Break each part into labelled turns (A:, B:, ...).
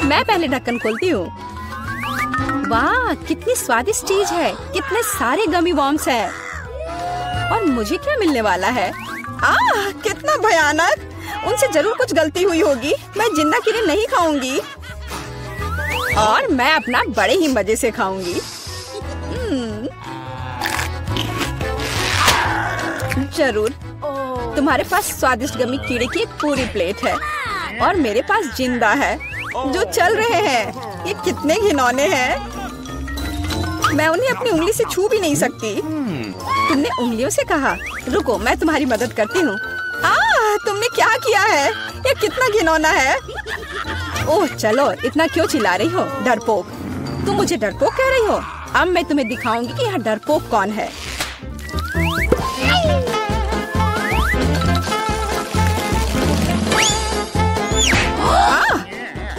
A: मैं पहले ढक्कन खोलती हूँ। वाह, कितनी स्वादिष्ट चीज है, कितने सारे गमी वॉर्म्स हैं। और मुझे क्या मिलने वाला है? कितना भयानक! उनसे जरूर कुछ गलती हुई होगी। मैं जिंदा कीड़े नहीं खाऊंगी और मैं अपना बड़े ही मजे से खाऊंगी। जरूर। तुम्हारे पास स्वादिष्ट गमी कीड़े की एक पूरी प्लेट है और मेरे पास जिंदा है जो चल रहे हैं। ये कितने घिनौने हैं। मैं उन्हें अपनी उंगली से छू भी नहीं सकती। तुमने उंगलियों से कहा। रुको, मैं तुम्हारी मदद करती हूँ। तुमने क्या किया है? ये कितना घिनौना है। ओह चलो, इतना क्यों चिल्ला रही हो डरपोक? तुम मुझे डरपोक कह रही हो? अब मैं तुम्हें दिखाऊंगी कि यहाँ डरपोक कौन है।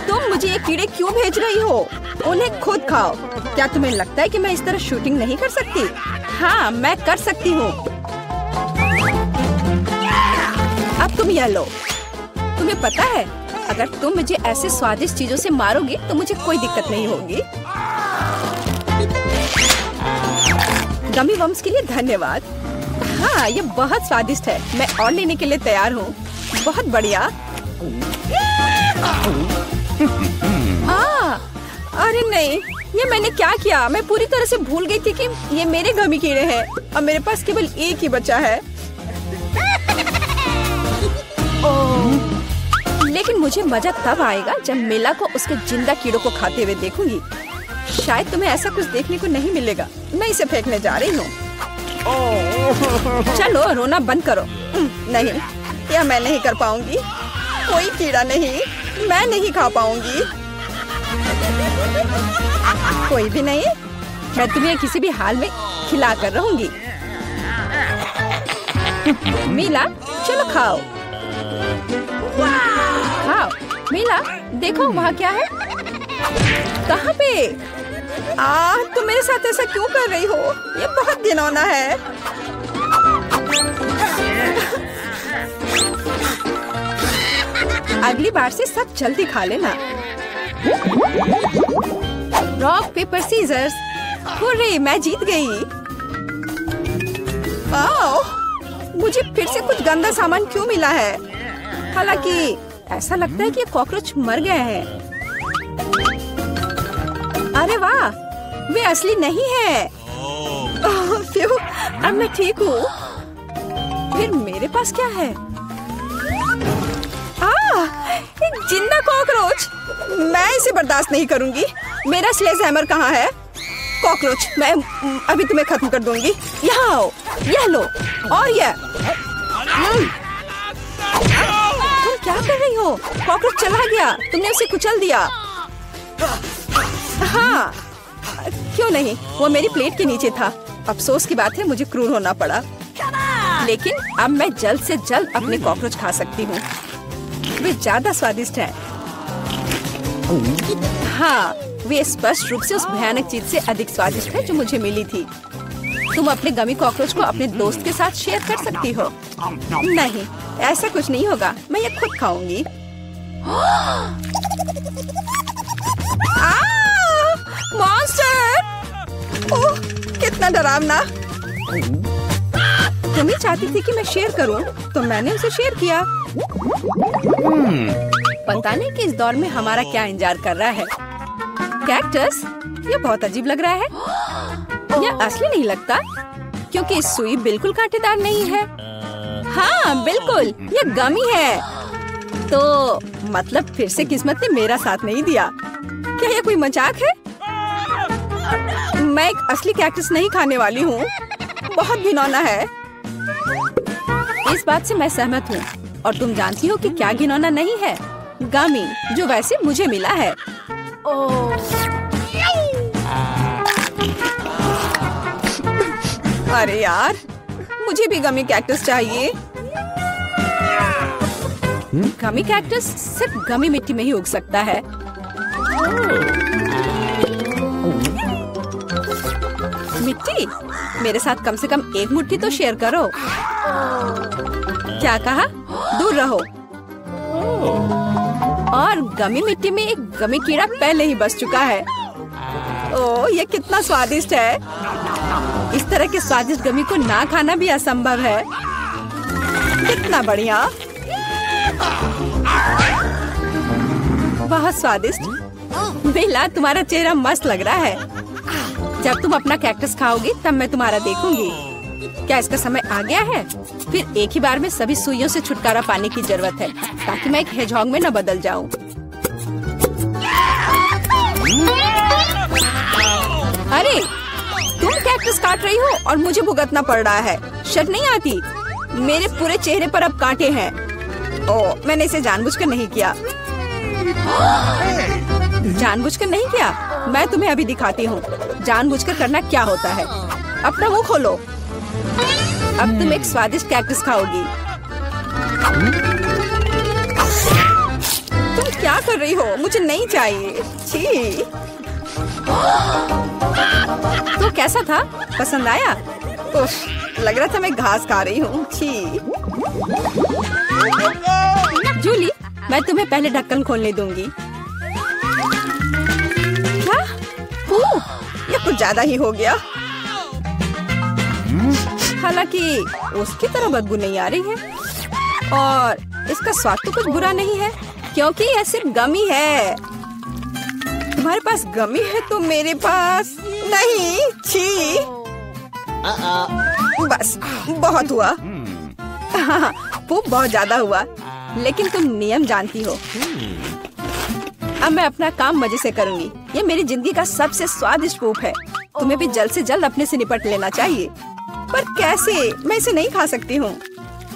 A: तुम मुझे ये कीड़े क्यों भेज रही हो? उन्हें खुद खाओ। क्या तुम्हें लगता है कि मैं इस तरह शूटिंग नहीं कर सकती? हाँ, मैं कर सकती हूँ। अब तुम यह लो। तुम्हें पता है, अगर तुम मुझे ऐसे स्वादिष्ट चीजों से मारोगे तो मुझे कोई दिक्कत नहीं होगी। गमी वम्स के लिए धन्यवाद। हाँ, ये बहुत स्वादिष्ट है। मैं और लेने के लिए तैयार हूँ। बहुत बढ़िया। अरे नहीं, ये मैंने क्या किया? मैं पूरी तरह से भूल गई थी कि ये मेरे गमी कीड़े हैं। अब मेरे पास केवल एक ही बचा है। लेकिन मुझे मजा तब आएगा जब मिला को उसके जिंदा कीड़ों को खाते हुए देखूंगी। शायद तुम्हें ऐसा कुछ देखने को नहीं मिलेगा। मैं इसे फेंकने जा रही हूँ। चलो, रोना बंद करो। नहीं, यह मैं नहीं कर पाऊंगी। कोई कीड़ा नहीं, मैं नहीं खा पाऊंगी। कोई भी नहीं, मैं तुम्हें किसी भी हाल में खिला कर रहूंगी। मीला, चलो खाओ। खाओ मीला, देखो वहाँ क्या है। कहाँ पे? तुम मेरे साथ ऐसा क्यों कर रही हो? ये बहुत घिनौना है। अगली बार से सब जल्दी खा लेना। Rock paper seizures. हुर्रे, मैं जीत गई। मुझे फिर से कुछ गंदा सामान क्यों मिला है? हालांकि ऐसा लगता है कि ये कॉकरोच मर गए हैं। अरे वाह, वे असली नहीं है। अब मैं ठीक हूँ। फिर मेरे पास क्या है? एक जिंदा कॉकरोच। मैं इसे बर्दाश्त नहीं करूंगी। मेरा स्लेज हैमर कहाँ है? कॉकरोच, मैं अभी तुम्हें खत्म कर दूंगी। यहाँ आओ, यह लो और यह। तुम क्या कर रही हो? कॉकरोच चला गया। तुमने उसे कुचल दिया। हाँ, क्यों नहीं, वो मेरी प्लेट के नीचे था। अफसोस की बात है, मुझे क्रूर होना पड़ा। लेकिन अब मैं जल्द से जल्द अपने कॉकरोच खा सकती हूँ। वे ज्यादा स्वादिष्ट हैं। हाँ, वे स्पष्ट रूप से उस भयानक चीज से अधिक स्वादिष्ट है जो मुझे मिली थी। तुम अपने गमी कॉकरोच को अपने दोस्त के साथ शेयर कर सकती हो। नहीं, ऐसा कुछ नहीं होगा। मैं ये खुद खाऊंगी। मॉन्स्टर! ओह, कितना डरावना। तुम ही चाहती थी कि मैं शेयर करूं, तो मैंने उसे शेयर किया। पता नहीं कि इस दौर में हमारा क्या इंतजार कर रहा है। कैक्टस, ये बहुत अजीब लग रहा है। यह असली नहीं लगता, क्योंकि इस सुई बिल्कुल कांटेदार नहीं है। हाँ बिल्कुल, यह गमी है। तो मतलब फिर से किस्मत ने मेरा साथ नहीं दिया। क्या यह कोई मजाक है? मैं एक असली कैक्टस नहीं खाने वाली हूँ। बहुत घिनौना है। इस बात से मैं सहमत हूँ। और तुम जानती हो कि क्या घिनौना नहीं है? गमी, जो वैसे मुझे मिला है। अरे यार, मुझे भी गमी कैक्टस चाहिए। गमी कैक्टस सिर्फ गमी मिट्टी में ही उग सकता है। मिट्टी, मेरे साथ कम से कम एक मुट्ठी तो शेयर करो। क्या कहा? दूर रहो। और गमी मिट्टी में एक गमी कीड़ा पहले ही बस चुका है। ओह, ये कितना स्वादिष्ट है। इस तरह के स्वादिष्ट गमी को ना खाना भी असंभव है। कितना बढ़िया, बहुत स्वादिष्ट। बेला, तुम्हारा चेहरा मस्त लग रहा है। जब तुम अपना कैक्टस खाओगी तब मैं तुम्हारा देखूंगी। क्या इसका समय आ गया है? फिर एक ही बार में सभी सुइयों से छुटकारा पाने की जरूरत है ताकि मैं एक हेजहॉग में न बदल जाऊं। अरे, तुम कैक्टस काट रही हो और मुझे भुगतना पड़ रहा है। शर्म नहीं आती? मेरे पूरे चेहरे पर अब कांटे हैं। ओह, मैंने इसे जानबूझकर नहीं किया। जानबूझकर नहीं किया? मैं तुम्हें अभी दिखाती हूँ जानबूझकर करना क्या होता है। अपना मुंह खोलो। अब तुम एक स्वादिष्ट कैक्टस खाओगी। तुम क्या कर रही हो? मुझे नहीं चाहिए। छी। तो कैसा था? पसंद आया? उफ, लग रहा था मैं घास खा रही हूँ। छी। जूली, मैं तुम्हें पहले ढक्कन खोलने दूंगी। क्या? ये कुछ ज्यादा ही हो गया। हालांकि उसकी तरह बदबू नहीं आ रही है और इसका स्वाद तो कुछ बुरा नहीं है क्योंकि यह सिर्फ गमी है। तुम्हारे पास गमी है तो मेरे पास नहीं। छी। बस, बहुत हुआ। बहुत ज्यादा हुआ, लेकिन तुम नियम जानती हो। अब मैं अपना काम मजे से करूंगी। ये मेरी जिंदगी का सबसे स्वादिष्ट पूप है। तुम्हें भी जल्द से जल्द अपने से निपट लेना चाहिए। पर कैसे? मैं इसे नहीं खा सकती हूँ।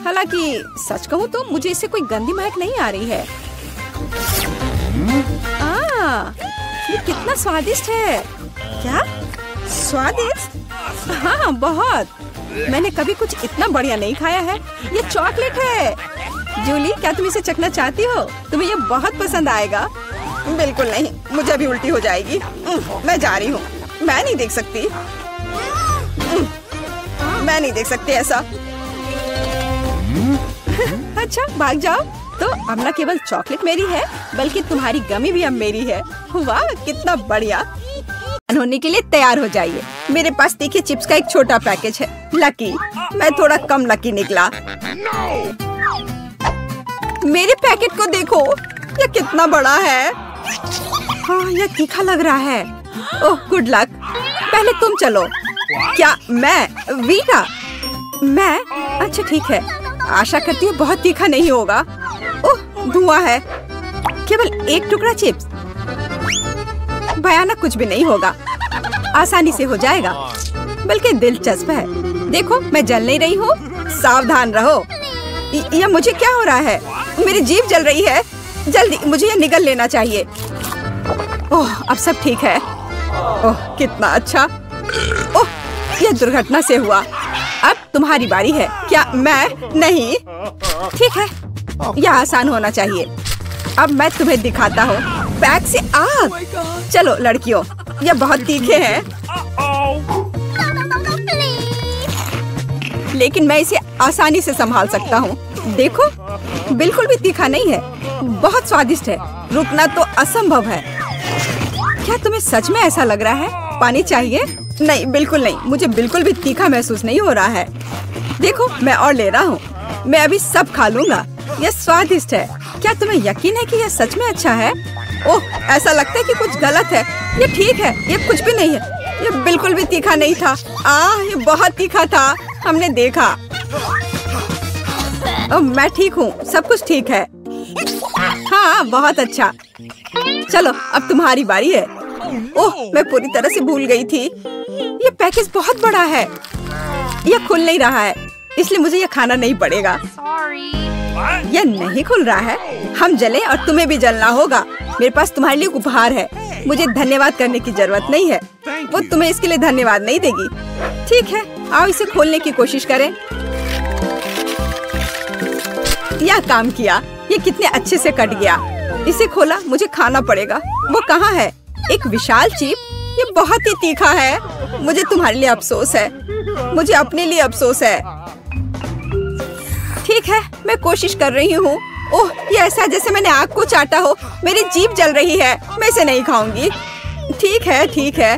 A: हालांकि सच कहूँ तो मुझे इससे कोई गंदी महक नहीं आ रही है। ये कितना स्वादिष्ट है। क्या स्वादिष्ट? हाँ, बहुत। मैंने कभी कुछ इतना बढ़िया नहीं खाया है। ये चॉकलेट है। जूली, क्या तुम इसे चखना चाहती हो? तुम्हें ये बहुत पसंद आएगा। बिल्कुल नहीं, मुझे अभी उल्टी हो जाएगी। मैं जा रही हूँ। मैं नहीं देख सकती। मैं नहीं देख सकती ऐसा। अच्छा, भाग जाओ। तो अब न केवल चॉकलेट मेरी है बल्कि तुम्हारी गमी भी अब मेरी है। वाह, कितना बढ़िया। होने के लिए तैयार हो जाइए। मेरे पास तीखे चिप्स का एक छोटा पैकेज है। लकी, मैं थोड़ा कम लकी निकला। मेरे पैकेट को देखो, ये कितना बड़ा है। हाँ, ये तीखा लग रहा है। ओह, गुड लक। पहले तुम चलो। क्या मैं? वीटा? मैं? अच्छा ठीक है। आशा करती हूँ बहुत तीखा नहीं होगा। ओह, धुआं है। केवल एक टुकड़ा चिप्स। भयानक कुछ भी नहीं होगा। आसानी से हो जाएगा। बल्कि दिलचस्प है। देखो, मैं जल नहीं रही हूँ। सावधान रहो। यह मुझे क्या हो रहा है? मेरी जीभ जल रही है। जल्दी मुझे यह निगल लेना चाहिए। ओह, अब सब ठीक है। ओह, कितना अच्छा। ओह, यह दुर्घटना से हुआ। अब तुम्हारी बारी है। क्या मैं? नहीं। ठीक है, यह आसान होना चाहिए। अब मैं तुम्हें दिखाता हूँ। पैक से आग। चलो लड़कियों, यह बहुत तीखे हैं। लेकिन मैं इसे आसानी से संभाल सकता हूँ। देखो, बिल्कुल भी तीखा नहीं है। बहुत स्वादिष्ट है। रुकना तो असंभव है। क्या तुम्हें सच में ऐसा लग रहा है? पानी चाहिए? नहीं, बिल्कुल नहीं। मुझे बिल्कुल भी तीखा महसूस नहीं हो रहा है। देखो, मैं और ले रहा हूँ। मैं अभी सब खा लूंगा। यह स्वादिष्ट है। क्या तुम्हें यकीन है कि यह सच में अच्छा है? ओह, ऐसा लगता है कि कुछ गलत है। ये ठीक है, ये कुछ भी नहीं है। ये बिल्कुल भी तीखा नहीं था। ये बहुत तीखा था। हमने देखा। मैं ठीक हूँ, सब कुछ ठीक है। हाँ, बहुत अच्छा। चलो, अब तुम्हारी बारी है। ओह, मैं पूरी तरह से भूल गई थी। ये पैकेज बहुत बड़ा है। यह खुल नहीं रहा है, इसलिए मुझे यह खाना नहीं पड़ेगा। यह नहीं खुल रहा है। हम जले और तुम्हें भी जलना होगा। मेरे पास तुम्हारे लिए उपहार है। मुझे धन्यवाद करने की जरूरत नहीं है। वो तुम्हें इसके लिए धन्यवाद नहीं देगी। ठीक है, आओ इसे खोलने की कोशिश करें। यह काम किया। ये कितने अच्छे से कट गया। इसे खोला, मुझे खाना पड़ेगा। वो कहाँ है? एक विशाल चिप। ये बहुत ही तीखा है। मुझे तुम्हारे लिए अफसोस है। मुझे अपने लिए अफसोस है। ठीक है, मैं कोशिश कर रही हूँ। ओह, ये ऐसा जैसे मैंने आग को चाटा हो। मेरी जीभ जल रही है, मैं इसे नहीं खाऊंगी। ठीक है, ठीक है,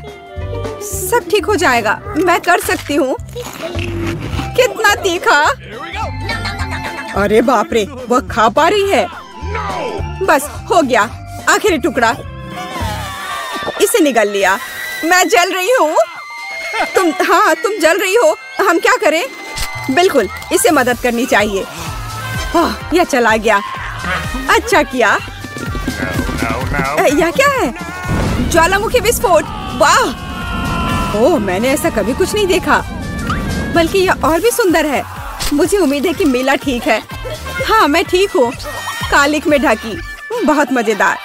A: सब ठीक हो जाएगा, मैं कर सकती हूँ। कितना तीखा! अरे बाप रे, वह खा पा रही है। बस हो गया, आखिरी टुकड़ा। इसे निगल लिया। मैं जल रही हूँ। तुम जल रही हो। हम क्या करें? बिल्कुल, इसे मदद करनी चाहिए। ओह, यह चला गया। अच्छा किया। यह क्या है? ज्वालामुखी विस्फोट। वाह! ओह, मैंने ऐसा कभी कुछ नहीं देखा। बल्कि यह और भी सुंदर है। मुझे उम्मीद है कि मेला ठीक है। हाँ, मैं ठीक हूँ। कालिक में ढकी, बहुत मजेदार।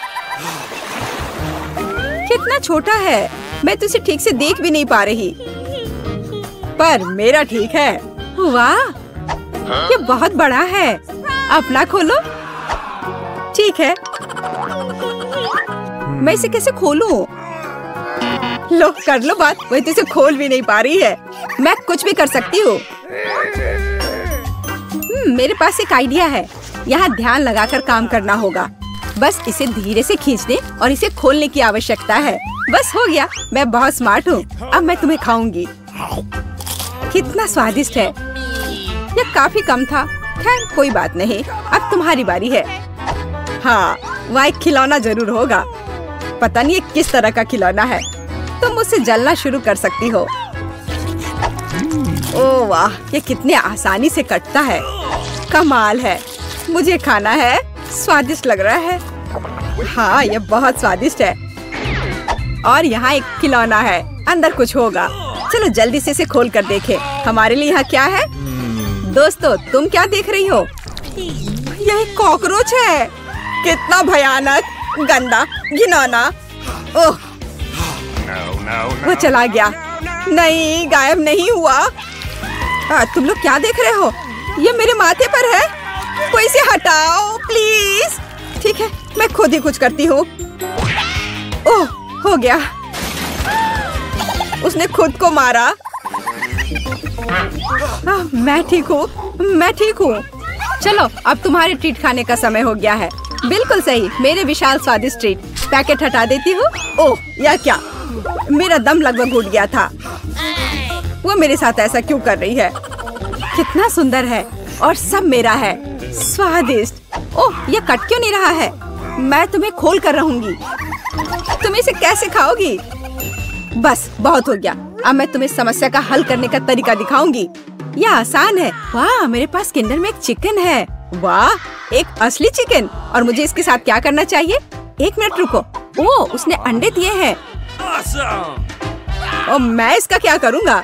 A: कितना छोटा है, मैं तो इसे ठीक से देख भी नहीं पा रही। पर मेरा ठीक है। वाह, ये बहुत बड़ा है। अपना खोलो। ठीक है, मैं इसे कैसे खोलूं? लो, कर लो बात। वही तो इसे खोल भी नहीं पा रही है। मैं कुछ भी कर सकती हूँ। मेरे पास एक आइडिया है। यहाँ ध्यान लगाकर काम करना होगा। बस इसे धीरे से खींचने और इसे खोलने की आवश्यकता है। बस हो गया। मैं बहुत स्मार्ट हूँ। अब मैं तुम्हें खाऊंगी। कितना स्वादिष्ट है। यह काफी कम था। खैर, कोई बात नहीं। अब तुम्हारी बारी है। हाँ, वह एक खिलौना जरूर होगा। पता नहीं ये किस तरह का खिलौना है। तुम मुझसे जलना शुरू कर सकती हो। ओह वाह, ये कितने आसानी से कटता है। कमाल है। मुझे खाना है। स्वादिष्ट लग रहा है। हाँ, ये बहुत स्वादिष्ट है। और यहाँ एक खिलौना है। अंदर कुछ होगा। चलो जल्दी से इसे खोल कर देखें। हमारे लिए यहाँ क्या है? दोस्तों, तुम क्या देख रही हो? यह एक कॉकरोच है। कितना भयानक, गंदा, घिनौना। ओह, वो चला गया। नहीं, गायब नहीं हुआ। तुम लोग क्या देख रहे हो? ये मेरे माथे पर है। कोई इसे हटाओ प्लीज। ठीक है, मैं खुद ही कुछ करती हूँ। ओह, हो गया। उसने खुद को मारा। मैं ठीक हूँ, मैं ठीक हूँ। चलो, अब तुम्हारे ट्रीट खाने का समय हो गया है। बिल्कुल सही, मेरे विशाल स्वादिष्ट ट्रीट। पैकेट हटा देती हूँ। ओह, यह क्या? मेरा दम लगभग घुट गया था। वो मेरे साथ ऐसा क्यों कर रही है? कितना सुंदर है और सब मेरा है। स्वादिष्ट। ओह, यह कट क्यों नहीं रहा है? मैं तुम्हें खोल कर रहूंगी। तुम इसे कैसे खाओगी? बस, बहुत हो गया। अब मैं तुम्हें समस्या का हल करने का तरीका दिखाऊंगी। यह आसान है। वाह, मेरे पास किंडर में एक चिकन है। वाह, एक असली चिकन। और मुझे इसके साथ क्या करना चाहिए? एक मिनट रुको। ओह, उसने अंडे दिए हैं। और मैं इसका क्या करूँगा?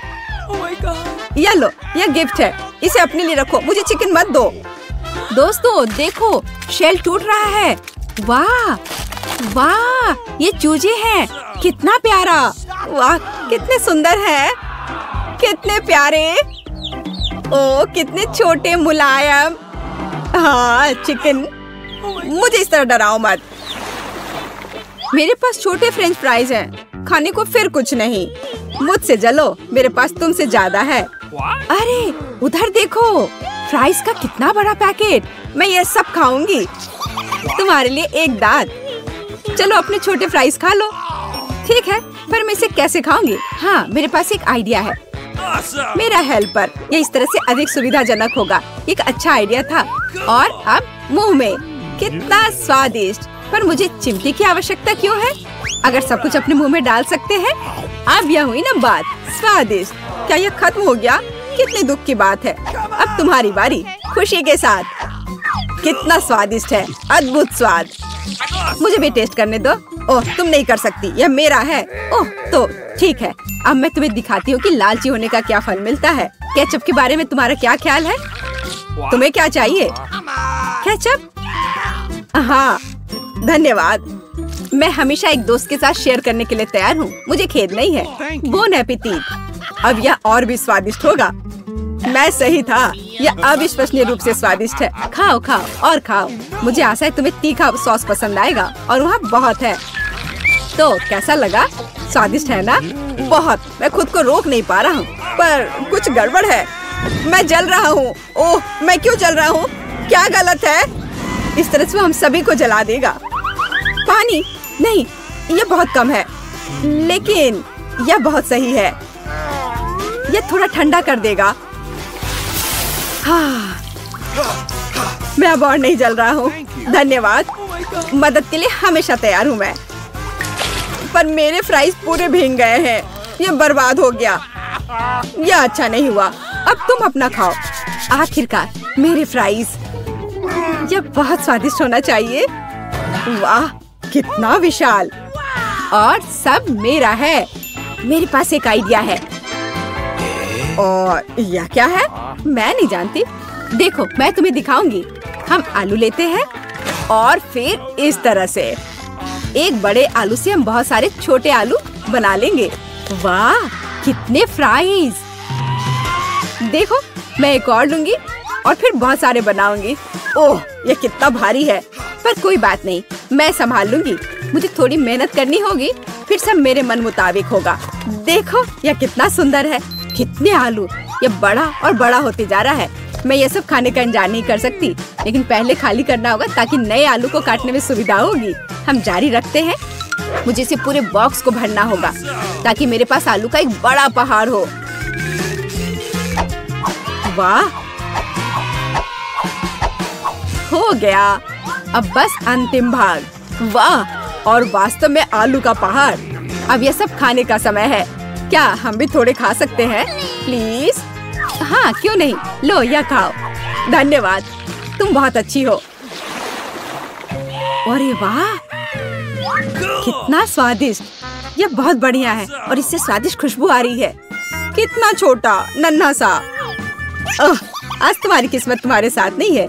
A: यह लो, यह गिफ्ट है। इसे अपने लिए रखो। मुझे चिकन मत दो। दोस्तों देखो, शेल टूट रहा है। वाह वाह, ये चूजे हैं। कितना प्यारा। वाह, कितने सुंदर है। कितने प्यारे। ओ, कितने छोटे, मुलायम। हाँ, चिकन। मुझे इस तरह डराओ मत। मेरे पास छोटे फ्रेंच फ्राइज हैं। खाने को फिर कुछ नहीं। मुझसे जलो, मेरे पास तुमसे ज्यादा है। अरे, उधर देखो, फ्राइज का कितना बड़ा पैकेट। मैं ये सब खाऊंगी। तुम्हारे लिए एक दांत। चलो अपने छोटे फ्राइज खा लो। ठीक है, पर मैं इसे कैसे खाऊंगी? हाँ, मेरे पास एक आइडिया है। मेरा हेल्पर। ये इस तरह से अधिक सुविधाजनक होगा। एक अच्छा आइडिया था। और अब मुंह में। कितना स्वादिष्ट। पर मुझे चिमटी की आवश्यकता क्यों है? अगर सब कुछ अपने मुंह में डाल सकते हैं। अब यह हुई ना बात। स्वादिष्ट। क्या यह खत्म हो गया? कितने दुख की बात है। अब तुम्हारी बारी। खुशी के साथ। कितना स्वादिष्ट है। अद्भुत स्वाद। मुझे भी टेस्ट करने दो। ओह, तुम नहीं कर सकती, यह मेरा है। ओह, तो ठीक है। अब मैं तुम्हें दिखाती हूँ कि लालची होने का क्या फल मिलता है। केचप के बारे में तुम्हारा क्या ख्याल है? तुम्हें क्या चाहिए? केचप? हाँ, धन्यवाद। मैं हमेशा एक दोस्त के साथ शेयर करने के लिए तैयार हूँ। मुझे खेद नहीं है। Bone appétit. अब यह और भी स्वादिष्ट होगा। मैं सही था। यह अविश्वसनीय रूप से स्वादिष्ट है। खाओ खाओ और खाओ। मुझे आशा है तुम्हें तीखा सॉस पसंद आएगा और वहाँ बहुत है। तो कैसा लगा? स्वादिष्ट है ना? बहुत। मैं खुद को रोक नहीं पा रहा हूँ। पर कुछ गड़बड़ है। मैं जल रहा हूँ। ओह, मैं क्यों जल रहा हूँ? क्या गलत है? इस तरह से वो हम सभी को जला देगा। पानी नहीं, ये बहुत कम है, लेकिन यह बहुत सही है। यह थोड़ा ठंडा कर देगा। हाँ, मैं अब और नहीं जल रहा हूँ। धन्यवाद, मदद के लिए हमेशा तैयार हूँ मैं। पर मेरे फ्राइज पूरे भीग गए हैं। ये बर्बाद हो गया। यह अच्छा नहीं हुआ। अब तुम अपना खाओ। आखिरकार मेरे फ्राइज। यह बहुत स्वादिष्ट होना चाहिए। वाह, कितना विशाल। और सब मेरा है। मेरे पास एक आइडिया है। और यह क्या है? मैं नहीं जानती। देखो, मैं तुम्हें दिखाऊंगी। हम आलू लेते हैं और फिर इस तरह से एक बड़े आलू से हम बहुत सारे छोटे आलू बना लेंगे। वाह, कितने फ्राइज। देखो, मैं एक और लूंगी और फिर बहुत सारे बनाऊंगी। ओह, ये कितना भारी है, पर कोई बात नहीं, मैं संभाल लूंगी। मुझे थोड़ी मेहनत करनी होगी, फिर सब मेरे मन मुताबिक होगा। देखो, यह कितना सुंदर है। कितने आलू। यह बड़ा और बड़ा होते जा रहा है। मैं ये सब खाने का इंतजार नहीं कर सकती, लेकिन पहले खाली करना होगा ताकि नए आलू को काटने में सुविधा होगी। हम जारी रखते हैं। मुझे इसे पूरे बॉक्स को भरना होगा ताकि मेरे पास आलू का एक बड़ा पहाड़ हो। वाह, हो गया। अब बस अंतिम भाग। वाह, और वास्तव में आलू का पहाड़। अब यह सब खाने का समय है। क्या हम भी थोड़े खा सकते हैं प्लीज? हाँ, क्यों नहीं। लो, यह खाओ। धन्यवाद, तुम बहुत अच्छी हो। अरे वाह, कितना स्वादिष्ट। यह बहुत बढ़िया है और इससे स्वादिष्ट खुशबू आ रही है। कितना छोटा नन्हा सा। आज तुम्हारी किस्मत तुम्हारे साथ नहीं है।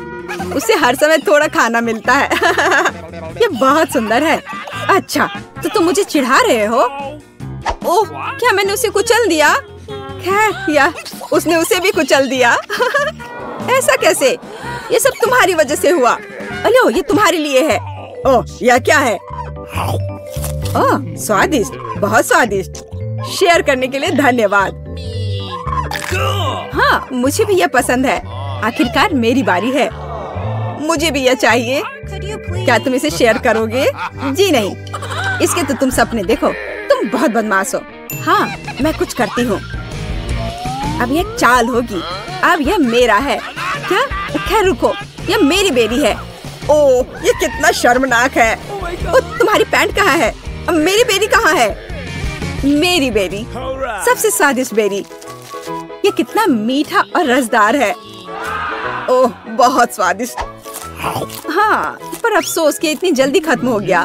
A: उसे हर समय थोड़ा खाना मिलता है। ये बहुत सुंदर है। अच्छा, तो तुम मुझे चिढ़ा रहे हो? ओह, क्या मैंने उसे कुचल दिया? खैर, या उसने उसे भी कुचल दिया। ऐसा कैसे? ये सब तुम्हारी वजह से हुआ। अलो, ये तुम्हारे लिए है। ओह, यह क्या है? ओह, स्वादिष्ट, बहुत स्वादिष्ट। शेयर करने के लिए धन्यवाद। हाँ, मुझे भी यह पसंद है। आखिरकार मेरी बारी है। मुझे भी यह चाहिए। क्या तुम इसे शेयर करोगे? जी नहीं, इसके तो तुम सपने देखो। तुम बहुत बदमाश हो। हाँ, मैं कुछ करती हूँ। अब यह चाल होगी। अब यह मेरा है। क्या? खैर रुको, यह मेरी बेरी है। ओह, ये कितना शर्मनाक है। ओ, तुम्हारी पैंट कहाँ है? मेरी बेरी कहाँ है? मेरी बेरी, सबसे स्वादिष्ट बेरी। ये कितना मीठा और रसदार है। ओह, बहुत स्वादिष्ट। हाँ, पर अफसोस कि इतनी जल्दी खत्म हो गया।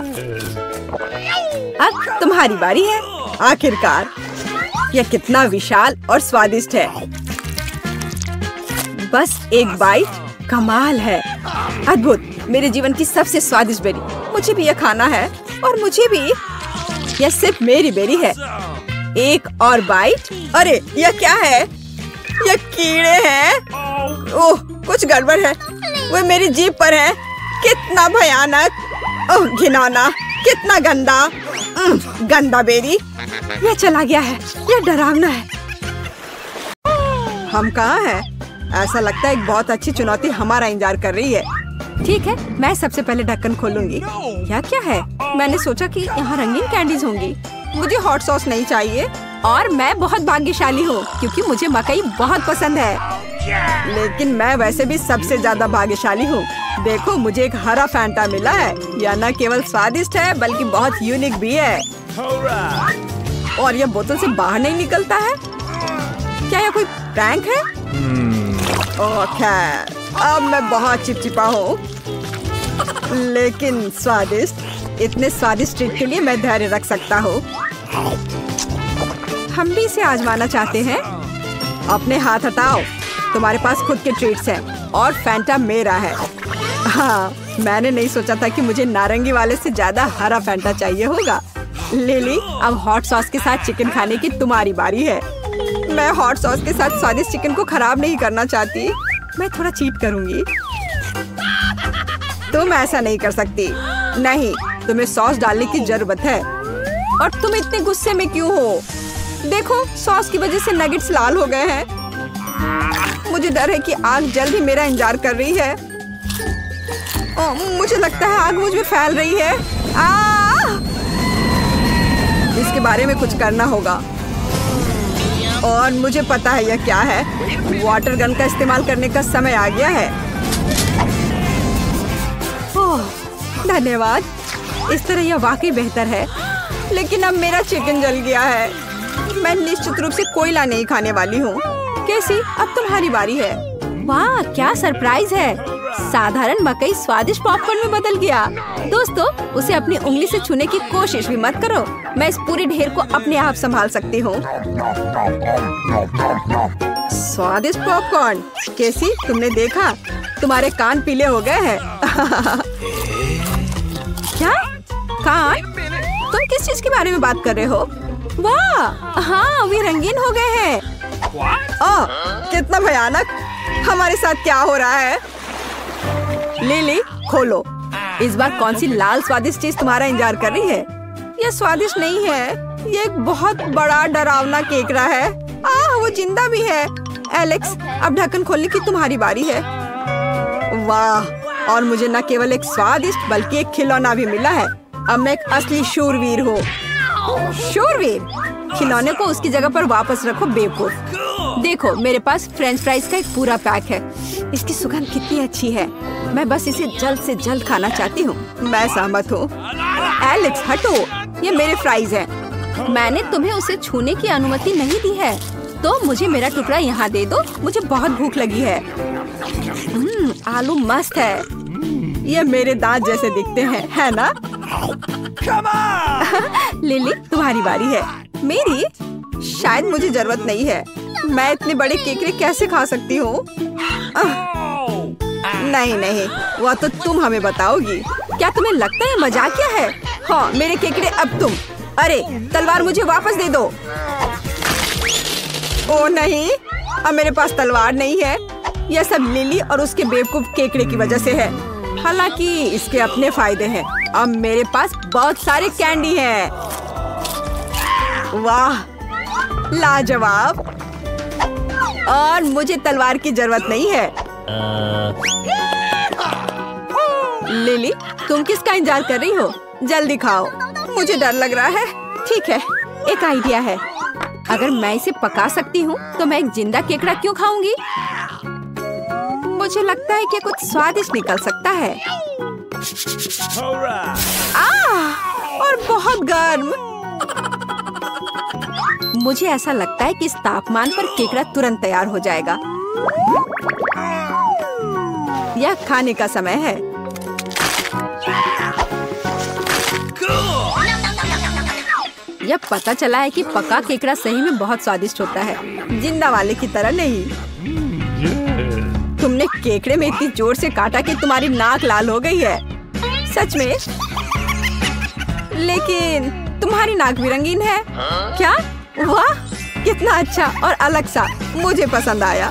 A: अब तुम्हारी बारी है। आखिरकार, यह कितना विशाल और स्वादिष्ट है। बस एक बाइट कमाल है। अद्भुत, मेरे जीवन की सबसे स्वादिष्ट बेरी। मुझे भी यह खाना है और मुझे भी। यह सिर्फ मेरी बेरी है। एक और बाइट। अरे, यह क्या है? यह कीड़े हैं। ओह, कुछ गड़बड़ है। वो मेरी जीभ पर है। कितना भयानक। ओह, घिनौना, कितना गंदा। गंदा बेरी। यह चला गया है। यह डरावना है। हम कहाँ हैं? ऐसा लगता है एक बहुत अच्छी चुनौती हमारा इंतजार कर रही है। ठीक है, मैं सबसे पहले ढक्कन खोलूंगी। यह क्या है? मैंने सोचा कि यहाँ रंगीन कैंडीज होंगी। मुझे हॉट सॉस नहीं चाहिए। और मैं बहुत भाग्यशाली हूँ क्योंकि मुझे मकई बहुत पसंद है। लेकिन मैं वैसे भी सबसे ज्यादा भाग्यशाली हूँ। देखो, मुझे एक हरा फैंटा मिला है। यह न केवल स्वादिष्ट है बल्कि बहुत यूनिक भी है। और यह बोतल से बाहर नहीं निकलता है। क्या यह कोई प्रैंक है? ओह, खैर, अब मैं बहुत चिपचिपा हूँ, लेकिन स्वादिष्ट। इतने स्वादिष्ट ट्रीट के लिए मैं धैर्य रख सकता हूँ। हम भी इसे आजमाना चाहते हैं। अपने हाथ हटाओ। तुम्हारे पास खुद के ट्रीट्स हैं और फैंटा मेरा है। हाँ, मैंने नहीं सोचा था कि मुझे नारंगी वाले से ज्यादा हरा फैंटा चाहिए होगा। लिली, अब हॉट सॉस के साथ चिकन खाने की तुम्हारी बारी है। मैं हॉट सॉस के साथ स्वादिष्ट चिकन को खराब नहीं करना चाहती। मैं थोड़ा चीट करूंगी। तुम ऐसा नहीं कर सकती। नहीं, तुम्हें सॉस डालने की जरूरत है। और तुम इतने गुस्से में क्यों हो? देखो, सॉस की वजह से नगेट्स लाल हो गए हैं। मुझे डर है कि आग जल्द ही मेरा इंतजार कर रही है। मुझे लगता है आग मुझ में फैल रही है। इसके बारे में कुछ करना होगा। और मुझे पता है यह क्या है। वाटर गन का इस्तेमाल करने का समय आ गया है। ओह, धन्यवाद। इस तरह यह वाकई बेहतर है। लेकिन अब मेरा चिकन जल गया है। मैं निश्चित रूप से कोयला नहीं खाने वाली हूँ। कैसी, अब तुम्हारी बारी है। वाह, क्या सरप्राइज है। साधारण मकई स्वादिष्ट पॉपकॉर्न में बदल गया। दोस्तों, उसे अपनी उंगली से छूने की कोशिश भी मत करो। मैं इस पूरे ढेर को अपने आप संभाल सकती हूँ। स्वादिष्ट पॉपकॉर्न। कैसी, तुमने देखा? तुम्हारे कान पीले हो गए हैं। क्या कान? तुम किस चीज के बारे में बात कर रहे हो? वाह, हाँ, वे रंगीन हो गए हैं। ओह, कितना भयानक। हमारे साथ क्या हो रहा है? लिली, खोलो। इस बार कौन सी लाल स्वादिष्ट चीज तुम्हारा इंतजार कर रही है? यह स्वादिष्ट नहीं है। ये एक बहुत बड़ा डरावना केकड़ा है। वो जिंदा भी है। एलेक्स, अब ढक्कन खोलने की तुम्हारी बारी है। वाह, और मुझे न केवल एक स्वादिष्ट बल्कि एक खिलौना भी मिला है। अब मैं एक असली शूरवीर हूँ। शूरवीर? खिलौने को उसकी जगह पर वापस रखो बेवकूफ। देखो, मेरे पास फ्रेंच फ्राइज का एक पूरा पैक है। इसकी सुगंध कितनी अच्छी है। मैं बस इसे जल्द से जल्द खाना चाहती हूँ। मैं सहमत हूँ। एलेक्स, हटो, ये मेरे फ्राइज हैं। मैंने तुम्हें उसे छूने की अनुमति नहीं दी है, तो मुझे मेरा टुकड़ा यहाँ दे दो। मुझे बहुत भूख लगी है। आलू मस्त है। ये मेरे दांत जैसे दिखते हैं, है ना? लिली, तुम्हारी बारी है। मेरी? शायद मुझे जरूरत नहीं है। मैं इतने बड़े केकड़े कैसे खा सकती हूँ? नहीं नहीं, वह तो तुम हमें बताओगी। क्या तुम्हें लगता है मजाकिया है? हाँ, मेरे केकड़े अब तुम। अरे, तलवार मुझे वापस दे दो। ओ नहीं, अब मेरे पास तलवार नहीं है। यह सब लिली और उसके बेवकूफ केकड़े की वजह से है। हालांकि इसके अपने फायदे हैं। अब मेरे पास बहुत सारे कैंडी हैं। वाह, लाजवाब। और मुझे तलवार की जरूरत नहीं है। लिली, तुम किसका इंतजार कर रही हो? जल्दी खाओ। मुझे डर लग रहा है। ठीक है, एक आइडिया है। अगर मैं इसे पका सकती हूँ तो मैं एक जिंदा केकड़ा क्यों खाऊंगी? मुझे लगता है कि कुछ स्वादिष्ट निकल सकता है। और बहुत गर्म। मुझे ऐसा लगता है कि इस तापमान पर केकड़ा तुरंत तैयार हो जाएगा। यह खाने का समय है। यह पता चला है कि पका केकड़ा सही में बहुत स्वादिष्ट होता है, जिंदा वाले की तरह नहीं। तुमने केकड़े में इतनी जोर से काटा कि तुम्हारी नाक लाल हो गई है। सच में? लेकिन तुम्हारी नाक भी रंगीन है। क्या? वाह, कितना अच्छा और अलग सा। मुझे पसंद आया।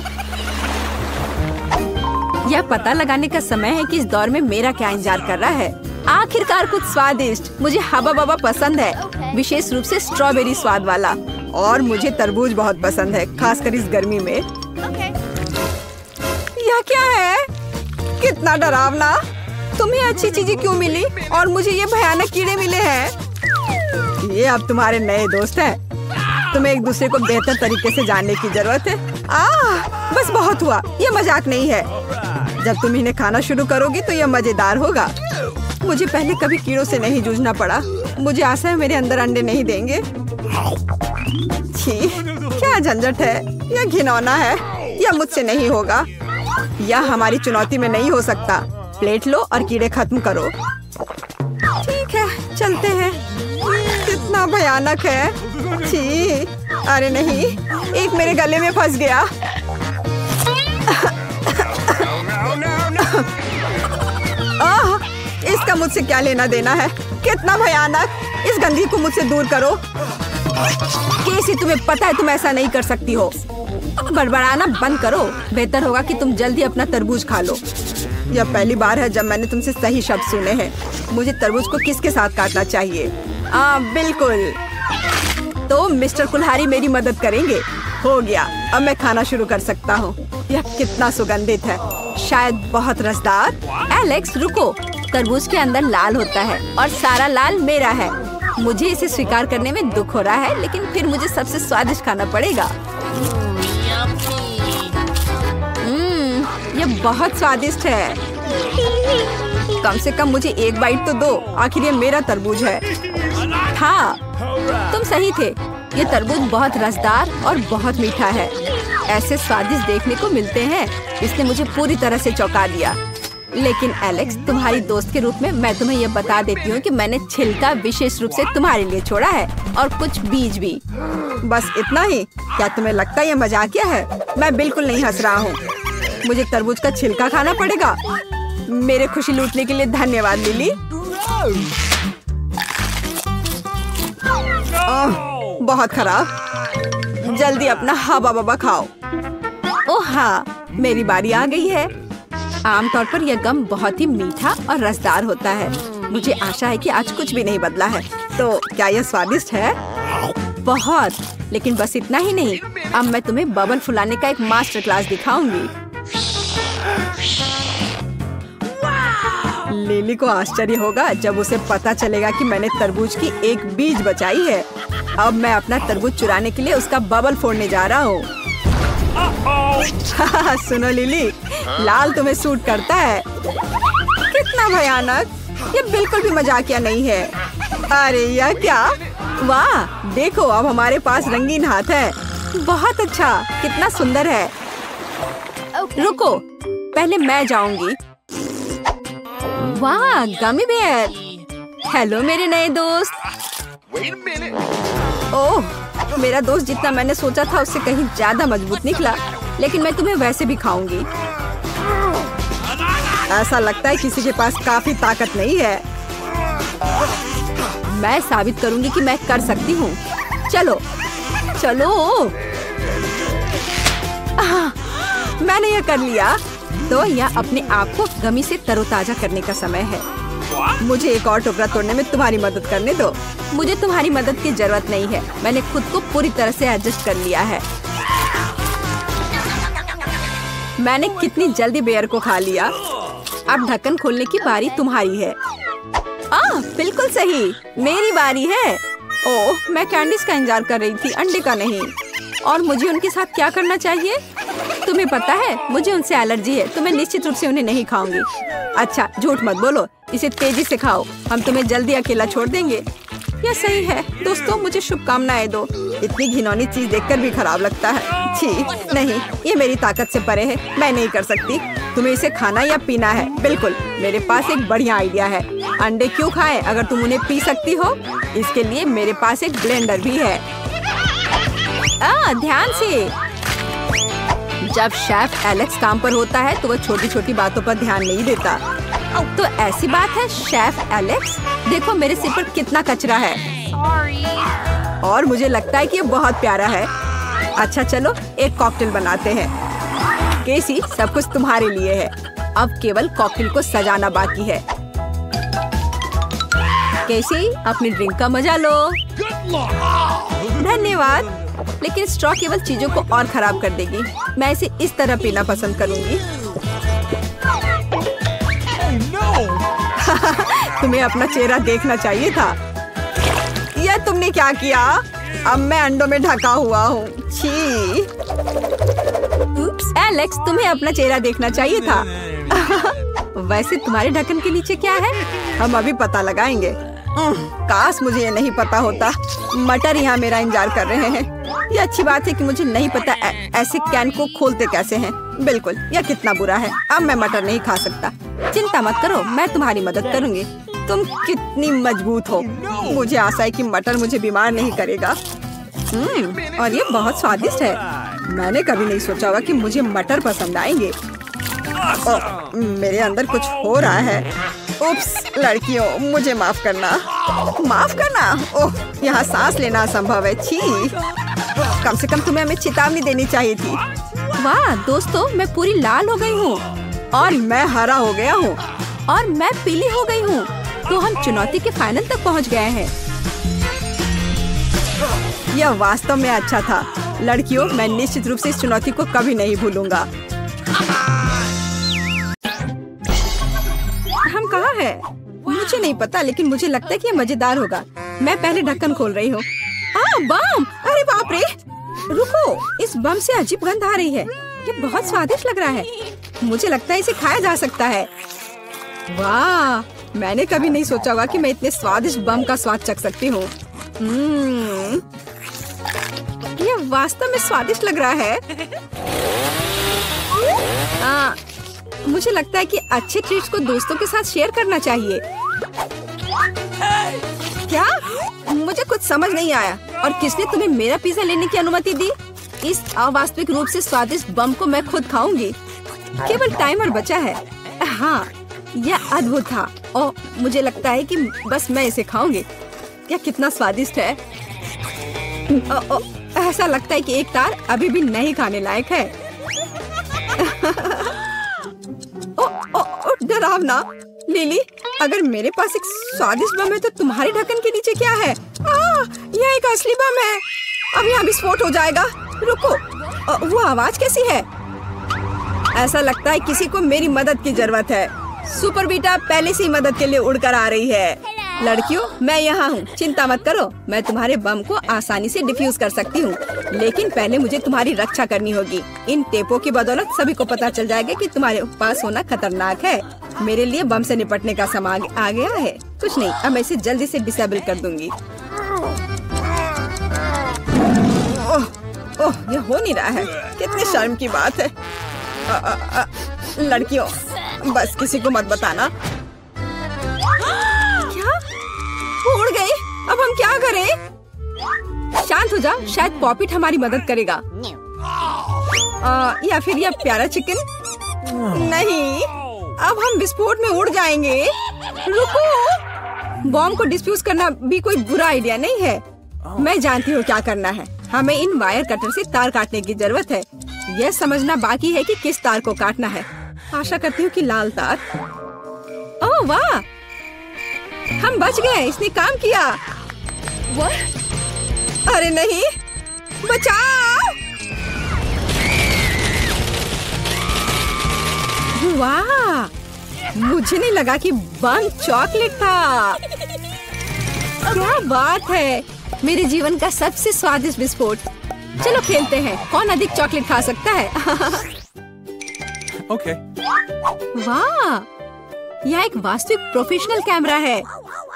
A: यह पता लगाने का समय है कि इस दौर में मेरा क्या इंतजार कर रहा है। आखिरकार कुछ स्वादिष्ट। मुझे हबा बबा पसंद है, विशेष रूप से स्ट्रॉबेरी स्वाद वाला। और मुझे तरबूज बहुत पसंद है, खासकर इस गर्मी में। यह क्या है? कितना डरावना। तुम्हें अच्छी चीजें क्यों मिली और मुझे ये भयानक कीड़े मिले हैं? ये अब तुम्हारे नए दोस्त हैं। तुम्हें एक दूसरे को बेहतर तरीके से जानने की जरूरत है। बस बहुत हुआ। ये मजाक नहीं है। जब तुम इन्हें खाना शुरू करोगी तो यह मजेदार होगा। मुझे पहले कभी कीड़ों से नहीं जूझना पड़ा। मुझे आशा है मेरे अंदर अंडे नहीं देंगे। छी, क्या झंझट है। यह घिनौना है। यह मुझसे नहीं होगा। यह हमारी चुनौती में नहीं हो सकता। प्लेट लो और कीड़े खत्म करो। ठीक है, चलते हैं। कितना भयानक है। छी, अरे नहीं, एक मेरे गले में फंस गया। इसका मुझसे क्या लेना देना है? कितना भयानक। इस गंदगी को मुझसे दूर करो। केसी, तुम्हें पता है तुम ऐसा नहीं कर सकती हो। बड़बड़ाना बंद करो। बेहतर होगा कि तुम जल्दी अपना तरबूज खा लो। यह पहली बार है जब मैंने तुमसे सही शब्द सुने हैं। मुझे तरबूज को किसके साथ काटना चाहिए? बिल्कुल। तो मिस्टर कुल्हारी मेरी मदद करेंगे। हो गया, अब मैं खाना शुरू कर सकता हूँ। यह कितना सुगंधित है। शायद बहुत रसदार। एलेक्स रुको, तरबूज के अंदर लाल होता है और सारा लाल मेरा है। मुझे इसे स्वीकार करने में दुख हो रहा है, लेकिन फिर मुझे सबसे स्वादिष्ट खाना पड़ेगा। ये बहुत स्वादिष्ट है। कम से कम मुझे एक बाइट तो दो, आखिर ये मेरा तरबूज है। हाँ, तुम सही थे। ये तरबूज बहुत रसदार और बहुत मीठा है। ऐसे स्वादिष्ट देखने को मिलते हैं। इसने मुझे पूरी तरह से चौंका दिया। लेकिन एलेक्स, तुम्हारी दोस्त के रूप में मैं तुम्हें यह बता देती हूँ कि मैंने छिलका विशेष रूप से तुम्हारे लिए छोड़ा है और कुछ बीज भी। बस इतना ही? क्या तुम्हें लगता है ये मजाकिया है? मैं बिल्कुल नहीं हंस रहा हूँ। मुझे तरबूज का छिलका खाना पड़ेगा। मेरे खुशी लूटने के लिए धन्यवाद लिली। बहुत खराब। जल्दी अपना हवा बबा खाओ। ओह हाँ, मेरी बारी आ गई है। आमतौर पर यह गम बहुत ही मीठा और रसदार होता है। मुझे आशा है कि आज कुछ भी नहीं बदला है। तो क्या यह स्वादिष्ट है? बहुत। लेकिन बस इतना ही नहीं, अब मैं तुम्हें बबल फुलाने का एक मास्टर क्लास दिखाऊंगी। लिली को आश्चर्य होगा जब उसे पता चलेगा कि मैंने तरबूज की एक बीज बचाई है। अब मैं अपना तरबूज चुराने के लिए उसका बबल फोड़ने जा रहा हूँ। सुनो लिली, लाल तुम्हें सूट करता है। कितना भयानक! ये बिल्कुल भी मजाकिया नहीं है। अरे यह क्या? वाह, देखो अब हमारे पास रंगीन हाथ है। बहुत अच्छा, कितना सुंदर है। रुको, पहले मैं जाऊंगी। वाह, गमी बेयर। हेलो मेरे नए दोस्त। ओह, मेरा दोस्त जितना मैंने सोचा था उससे कहीं ज्यादा मजबूत निकला। लेकिन मैं तुम्हें वैसे भी खाऊंगी। ऐसा लगता है किसी के पास काफी ताकत नहीं है। मैं साबित करूंगी कि मैं कर सकती हूँ। चलो चलो। मैंने यह कर लिया। तो यह अपने आप को गमी से तरोताजा करने का समय है। मुझे एक और टुकड़ा तोड़ने में तुम्हारी मदद करने दो। मुझे तुम्हारी मदद की जरूरत नहीं है। मैंने खुद को पूरी तरह से एडजस्ट कर लिया है। मैंने कितनी जल्दी बेयर को खा लिया। अब ढक्कन खोलने की बारी तुम्हारी है। बिल्कुल सही, मेरी बारी है। ओह, मैं कैंडीज का इंतजार कर रही थी, अंडे का नहीं। और मुझे उनके साथ क्या करना चाहिए? तुम्हें पता है मुझे उनसे एलर्जी है, तो मैं निश्चित रूप से उन्हें नहीं खाऊंगी। अच्छा, झूठ मत बोलो, इसे तेजी से खाओ। हम तुम्हें जल्दी अकेला छोड़ देंगे। यह सही है। दोस्तों, मुझे शुभकामनाएं दो। इतनी घिनौनी चीज देखकर भी खराब लगता है। छी नहीं, ये मेरी ताकत से परे है। मैं नहीं कर सकती। तुम्हें इसे खाना या पीना है? बिल्कुल, मेरे पास एक बढ़िया आइडिया है। अंडे क्यों खाएं अगर तुम उन्हें पी सकती हो? इसके लिए मेरे पास एक ब्लेंडर भी है। ध्यान से। जब शेफ एलेक्स काम पर होता है तो वह छोटी छोटी बातों पर ध्यान नहीं देता। तो ऐसी बात है शेफ एलेक्स, देखो मेरे सिर पर कितना कचरा है। और मुझे लगता है कि ये बहुत प्यारा है। अच्छा चलो, एक कॉकटेल बनाते हैं। केसी, सब कुछ तुम्हारे लिए है। अब केवल कॉकटेल को सजाना बाकी है। केसी, अपनी ड्रिंक का मजा लो। धन्यवाद। लेकिन स्ट्रॉ केवल चीजों को और खराब कर देगी। मैं इसे इस तरह पीना पसंद करूंगी। तुम्हें अपना चेहरा देखना चाहिए था। यह तुमने क्या किया? अब मैं अंडों में ढका हुआ हूँ। छी। एलेक्स, तुम्हें अपना चेहरा देखना चाहिए था। वैसे तुम्हारे ढक्कन के नीचे क्या है? हम अभी पता लगाएंगे। काश मुझे ये नहीं पता होता। मटर यहाँ मेरा इंतजार कर रहे हैं। ये अच्छी बात है कि मुझे नहीं पता ऐसे कैन को खोलते कैसे हैं। बिल्कुल, यह कितना बुरा है। अब मैं मटर नहीं खा सकता। चिंता मत करो, मैं तुम्हारी मदद करूंगी। तुम कितनी मजबूत हो। मुझे आशा है कि मटर मुझे बीमार नहीं करेगा। और ये बहुत स्वादिष्ट है। मैंने कभी नहीं सोचा होगा कि मुझे मटर पसंद आएंगे। मेरे अंदर कुछ हो रहा है। उप्स, लड़कियों, मुझे माफ करना। माफ करना? ओह, यहाँ सांस लेना असंभव है। छी। कम से कम तुम्हें हमें चेतावनी देनी चाहिए थी। वाह दोस्तों, मैं पूरी लाल हो गई हूँ। और मैं हरा हो गया हूँ। और मैं पीली हो गई हूँ। तो हम चुनौती के फाइनल तक पहुँच गए हैं। यह वास्तव में अच्छा था। लड़कियों, मैं निश्चित रूप से इस चुनौती को कभी नहीं भूलूंगा। नहीं पता, लेकिन मुझे लगता है कि ये मजेदार होगा। मैं पहले ढक्कन खोल रही हूँ। बम! अरे बाप रे! रुको, इस बम से अजीब गंध आ रही है। ये बहुत स्वादिष्ट लग रहा है। मुझे लगता है इसे खाया जा सकता है। वाह! मैंने कभी नहीं सोचा होगा कि मैं इतने स्वादिष्ट बम का स्वाद चख सकती हूँ। ये वास्तव में स्वादिष्ट लग रहा है। मुझे लगता है कि अच्छे ट्रीट्स को दोस्तों के साथ शेयर करना चाहिए। क्या? मुझे कुछ समझ नहीं आया। और किसने तुम्हें मेरा पिज्जा लेने की अनुमति दी? इस अवास्तविक रूप से स्वादिष्ट बम को मैं खुद खाऊंगी। केवल टाइमर बचा है। हाँ, यह अद्भुत था और मुझे लगता है कि बस मैं इसे खाऊंगी। यह कितना स्वादिष्ट है। ऐसा लगता है कि एक तार अभी भी नहीं खाने लायक है। डरावना। लिली, अगर मेरे पास एक स्वादिष्ट बम है तो तुम्हारे ढक्कन के नीचे क्या है? यह एक असली बम है। अब यहाँ विस्फोट हो जाएगा। रुको, वो आवाज कैसी है? ऐसा लगता है किसी को मेरी मदद की जरूरत है। सुपर बीटा पहले से ही मदद के लिए उड़कर आ रही है। लड़कियों, मैं यहाँ हूँ, चिंता मत करो। मैं तुम्हारे बम को आसानी से डिफ्यूज कर सकती हूँ, लेकिन पहले मुझे तुम्हारी रक्षा करनी होगी। इन टेपों की बदौलत सभी को पता चल जाएगा कि तुम्हारे पास होना खतरनाक है। मेरे लिए बम से निपटने का समय आ गया है। कुछ नहीं, अब मैं इसे जल्दी से डिसेबल कर दूंगी। ओह, ये हो नहीं रहा है। कितनी शर्म की बात है। लड़कियों, बस किसी को मत बताना। क्या? वो उड़ गई। अब हम क्या करें? शांत हो जा, शायद पॉपिट हमारी मदद करेगा। या फिर यह प्यारा चिकन? नहीं, अब हम विस्फोट में उड़ जाएंगे। रुको, बॉम्ब को डिफ्यूज करना भी कोई बुरा आइडिया नहीं है। मैं जानती हूँ क्या करना है। हमें इन वायर कटर से तार काटने की जरूरत है। यह समझना बाकी है कि किस तार को काटना है। आशा करती हूँ कि लाल तार। ओह वाह, हम बच गए। इसने काम किया। अरे नहीं, बचाओ! वाह, मुझे नहीं लगा कि बम चॉकलेट था। क्या बात है, मेरे जीवन का सबसे स्वादिष्ट विस्फोट। चलो खेलते हैं, कौन अधिक चॉकलेट खा सकता है।
B: ओके।
A: वाह, यह एक वास्तविक प्रोफेशनल कैमरा है।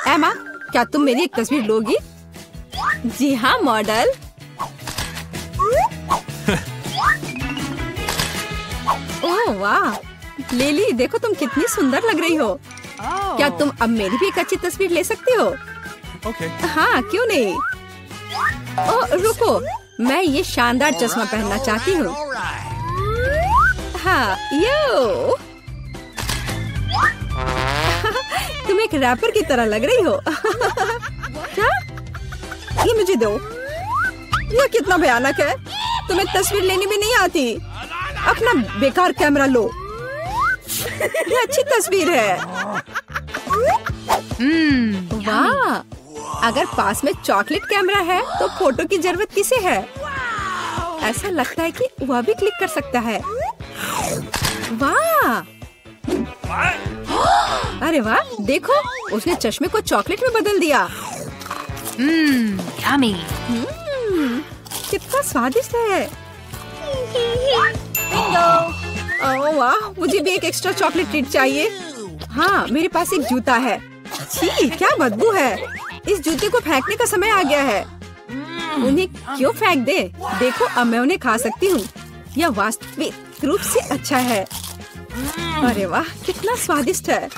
A: एमा, क्या तुम मेरी एक तस्वीर लोगी? जी हाँ मॉडल। ओह वाह, लिली देखो तुम कितनी सुंदर लग रही हो। क्या तुम अब मेरी भी एक अच्छी तस्वीर ले सकती हो?
B: ओके।
A: हाँ, क्यों नहीं। ओह रुको, मैं ये शानदार चश्मा पहनना चाहती हूँ। हाँ, यो। तुम एक रैपर की तरह लग रही हो। क्या? ये मुझे दो। यह कितना भयानक है। तुम्हें तस्वीर लेनी भी नहीं आती। अपना बेकार कैमरा लो। ये अच्छी तस्वीर है। वाह, अगर पास में चॉकलेट कैमरा है तो फोटो की जरूरत किसे है? ऐसा लगता है कि वह भी क्लिक कर सकता है। वाह, अरे वाह, देखो उसने चश्मे को चॉकलेट में बदल दिया।
C: यम्मी।
A: कितना स्वादिष्ट है। ओह वाह, मुझे भी एक एक्स्ट्रा चॉकलेट ट्रीट चाहिए। हाँ, मेरे पास एक जूता है। छी, क्या बदबू है। इस जूते को फेंकने का समय आ गया है। उन्हें क्यों फेंक दे? देखो, अब मैं उन्हें खा सकती हूँ। यह वास्तविक रूप से अच्छा है। अरे वाह, कितना स्वादिष्ट है।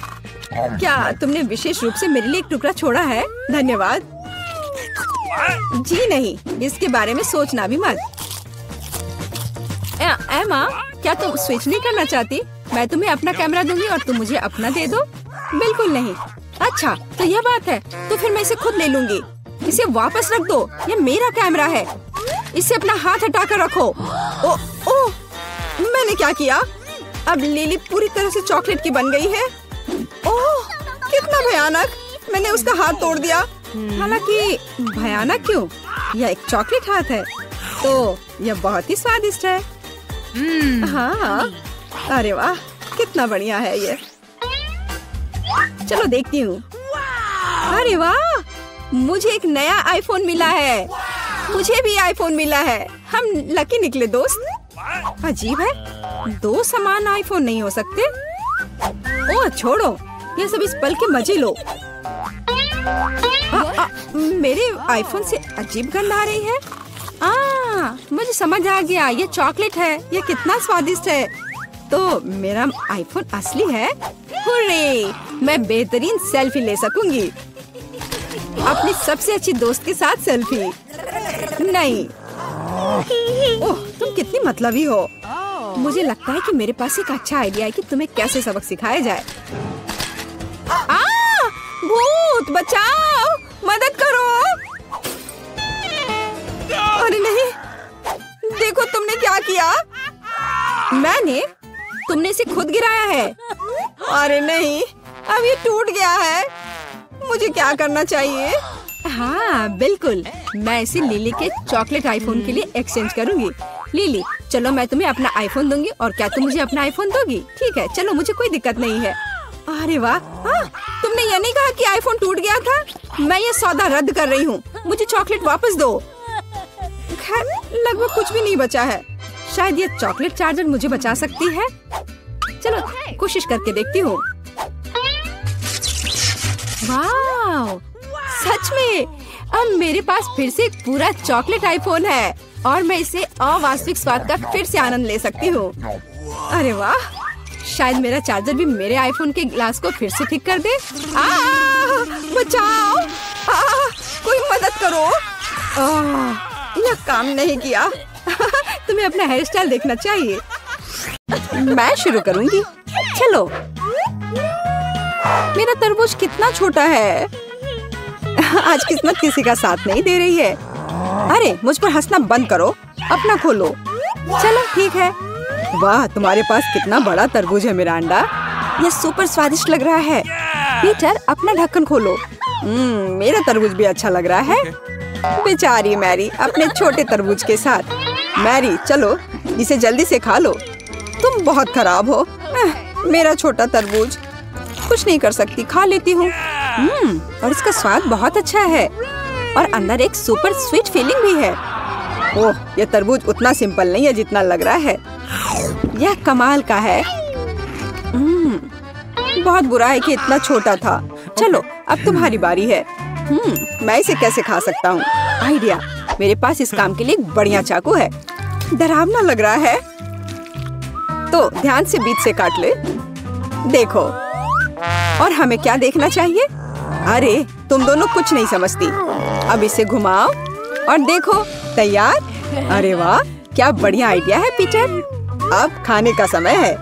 A: क्या तुमने विशेष रूप से मेरे लिए एक टुकड़ा छोड़ा है? धन्यवाद। जी नहीं, इसके बारे में सोचना भी मत। एमा, क्या तुम स्विच नहीं करना चाहती? मैं तुम्हें अपना कैमरा दूंगी और तुम मुझे अपना दे दो। बिल्कुल नहीं। अच्छा, तो यह बात है, तो फिर मैं इसे खुद ले लूंगी। इसे वापस रख दो, यह मेरा कैमरा है। इसे अपना हाथ हटाकर रखो। ओह, मैंने क्या किया? अब लिली पूरी तरह से चॉकलेट की बन गई है। ओह, कितना भयानक। मैंने उसका हाथ तोड़ दिया। हालांकि भयानक क्यों? यह एक चॉकलेट हाथ है, तो यह बहुत ही स्वादिष्ट है। हाँ, अरे वाह, कितना बढ़िया है ये। चलो देखती हूँ। अरे वाह, मुझे एक नया आईफोन मिला है। मुझे भी आईफोन मिला है। हम लकी निकले दोस्त। अजीब है, दो समान आईफोन नहीं हो सकते। ओह छोड़ो, ये सब इस पल के मजे लो। मेरे आईफोन से अजीब गंध आ रही है। मुझे समझ आ गया, ये चॉकलेट है। ये कितना स्वादिष्ट है। तो मेरा आईफोन असली है। हुर्रे, मैं बेहतरीन सेल्फी ले सकूंगी। अपनी सबसे अच्छी दोस्त के साथ सेल्फी। नहीं, ओह तुम कितनी मतलबी हो। मुझे लगता है कि मेरे पास एक अच्छा आइडिया है कि तुम्हें कैसे सबक सिखाया जाए। भूत बचाओ, मदद करो। अरे नहीं, देखो तुमने क्या किया। मैंने, तुमने इसे खुद गिराया है। अरे नहीं, अब ये टूट गया है। मुझे क्या करना चाहिए? हाँ बिल्कुल, मैं इसे लिली के चॉकलेट आईफोन के लिए एक्सचेंज करूंगी। लिली, चलो मैं तुम्हें अपना आईफोन दूंगी और क्या तुम मुझे अपना आईफोन दोगी? ठीक है, चलो, मुझे कोई दिक्कत नहीं है। अरे वाह, तुमने ये नहीं कहा कि आईफोन टूट गया था? मैं ये सौदा रद्द कर रही हूँ। मुझे चॉकलेट वापस दो। खैर, लगभग कुछ भी नहीं बचा है। शायद ये चॉकलेट चार्जर मुझे बचा सकती है। चलो कोशिश करके देखती हूँ। वाह, सच में अब मेरे पास फिर से एक पूरा चॉकलेट आईफोन है और मैं इसे अवास्तविक स्वाद का फिर से आनंद ले सकती हूँ। अरे वाह, शायद मेरा चार्जर भी मेरे आईफोन के ग्लास को फिर से ठीक कर दे। बचाओ, कोई मदद करो। यह काम नहीं किया। तुम्हें अपना हेयर स्टाइल देखना चाहिए। मैं शुरू करूंगी। चलो, मेरा तरबूज कितना छोटा है। आज किस्मत किसी का साथ नहीं दे रही है। अरे मुझ पर हंसना बंद करो, अपना खोलो। चलो ठीक है। वाह, तुम्हारे पास कितना बड़ा तरबूज है मिरांडा। यह सुपर स्वादिष्ट लग रहा है। पीटर, अपना ढक्कन खोलो। मेरा तरबूज भी अच्छा लग रहा है। बेचारी मैरी अपने छोटे तरबूज के साथ। मैरी, चलो इसे जल्दी से खा लो। तुम बहुत खराब हो। मेरा छोटा तरबूज। कुछ नहीं कर सकती, खा लेती हूँ। और इसका स्वाद बहुत अच्छा है और अंदर एक सुपर स्वीट फीलिंग भी है। ओह, यह तरबूज उतना सिंपल नहीं है जितना लग रहा है। यह कमाल का है। बहुत बुरा है कि इतना छोटा था। चलो, अब तुम्हारी बारी है। मैं इसे कैसे खा सकता हूँ? आइडिया, मेरे पास इस काम के लिए एक बढ़िया चाकू है। डरावना लग रहा है। तो ध्यान से बीच से काट ले। देखो, और हमें क्या देखना चाहिए? अरे तुम दोनों कुछ नहीं समझती। अब इसे घुमाओ और देखो, तैयार। अरे वाह, क्या बढ़िया आइडिया है पीटर। अब खाने का समय है।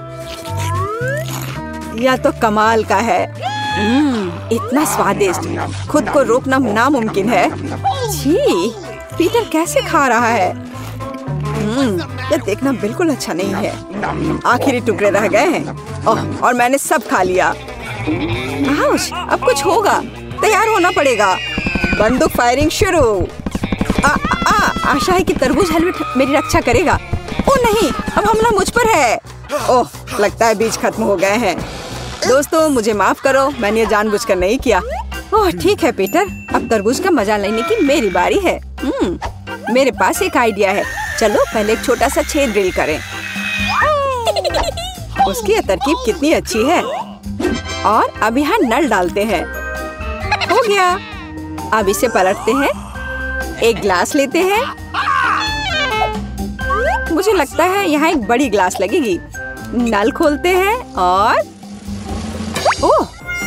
A: यह तो कमाल का है। इतना स्वादिष्ट, खुद को रोकना नामुमकिन है। छी, पीटर कैसे खा रहा है? यह देखना बिल्कुल अच्छा नहीं है। आखिरी टुकड़े रह गए हैं। और मैंने सब खा लिया। अब कुछ होगा, तैयार होना पड़ेगा। बंदूक फायरिंग शुरू। आशा है कि तरबूज हेलमेट मेरी रक्षा करेगा। ओह नहीं, अब हमला मुझ पर है। ओह, लगता है बीज खत्म हो गए हैं। दोस्तों, मुझे माफ करो, मैंने ये जानबूझकर नहीं किया। ओह ठीक है पीटर, अब तरबूज का मजा लेने की मेरी बारी है। मेरे पास एक आइडिया है। चलो पहले एक छोटा सा छेद ड्रिल करें। उसकी यह तरकीब कितनी अच्छी है। और अब यहाँ नल डालते हैं। हो गया। अब इसे पलटते हैं। एक ग्लास लेते हैं। मुझे लगता है यहाँ एक बड़ी ग्लास लगेगी। नल खोलते हैं और ओह,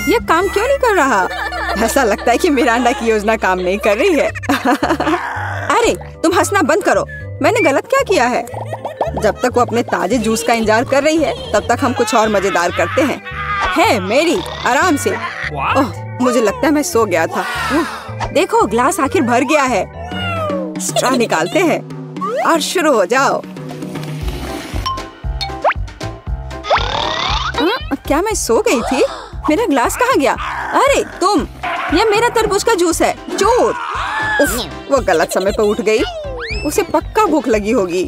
A: ये काम क्यों नहीं कर रहा? ऐसा लगता है कि मिरांडा की योजना काम नहीं कर रही है। अरे तुम हंसना बंद करो। मैंने गलत क्या किया है? जब तक वो अपने ताजे जूस का इंतजार कर रही है, तब तक हम कुछ और मजेदार करते हैं। है मेरी, आराम से। ओह, मुझे लगता है मैं सो गया था। देखो, ग्लास आखिर भर गया है। स्ट्रॉ निकालते हैं और शुरू हो जाओ। क्या मैं सो गई थी? मेरा ग्लास कहाँ गया? अरे तुम, ये मेरा तरबूज का जूस है, चोर। उफ, वो गलत समय पर उठ गई। उसे पक्का भूख लगी होगी।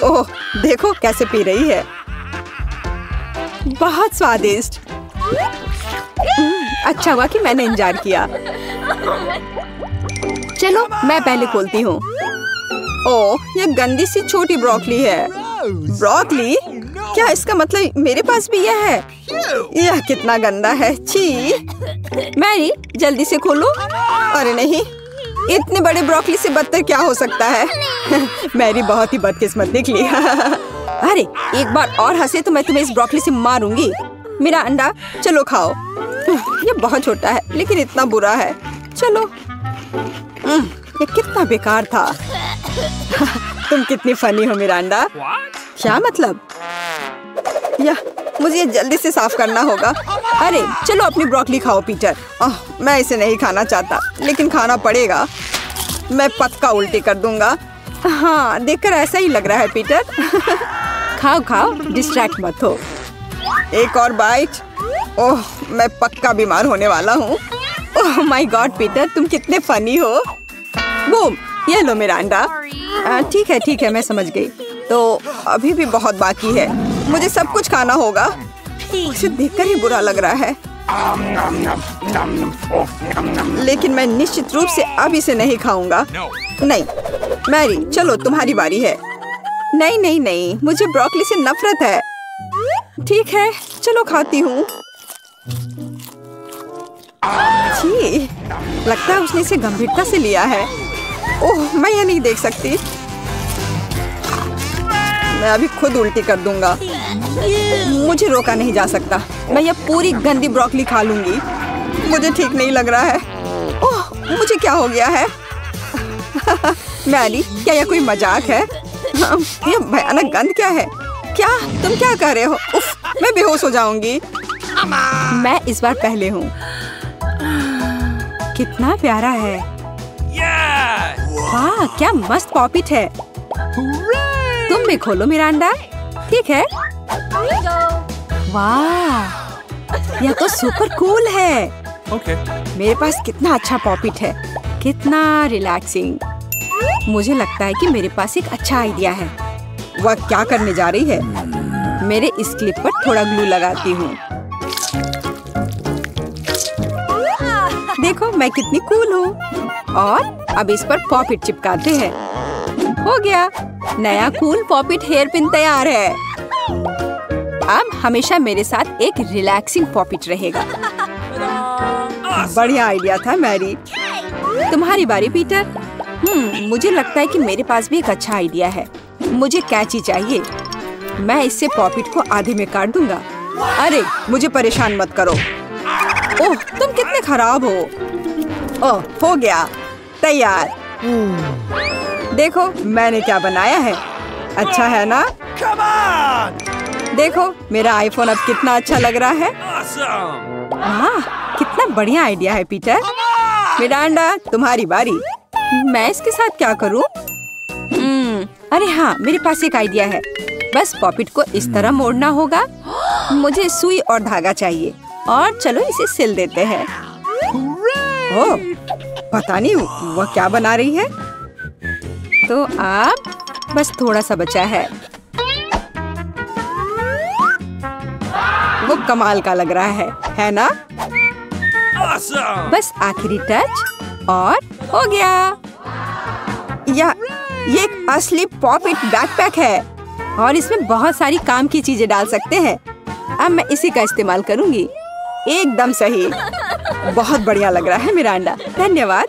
A: ओह, देखो कैसे पी रही है। बहुत स्वादिष्ट। अच्छा हुआ कि मैंने इंतजार किया। चलो मैं पहले खोलती हूँ। ओह, ये गंदी सी छोटी ब्रोकली है। ब्रोकली? क्या इसका मतलब मेरे पास भी यह है? यह कितना गंदा है। छी। मैरी जल्दी से खोलो। अरे नहीं, इतने बड़े ब्रोकली से बदतर क्या हो सकता है? मैरी बहुत ही बदकिस्मत निकली। अरे एक बार और हंसे तो मैं तुम्हें इस ब्रोकली से मारूंगी। मेरा अंडा, चलो खाओ। ये बहुत छोटा है लेकिन इतना बुरा है। चलो। ये कितना बेकार था। तुम कितनी फनी हो मिरांडा। क्या मतलब? मुझे जल्दी से साफ करना होगा। अरे चलो अपनी ब्रोकली खाओ पीटर। मैं इसे नहीं खाना चाहता लेकिन खाना पड़ेगा। मैं पक्का उल्टी कर दूंगा। हाँ, देखकर ऐसा ही लग रहा है पीटर। खाओ खाओ, डिस्ट्रैक्ट मत हो। एक और बाइट। ओह, मैं पक्का बीमार होने वाला हूँ। ओह माय गॉड पीटर, तुम कितने फनी हो। बूम, ये लो मिरांडा। ठीक है, मैं समझ गई। तो अभी भी बहुत बाकी है। मुझे सब कुछ खाना होगा। उसे देखकर ही बुरा लग रहा है। लेकिन मैं निश्चित रूप से अब इसे नहीं खाऊंगा। नहीं मैरी, चलो तुम्हारी बारी है। नहीं, मुझे ब्रोकली से नफरत है। ठीक है, चलो खाती हूँ। जी, लगता है उसने इसे गंभीरता से लिया है। ओह, मैं ये नहीं देख सकती। मैं अभी खुद उल्टी कर दूंगा। मुझे रोका नहीं जा सकता। मैं ये पूरी गंदी ब्रोकली खा लूंगी। मुझे ठीक नहीं लग रहा है। ओह, मुझे क्या हो गया है? मैरी, क्या यह कोई मजाक है? यह भयानक गंध क्या है? क्या तुम क्या कर रहे हो? उफ, मैं बेहोश हो जाऊंगी। मैं इस बार पहले हूँ। कितना प्यारा है। वाह, क्या मस्त पॉपिट है। तुम भी खोलो मिरांडा। ठीक है। वाह, यह तो सुपर कूल है। मेरे पास कितना अच्छा पॉपिट है। कितना रिलैक्सिंग। मुझे लगता है कि मेरे पास एक अच्छा आइडिया है। वह क्या करने जा रही है? मेरे इस क्लिप पर थोड़ा ग्लू लगाती हूँ। देखो मैं कितनी कूल हूँ। और अब इस पर पॉपिट चिपकाते हैं। हो गया, नया कूल पॉपिट हेयर पिन तैयार है। अब हमेशा मेरे साथ एक रिलैक्सिंग पॉपिट रहेगा। बढ़िया आइडिया था मैरी। तुम्हारी बारी पीटर। मुझे लगता है कि मेरे पास भी एक अच्छा आइडिया है। मुझे कैंची चाहिए। मैं इससे पॉपिट को आधे में काट दूंगा। अरे मुझे परेशान मत करो। ओह, तुम कितने खराब हो। ओह, हो गया, तैयार। देखो मैंने क्या बनाया है। अच्छा है ना? देखो मेरा आईफोन अब कितना अच्छा लग रहा है। वाह, कितना बढ़िया आइडिया है पीटर। मिरांडा, तुम्हारी बारी। मैं इसके साथ क्या करूं? अरे हाँ, मेरे पास एक आइडिया है। बस पॉपिट को इस तरह मोड़ना होगा। मुझे सुई और धागा चाहिए। और चलो इसे सिल देते हैं। ओह, पता नहीं वह क्या बना रही है। तो अब बस थोड़ा सा बचा है। वो कमाल का लग रहा है ना? बस आखिरी टच और हो गया। ये एक असली पॉपिट बैकपैक है और इसमें बहुत सारी काम की चीजें डाल सकते हैं। अब मैं इसी का इस्तेमाल करूंगी। एकदम सही। बहुत बढ़िया लग रहा है मिरांडा। धन्यवाद।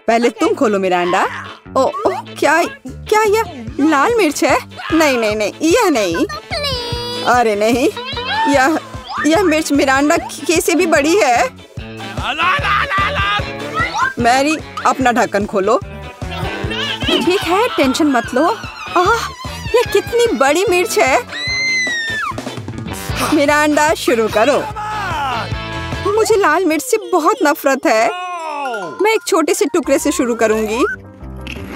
A: पहले तुम खोलो मिरांडा। ओ, क्या यह लाल मिर्च है? नहीं, यह नहीं। अरे नहीं, यह मिर्च मिरांडा से भी बड़ी है। मैरी, अपना ढक्कन खोलो। ठीक है, टेंशन मत लो। यह कितनी बड़ी मिर्च है। मिरांडा, शुरू करो। मुझे लाल मिर्च से बहुत नफरत है। मैं एक छोटे से टुकड़े से शुरू करूंगी।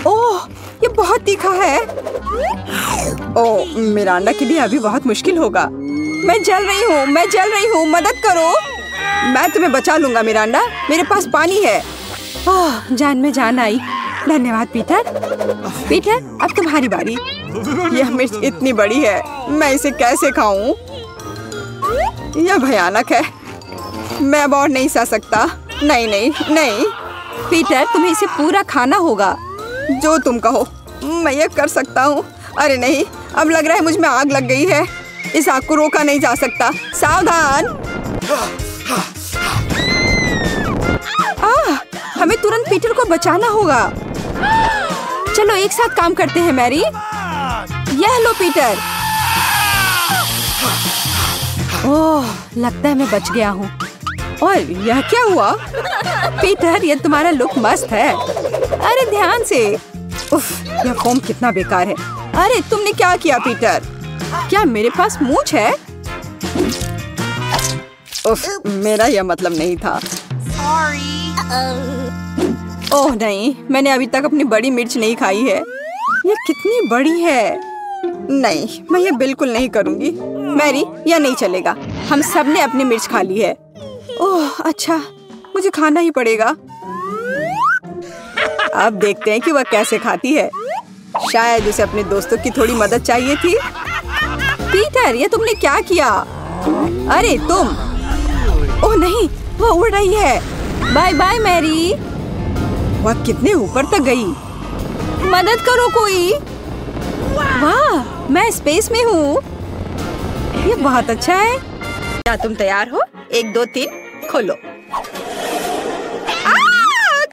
A: ओह, ये बहुत तीखा है। ओह, मिरांडा के लिए अभी बहुत मुश्किल होगा। मैं जल रही हूँ, मदद करो। मैं तुम्हें बचा लूंगा मिरांडा, मेरे पास पानी है। ओह, जान में जान आई। धन्यवाद पीटर। पीटर, अब तुम्हारी बारी। यह मिर्च इतनी बड़ी है, मैं इसे कैसे खाऊं? यह भयानक है। मैं अब और नहीं सह सकता। नहीं नहीं नहीं पीटर, तुम्हें इसे पूरा खाना होगा। जो तुम कहो, मैं ये कर सकता हूँ। अरे नहीं, अब लग रहा है मुझ में आग लग गई है। इस आग को रोका नहीं जा सकता। सावधान। हमें तुरंत पीटर को बचाना होगा। चलो एक साथ काम करते हैं मैरी। यह लो पीटर। ओह, लगता है मैं बच गया हूँ। और यह क्या हुआ? पीटर, ये तुम्हारा लुक मस्त है। अरे ध्यान से। उफ, यह फोम कितना बेकार है। अरे तुमने क्या किया पीटर? क्या मेरे पास मूंछ है? उफ, मेरा यह मतलब नहीं था। ओह नहीं, मैंने अभी तक अपनी बड़ी मिर्च नहीं खाई है। ये कितनी बड़ी है। नहीं, मैं ये बिल्कुल नहीं करूंगी। मैरी, यह नहीं चलेगा। हम सब ने अपनी मिर्च खा ली है। ओह अच्छा, मुझे खाना ही पड़ेगा। अब देखते हैं कि वह कैसे खाती है। शायद उसे अपने दोस्तों की थोड़ी मदद चाहिए थी। पीटर, ये तुमने क्या किया? अरे तुम। ओह नहीं, वह उड़ रही है। Bye bye Mary. वह कितने ऊपर तक गई। मदद करो कोई। वाह, मैं स्पेस में हूँ। ये बहुत अच्छा है। क्या तुम तैयार हो? 1 2 3 खोलो।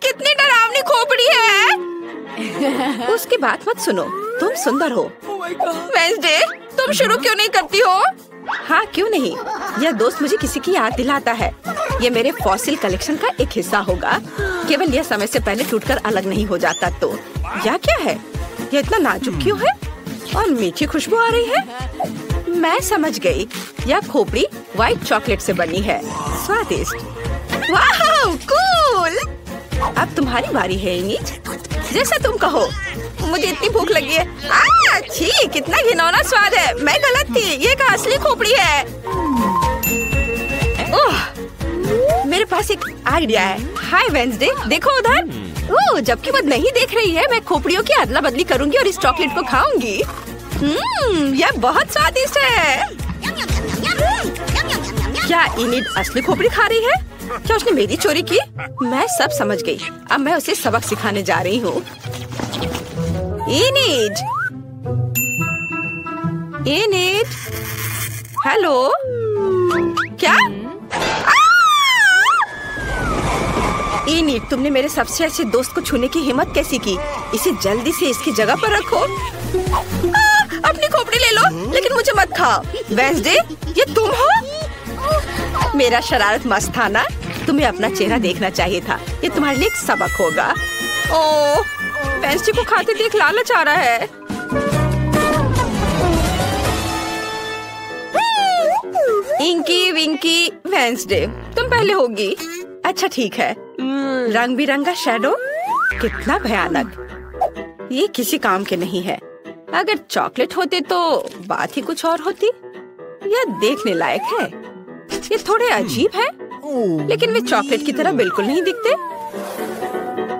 A: कितनी डरावनी खोपड़ी है। उसकी बात मत सुनो, तुम सुंदर हो। वेंसडे, तुम शुरू क्यों नहीं करती हो? हाँ क्यों नहीं, यह दोस्त मुझे किसी की याद दिलाता है। ये मेरे फॉसिल कलेक्शन का एक हिस्सा होगा। केवल यह समय से पहले टूटकर अलग नहीं हो जाता तो। यह क्या है? यह इतना नाजुक क्यों है? और मीठी खुशबू आ रही है। मैं समझ गई, यह खोपड़ी व्हाइट चॉकलेट से बनी है। स्वादिष्ट। वाह कूल। अब तुम्हारी बारी है इनिट। जैसा तुम कहो। मुझे इतनी भूख लगी है। छी, कितना घिनौना स्वाद है। मैं गलत थी, ये एक असली खोपड़ी है। ओह, मेरे पास एक आइडिया है। हाय वेंसडे, देखो उधर। ओह, जबकि वो नहीं देख रही है, मैं खोपड़ियों की अदला बदली करूंगी और इस चॉकलेट को खाऊंगी। यह बहुत स्वादिष्ट है। क्या इनिट असली खोपड़ी खा रही है? क्या उसने मेरी चोरी की? मैं सब समझ गई। अब मैं उसे सबक सिखाने जा रही हूँ। Init, init, hello. क्या? इनिट, तुमने मेरे सबसे अच्छे दोस्त को छूने की हिम्मत कैसी की? इसे जल्दी से इसकी जगह पर रखो। अपनी खोपड़ी ले लो, लेकिन मुझे मत खाओ। वेंसडे, ये तुम हो? मेरा शरारत मस्त था ना? तुम्हें अपना चेहरा देखना चाहिए था। ये तुम्हारे लिए एक सबक होगा। ओह, वेंसडे को खाते देख लालच आ रहा है। इंकी विंकी वेंसडे, तुम पहले होगी। अच्छा ठीक है। रंग बिरंगा शैडो, कितना भयानक। ये किसी काम के नहीं है। अगर चॉकलेट होते तो बात ही कुछ और होती। यह देखने लायक है। ये थोड़े अजीब है, लेकिन वे चॉकलेट की तरह बिल्कुल नहीं दिखते।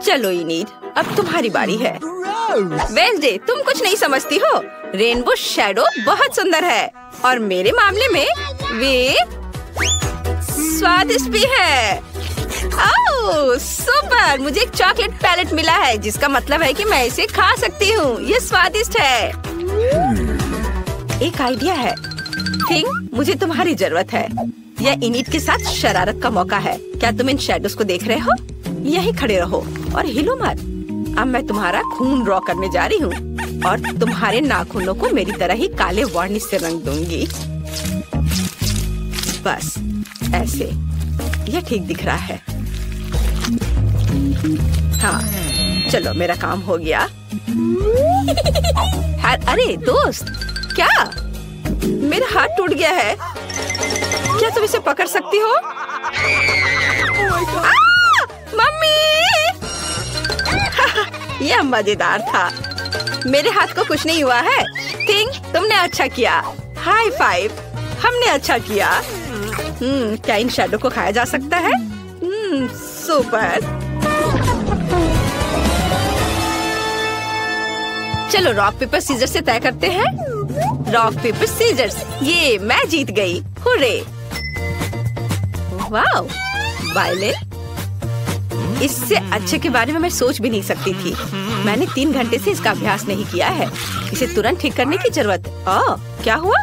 A: चलो इनीड, अब तुम्हारी बारी है। वेंसडे, तुम कुछ नहीं समझती हो। रेनबो शैडो बहुत सुंदर है और मेरे मामले में वे स्वादिष्ट भी है। ओह सुपर, मुझे एक चॉकलेट पैलेट मिला है, जिसका मतलब है कि मैं इसे खा सकती हूँ। ये स्वादिष्ट है। एक आइडिया है। थिंग, मुझे तुम्हारी जरूरत है। यह इनिट के साथ शरारत का मौका है। क्या तुम इन शैडोज को देख रहे हो? यहीं खड़े रहो और हिलो मत। अब मैं तुम्हारा खून ड्रॉ करने जा रही हूँ और तुम्हारे नाखूनों को मेरी तरह ही काले वार्निश से रंग दूंगी। बस ऐसे। यह ठीक दिख रहा है। हाँ, चलो मेरा काम हो गया। अरे दोस्त, क्या? मेरा हाथ टूट गया है। क्या तुम इसे पकड़ सकती हो? मम्मी! यह मजेदार था। मेरे हाथ को कुछ नहीं हुआ है। थिंग, तुमने अच्छा किया। हाई फाइव, हमने अच्छा किया। क्या इन शैडो को खाया जा सकता है? सुपर। चलो रॉक पेपर सीजर से तय करते हैं। Rock paper scissors. ये मैं जीत गई। हुर्रे। Wow, violin. इससे अच्छे के बारे में मैं सोच भी नहीं सकती थी। मैंने 3 घंटे से इसका अभ्यास नहीं किया है। इसे तुरंत ठीक करने की जरूरत है। ओह, क्या हुआ?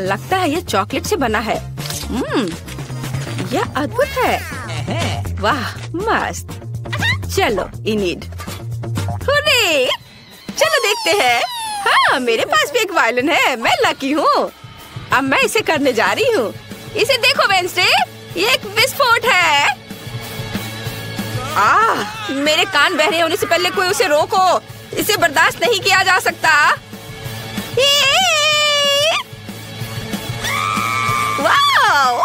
A: लगता है ये चॉकलेट से बना है। यह अद्भुत है। वाह, मस्त। चलो इनिड, हुर्रे! चलो देखते हैं। हाँ, मेरे पास भी एक वायलिन है। मैं लकी हूँ। अब मैं इसे करने जा रही हूँ। इसे देखो वेंसडे, ये एक विस्फोट है। मेरे कान बहरे होने से पहले कोई उसे रोको। इसे बर्दाश्त नहीं किया जा सकता। वाओ!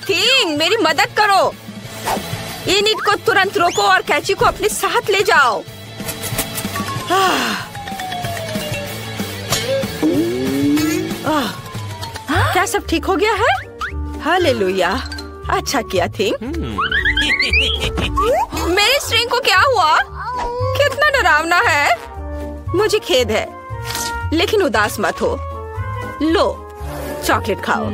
A: थिंग, मेरी मदद करो। इनिट को तुरंत रोको और कैची को अपने साथ ले जाओ। क्या सब ठीक हो गया है? हालेलुया, अच्छा किया थिंग। मेरे स्ट्रिंग को क्या हुआ? कितना डरावना है। मुझे खेद है, लेकिन उदास मत हो। लो, चॉकलेट खाओ।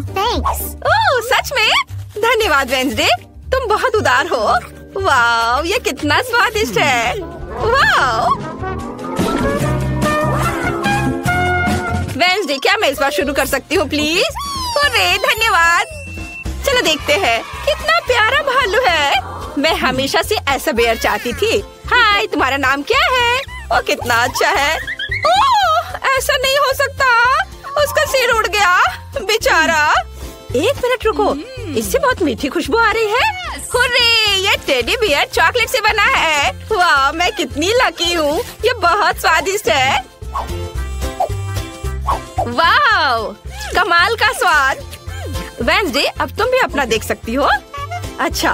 B: Thanks.
A: ओह, सच में? धन्यवाद वेंसडे, तुम बहुत उदार हो। वाओ, ये कितना स्वादिष्ट है। वाओ। वेंसडे, क्या मैं इस बार शुरू कर सकती हूँ प्लीज? हुर्रे, धन्यवाद। चलो देखते हैं। कितना प्यारा भालू है। मैं हमेशा से ऐसा बेयर चाहती थी। हाय, तुम्हारा नाम क्या है? ओ, कितना अच्छा है। ओह, ऐसा नहीं हो सकता। उसका सिर उड़ गया, बेचारा। 1 मिनट रुको, इससे बहुत मीठी खुशबू आ रही है। हुर्रे, ये टेडी बियर चॉकलेट से बना है। वाह, मैं कितनी लकी हूँ। ये बहुत स्वादिष्ट है। वाह, कमाल का स्वाद। वेंसडे, अब तुम भी अपना देख सकती हो। अच्छा,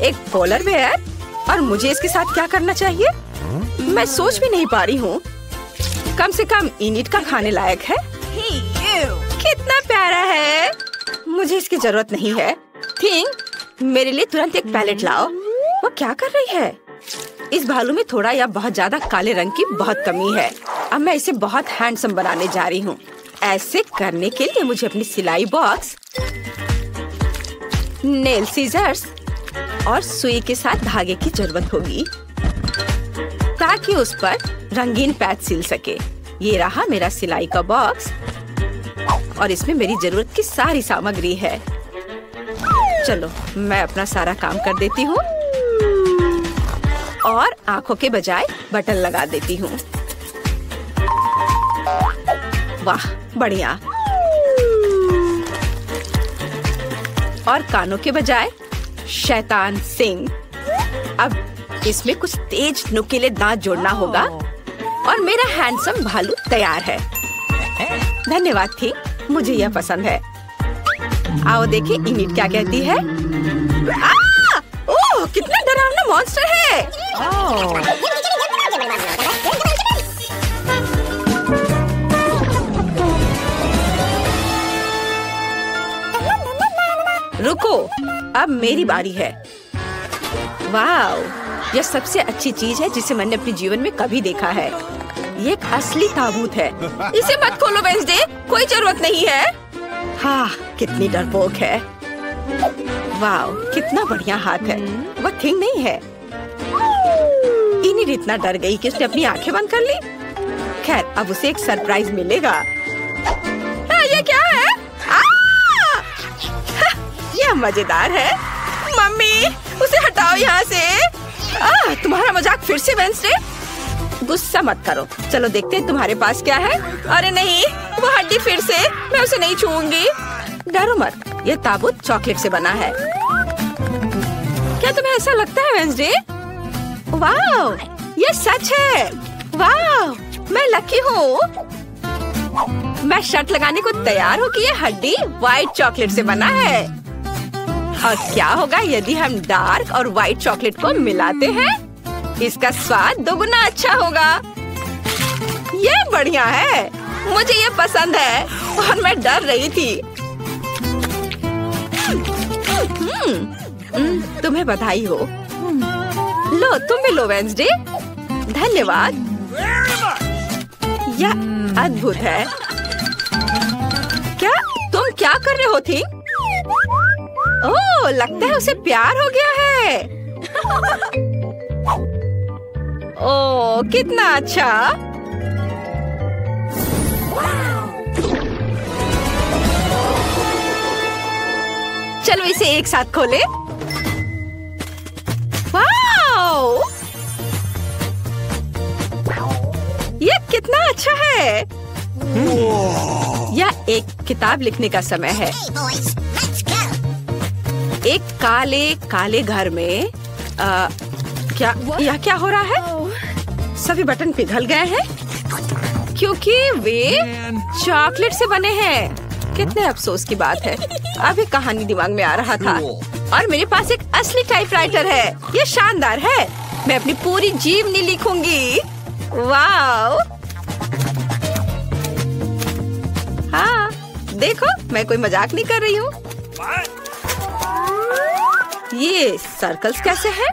A: एक पोलर बेयर, और मुझे इसके साथ क्या करना चाहिए? मैं सोच भी नहीं पा रही हूँ। कम से कम इनिट का खाने लायक है। कितना प्यारा है। मुझे इसकी जरूरत नहीं है। थिंग, मेरे लिए तुरंत एक पैलेट लाओ। वो क्या कर रही है? इस भालू में थोड़ा या बहुत ज्यादा काले रंग की बहुत कमी है। अब मैं इसे बहुत हैंडसम बनाने जा रही हूँ। ऐसे करने के लिए मुझे अपनी सिलाई बॉक्स, नेल सीजर्स और सुई के साथ धागे की जरूरत होगी, ताकि उस पर रंगीन पैच सिल सके। ये रहा मेरा सिलाई का बॉक्स, और इसमें मेरी जरूरत की सारी सामग्री है। चलो, मैं अपना सारा काम कर देती हूँ और आंखों के बजाय बटन लगा देती हूँ। वाह, बढ़िया। और कानों के बजाय शैतान सिंह। अब इसमें कुछ तेज नुकीले दांत जोड़ना होगा, और मेरा हैंडसम भालू तैयार है। धन्यवाद थी, मुझे यह पसंद है। आओ देखें इनिट क्या कहती है। ओह, कितना डरावना मॉन्स्टर है। रुको, अब मेरी बारी है। वाओ, यह सबसे अच्छी चीज है जिसे मैंने अपने जीवन में कभी देखा है। ये एक असली ताबूत है। इसे मत खोलो वेंसडे, कोई जरूरत नहीं है। हाँ, कितनी डरपोक है। वाओ, कितना बढ़िया हाथ है। वो थिंग नहीं है। इनिट इतना डर गई कि उसने अपनी आंखें बंद कर ली। खैर, अब उसे एक सरप्राइज मिलेगा। ये क्या है? यह मजेदार है। मम्मी, उसे हटाओ यहाँ से। तुम्हारा मजाक फिर से वेंसडे? गुस्सा मत करो। चलो देखते हैं तुम्हारे पास क्या है। अरे नहीं, वो हड्डी फिर से। मैं उसे नहीं छूऊंगी। डरो मत, ये ताबूत चॉकलेट से बना है। क्या तुम्हें ऐसा लगता है वेंसडे? वाओ, ये सच है। वाओ, मैं लकी हूँ। मैं शर्त लगाने को तैयार हूँ कि ये हड्डी व्हाइट चॉकलेट से बना है। और क्या होगा यदि हम डार्क और व्हाइट चॉकलेट को मिलाते हैं? इसका स्वाद दोगुना अच्छा होगा। ये बढ़िया है, मुझे ये पसंद है, और मैं डर रही थी। तुम्हें बधाई हो। लो, तुम भी लो वेंसडे। धन्यवाद। यह अद्भुत है। क्या तुम क्या कर रहे हो थी? ओह, लगता है उसे प्यार हो गया है। ओह, कितना अच्छा। चलो इसे एक साथ खोले। वाओ! ये कितना अच्छा है। यह एक किताब लिखने का समय है। एक काले काले घर में क्या हो रहा है? सभी बटन पिघल गए हैं क्योंकि वे चॉकलेट से बने हैं। कितने अफसोस की बात है। अभी कहानी दिमाग में आ रहा था। और मेरे पास एक असली टाइपराइटर है। ये शानदार है। मैं अपनी पूरी जीवनी लिखूंगी। वाओ! हाँ, देखो, मैं कोई मजाक नहीं कर रही हूँ। ये सर्कल्स कैसे है?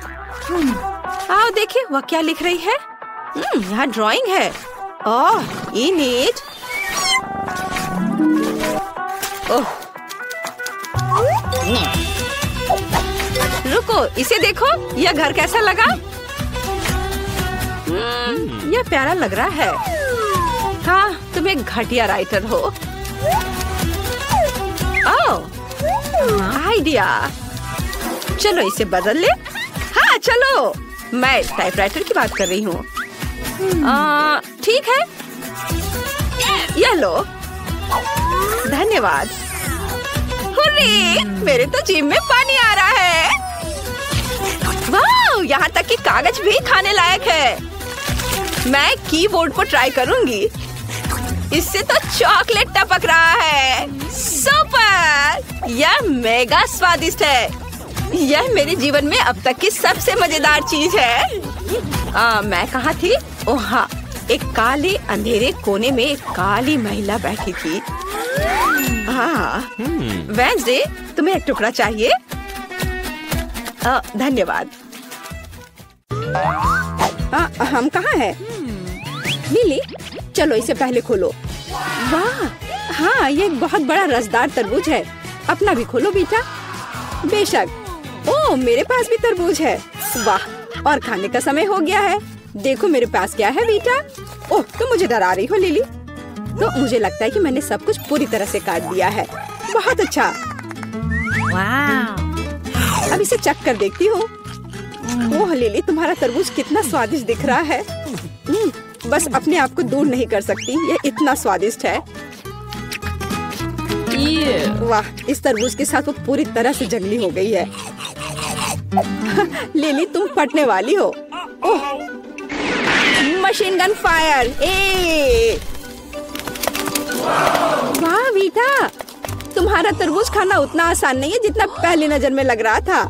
A: आओ देखिए, वह क्या लिख रही है। यहाँ ड्राइंग है। ओह, इमेज। ओह, रुको, इसे देखो। यह घर कैसा लगा? यह प्यारा लग रहा है। हाँ, तुम एक घटिया राइटर हो। ओह, आइडिया। चलो इसे बदल ले। हाँ, चलो। मैं टाइपराइटर की बात कर रही हूँ। ठीक है, यह लो। धन्यवाद। हुर्रे, मेरे तो जीभ में पानी आ रहा है। वाह, यहाँ तक कि कागज भी खाने लायक है। मैं कीबोर्ड पर ट्राई करूंगी। इससे तो चॉकलेट टपक रहा है। सुपर! यह मेगा स्वादिष्ट है। यह मेरे जीवन में अब तक की सबसे मजेदार चीज है। मैं कहाँ थी? ओह हाँ, एक काले अंधेरे कोने में एक काली महिला बैठी थी। हाँ, वेंसडे, तुम्हें एक टुकड़ा चाहिए? धन्यवाद। हम कहाँ हैं? मिली, चलो इसे पहले खोलो। वाह, हाँ, ये एक बहुत बड़ा रसदार तरबूज है। अपना भी खोलो बेटा। बेशक। ओह, मेरे पास भी तरबूज है। वाह, और खाने का समय हो गया है। देखो मेरे पास क्या है बेटा। ओह, तुम मुझे डरा रही हो लिली। तो मुझे लगता है कि मैंने सब कुछ पूरी तरह से काट दिया है। बहुत अच्छा। वाह, अब इसे चख कर देखती हूँ। ओह लिली, तुम्हारा तरबूज कितना स्वादिष्ट दिख रहा है। बस अपने आप को दूर नहीं कर सकती, ये इतना स्वादिष्ट है। वाह, इस तरबूज के साथ वो पूरी तरह से जंगली हो गई है। लिली, तुम फटने वाली हो। ओह, मशीन गन फायर। वाह बेटा, तुम्हारा तरबूज खाना उतना आसान नहीं है जितना पहली नजर में लग रहा था।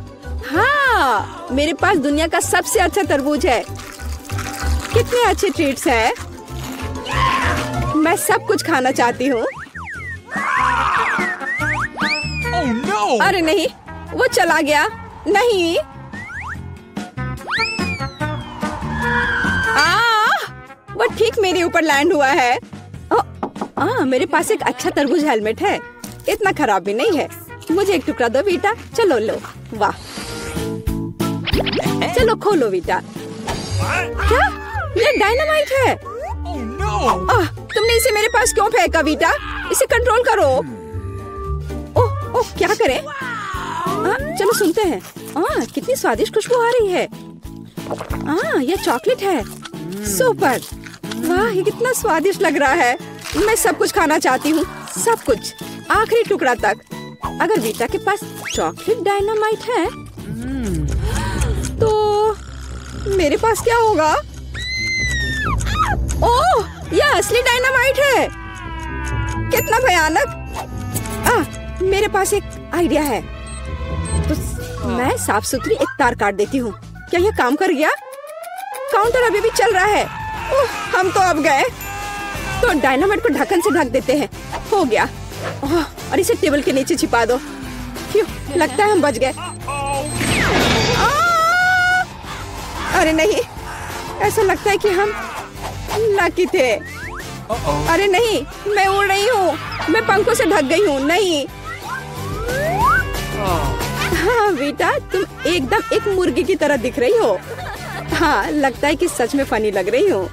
A: हाँ, मेरे पास दुनिया का सबसे अच्छा तरबूज है। कितने अच्छे ट्रीट्स हैं। मैं सब कुछ खाना चाहती हूँ।
C: Oh, no!
A: अरे नहीं, वो चला गया। नहीं। वो ठीक मेरे ऊपर लैंड हुआ है। मेरे पास एक अच्छा तरबूज हेलमेट है। इतना खराब भी नहीं है। मुझे एक टुकड़ा दो बेटा। चलो लो। वाह, चलो खोलो बेटा। क्या? ये डायनामाइट है।
C: Oh, no!
A: तुमने इसे मेरे पास क्यों फेंका बेटा? इसे कंट्रोल करो। ओह ओह, क्या करें? चलो सुनते हैं। कितनी स्वादिष्ट खुशबू आ रही है। ये चॉकलेट है। सुपर! वाह, ये कितना स्वादिष्ट लग रहा है। मैं सब कुछ खाना चाहती हूँ, सब कुछ, आखिरी टुकड़ा तक। अगर बेटा के पास चॉकलेट डायनामाइट है तो मेरे पास क्या होगा? ओह, यह असली डायनामाइट है। कितना भयानक। मेरे पास एक आइडिया है। तो मैं साफ सुथरी एक तार काट देती हूँ। क्या यह काम कर गया? काउंटर अभी भी चल रहा है। हम तो अब गए। तो डायनामाइट को ढक्कन से ढक देते हैं। हो गया। और इसे टेबल के नीचे छिपा दो। क्यों? लगता है हम बच गए। अरे नहीं, ऐसा लगता है कि हम लकी थे। अरे नहीं, मैं उड़ रही हूँ। मैं पंखों से ढक गई हूँ। नहीं। हाँ बेटा, तुम एकदम एक मुर्गी की तरह दिख रही हो। हाँ, लगता है कि सच में फनी लग रही हो।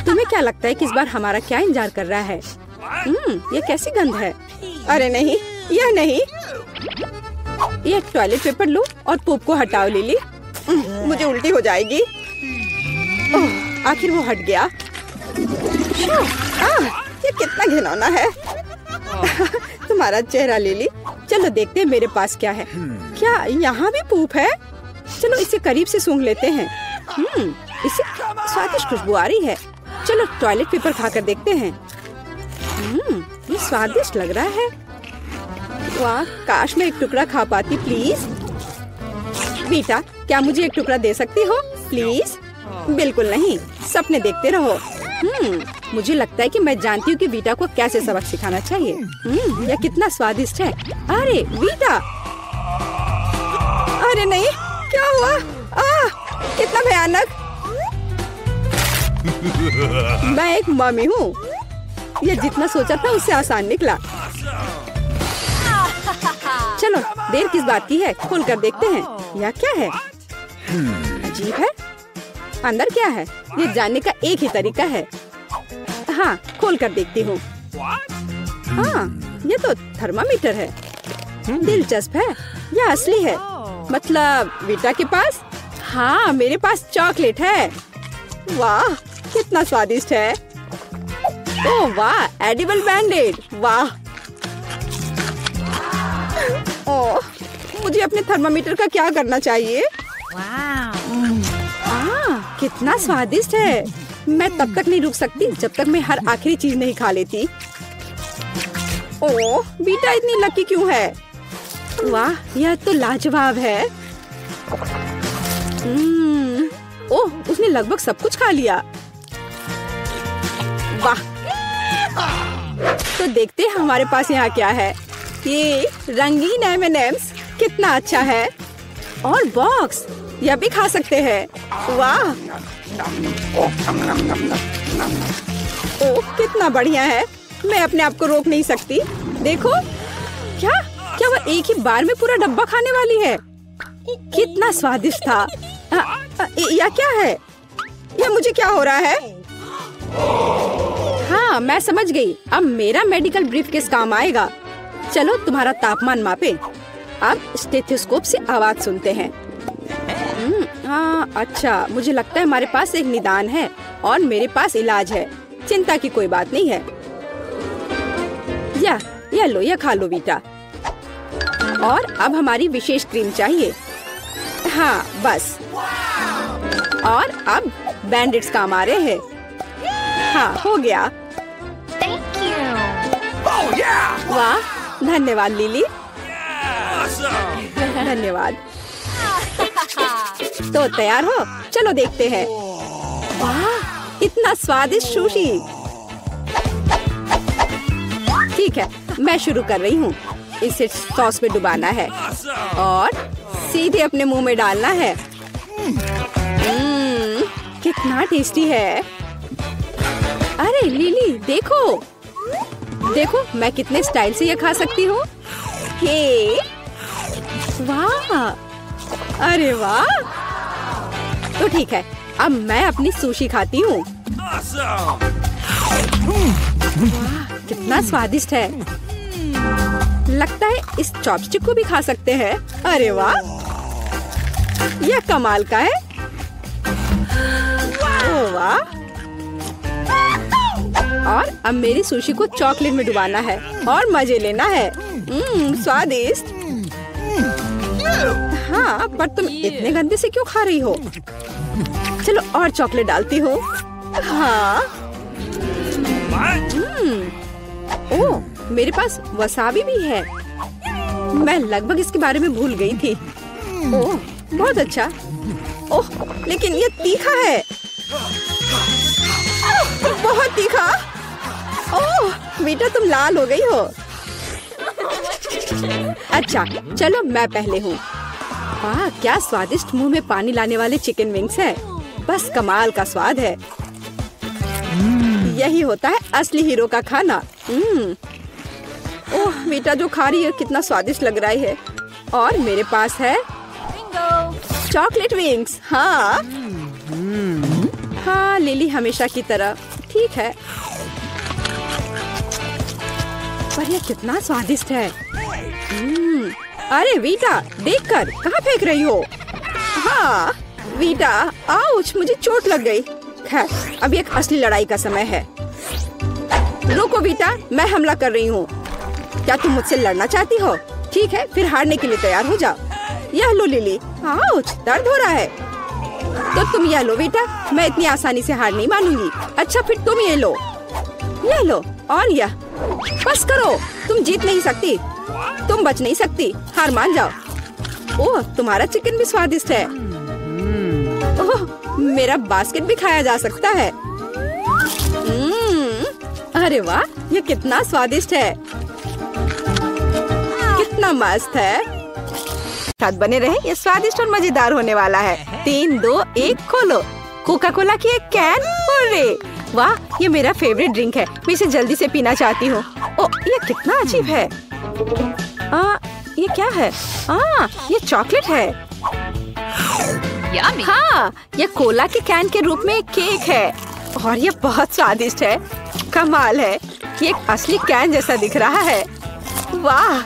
A: तुम्हें क्या लगता है कि इस बार हमारा क्या इंतजार कर रहा है? ये कैसी गंध है? अरे नहीं, यह नहीं। ये टॉयलेट पेपर लो और पोप को हटाओ लिली। मुझे उल्टी हो जाएगी। ओह, आखिर वो हट गया। ये कितना घिनौना है। तुम्हारा चेहरा लिली। चलो देखते हैं मेरे पास क्या है। क्या यहाँ भी पूप है? चलो इसे करीब से सूंघ लेते हैं। इसे स्वादिष्ट खुशबू आ रही है। चलो टॉयलेट पेपर खाकर देखते हैं। ये स्वादिष्ट लग रहा है। वाह, काश मैं एक टुकड़ा खा पाती। प्लीज बेटा, क्या मुझे एक टुकड़ा दे सकती हो प्लीज? बिल्कुल नहीं, सपने देखते रहो। मुझे लगता है कि मैं जानती हूँ कि बीटा को कैसे सबक सिखाना चाहिए। यह कितना स्वादिष्ट है। अरे बीटा, अरे नहीं, क्या हुआ? कितना भयानक। मैं एक मम्मी हूँ। यह जितना सोचा था उससे आसान निकला। चलो देर किस बात की है, खोल कर देखते हैं। यह क्या है? अजीब है। अंदर क्या है ये जानने का एक ही तरीका है। हाँ, खोल कर देखती हूँ। हाँ, ये तो थर्मामीटर है। दिलचस्प है। यह असली है। मतलब बीटा के पास? हाँ, मेरे पास चॉकलेट है। वाह, कितना स्वादिष्ट है। ओह वाह, एडिबल बैंडेड। वाह। ओह, मुझे अपने थर्मामीटर का क्या करना चाहिए? कितना स्वादिष्ट है। मैं तब तक नहीं रुक सकती जब तक मैं हर आखिरी चीज नहीं खा लेती। ओह, बीटा इतनी लकी क्यों है? वाह, यह तो लाजवाब है। ओह, उसने लगभग सब कुछ खा लिया। वाह। तो देखते हैं हमारे पास यहाँ क्या है। ये रंगीन M&M's कितना अच्छा है। और बॉक्स, यह भी खा सकते हैं। वाह। ओह, कितना बढ़िया है। मैं अपने आप को रोक नहीं सकती। देखो, क्या वह एक ही बार में पूरा डब्बा खाने वाली है? कितना स्वादिष्ट था। यह क्या है? यह मुझे क्या हो रहा है? हाँ, मैं समझ गई। अब मेरा मेडिकल ब्रीफकेस काम आएगा। चलो तुम्हारा तापमान मापे। अब स्टेथोस्कोप से आवाज सुनते हैं। हाँ, अच्छा, मुझे लगता है हमारे पास एक निदान है और मेरे पास इलाज है। चिंता की कोई बात नहीं है। या लो, यह खा लो बेटा। और अब हमारी विशेष क्रीम चाहिए। हाँ, बस। और अब बैंडेड्स काम आ रहे हैं। हाँ, हो गया। वाह, धन्यवाद लिली। धन्यवाद। तो तैयार हो? चलो देखते हैं। वाह, इतना स्वादिष्ट सुशी। ठीक है, मैं शुरू कर रही हूँ। इसे सॉस में डुबाना है और सीधे अपने मुंह में डालना है। कितना टेस्टी है। अरे लिली, देखो देखो, मैं कितने स्टाइल से ये खा सकती हूँ। हे, वाह, अरे वाह। तो ठीक है, अब मैं अपनी सुशी खाती हूँ। कितना स्वादिष्ट है। लगता है इस चॉपस्टिक को भी खा सकते हैं। अरे वाह, यह कमाल का है। ओह वाह। और अब मेरी सुशी को चॉकलेट में डुबाना है और मजे लेना है। स्वादिष्ट। हाँ, पर तुम इतने गंदे से क्यों खा रही हो? चलो और चॉकलेट डालती हूँ। हाँ। ओह, मेरे पास वसाबी भी है। मैं लगभग इसके बारे में भूल गई थी। ओह, बहुत अच्छा। ओह, लेकिन ये तीखा है। बहुत तीखा। ओह, बेटा तुम लाल हो गई हो। अच्छा, चलो मैं पहले हूँ। वाह, क्या स्वादिष्ट मुंह में पानी लाने वाले चिकन विंग्स है। बस कमाल का स्वाद है। यही होता है असली हीरो का खाना। ओह बेटा जो खा रही है कितना स्वादिष्ट लग रहा है। और मेरे पास है चॉकलेट विंग्स। हाँ हाँ लिली हमेशा की तरह। ठीक है पर यह कितना स्वादिष्ट है। अरे वीटा देखकर कहाँ फेंक रही हो? हाँ वीटा आउच मुझे चोट लग गई। खैर अब एक असली लड़ाई का समय है। रुको वीटा मैं हमला कर रही हूँ। क्या तुम मुझसे लड़ना चाहती हो? ठीक है फिर हारने के लिए तैयार हो जाओ। यह लो लिली। आउच दर्द हो रहा है। तो तुम यह लो बेटा, मैं इतनी आसानी से हार नहीं मानूंगी। अच्छा फिर तुम ये लो। ये लो और यह। बस करो तुम जीत नहीं सकती, तुम बच नहीं सकती, हार मान जाओ। ओह तुम्हारा चिकन भी स्वादिष्ट है। ओह मेरा बास्केट भी खाया जा सकता है। अरे वाह ये कितना स्वादिष्ट है, कितना मस्त है। साथ बने रहे, ये स्वादिष्ट और मजेदार होने वाला है। 3 2 1 खोलो। कोका कोला की एक कैन। अरे वाह ये मेरा फेवरेट ड्रिंक है, मैं इसे जल्दी से पीना चाहती हूँ। ओह ये कितना अजीब है। ये क्या है? ये चॉकलेट है। हाँ ये कोला के कैन के रूप में एक केक है और ये बहुत स्वादिष्ट है। कमाल है, ये एक असली कैन जैसा दिख रहा है। वाह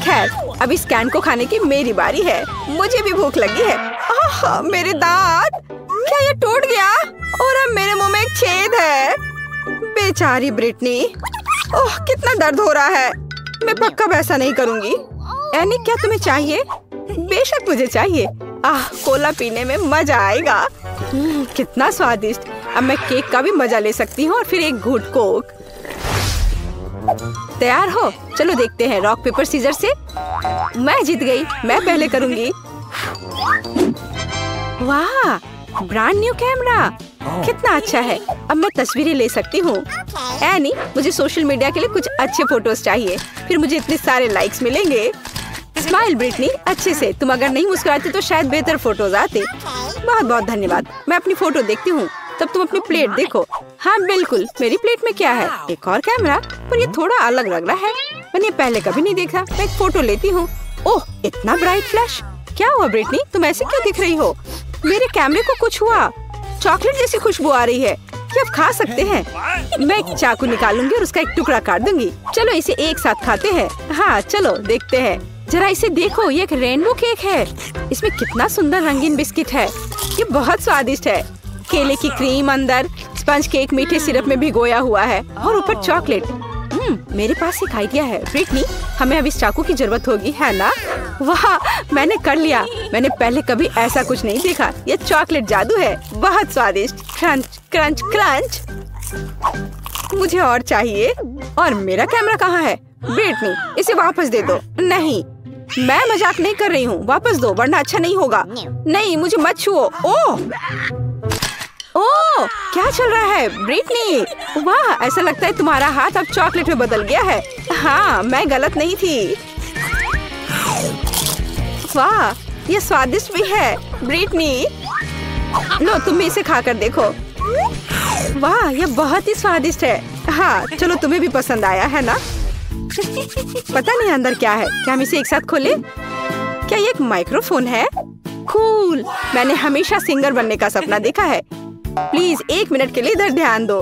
A: खैर अब इस कैन को खाने की मेरी बारी है। मुझे भी भूख लगी है। मेरे दांत, क्या ये टूट गया? और अब मेरे मुंह में एक छेद है। बेचारी ब्रिटनी। ओह कितना दर्द हो रहा है। मैं पक्का वैसा नहीं करूंगी। एनी क्या तुम्हें चाहिए? बेशक मुझे चाहिए। कोला पीने में मजा आएगा। कितना स्वादिष्ट। अब मैं केक का भी मजा ले सकती हूँ और फिर एक घूंट कोक। तैयार हो? चलो देखते हैं रॉक पेपर सीजर से। मैं जीत गई, मैं पहले करूंगी। वाह ब्रांड न्यू कैमरा, कितना अच्छा है। अब मैं तस्वीरें ले सकती हूँ। एनी मुझे सोशल मीडिया के लिए कुछ अच्छे फोटोज चाहिए, फिर मुझे इतने सारे लाइक्स मिलेंगे। स्माइल ब्रिटनी अच्छे से, तुम अगर नहीं मुस्कुराती तो शायद बेहतर फोटोज आते। बहुत बहुत धन्यवाद। मैं अपनी फोटो देखती हूँ, तब तुम अपनी प्लेट देखो। हाँ बिल्कुल, मेरी प्लेट में क्या है? एक और कैमरा, पर ये थोड़ा अलग लग रहा है, मैंने पहले कभी नहीं देखा। मैं एक फोटो लेती हूँ। ओह इतना ब्राइट फ्लैश। क्या हुआ ब्रिटनी, तुम ऐसे क्यों दिख रही हो? मेरे कैमरे को कुछ हुआ। चॉकलेट जैसी खुशबू आ रही है, क्या आप खा सकते हैं? मैं एक चाकू निकालूंगी और उसका एक टुकड़ा काट दूंगी। चलो इसे एक साथ खाते हैं। हाँ चलो देखते हैं। जरा इसे देखो, ये एक रेनबो केक है। इसमें कितना सुंदर रंगीन बिस्किट है। ये बहुत स्वादिष्ट है। केले की क्रीम अंदर, स्पंज केक मीठे सिरप में भिगोया हुआ है और ऊपर चॉकलेट। मेरे पास एक आइडिया है ब्रिटनी, हमें अब इस चाकू की जरूरत होगी, है ना? वाह मैंने कर लिया। मैंने पहले कभी ऐसा कुछ नहीं देखा। ये चॉकलेट जादू है, बहुत स्वादिष्ट। Crunch crunch crunch. मुझे और चाहिए। और मेरा कैमरा कहाँ है? ब्रिटनी इसे वापस दे दो। नहीं मैं मजाक नहीं कर रही हूँ, वापस दो वरना अच्छा नहीं होगा। नहीं मुझे मत छुओ। ओह क्या चल रहा है ब्रिटनी? वाह ऐसा लगता है तुम्हारा हाथ अब चॉकलेट में बदल गया है। हाँ मैं गलत नहीं थी। वाह ये स्वादिष्ट भी है ब्रिटनी। लो तुम भी इसे खाकर देखो। वाह ये बहुत ही स्वादिष्ट है। हाँ चलो तुम्हें भी पसंद आया है ना? पता नहीं अंदर क्या है। क्या हम इसे एक साथ खोलें? क्या ये एक माइक्रोफोन है? कूल। मैंने हमेशा सिंगर बनने का सपना देखा है। प्लीज 1 मिनट के लिए इधर ध्यान दो।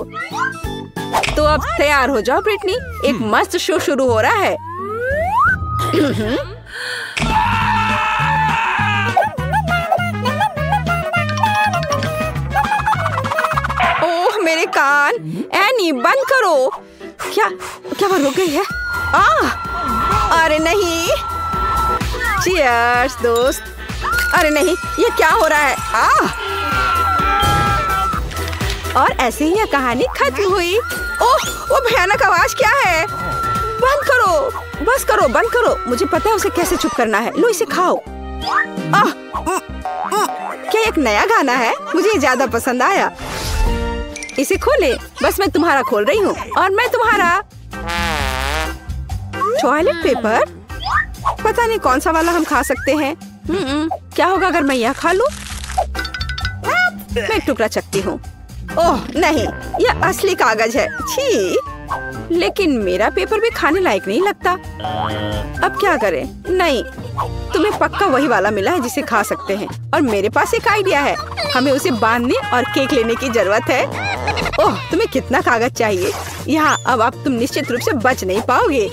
A: तो अब तैयार हो जाओ ब्रिटनी, एक मस्त शो शुरू हो रहा है। ओह मेरे कान। एनी बंद करो। क्या वो रुक गई है? अरे नहीं। चीयर्स दोस्त। अरे नहीं ये क्या हो रहा है? और ऐसे ही यह कहानी खत्म हुई। ओह वो भयानक आवाज क्या है? बंद करो, बस करो, बंद करो। मुझे पता है उसे कैसे चुप करना है। लो इसे खाओ। क्या एक नया गाना है? मुझे ज्यादा पसंद आया। इसे खोले। बस मैं तुम्हारा खोल रही हूँ और मैं तुम्हारा। टॉयलेट पेपर, पता नहीं कौन सा वाला हम खा सकते हैं। क्या होगा अगर मैं यह खा लूं? मैं एक टुकड़ा चखती हूँ। ओह नहीं, यह असली कागज है। छी, लेकिन मेरा पेपर भी खाने लायक नहीं लगता। अब क्या करें? नहीं, तुम्हें पक्का वही वाला मिला है जिसे खा सकते हैं। और मेरे पास एक आइडिया है, हमें उसे बांधने और केक लेने की जरूरत है। ओह, तुम्हें कितना कागज चाहिए? यहाँ अब तुम निश्चित रूप से बच नहीं पाओगे।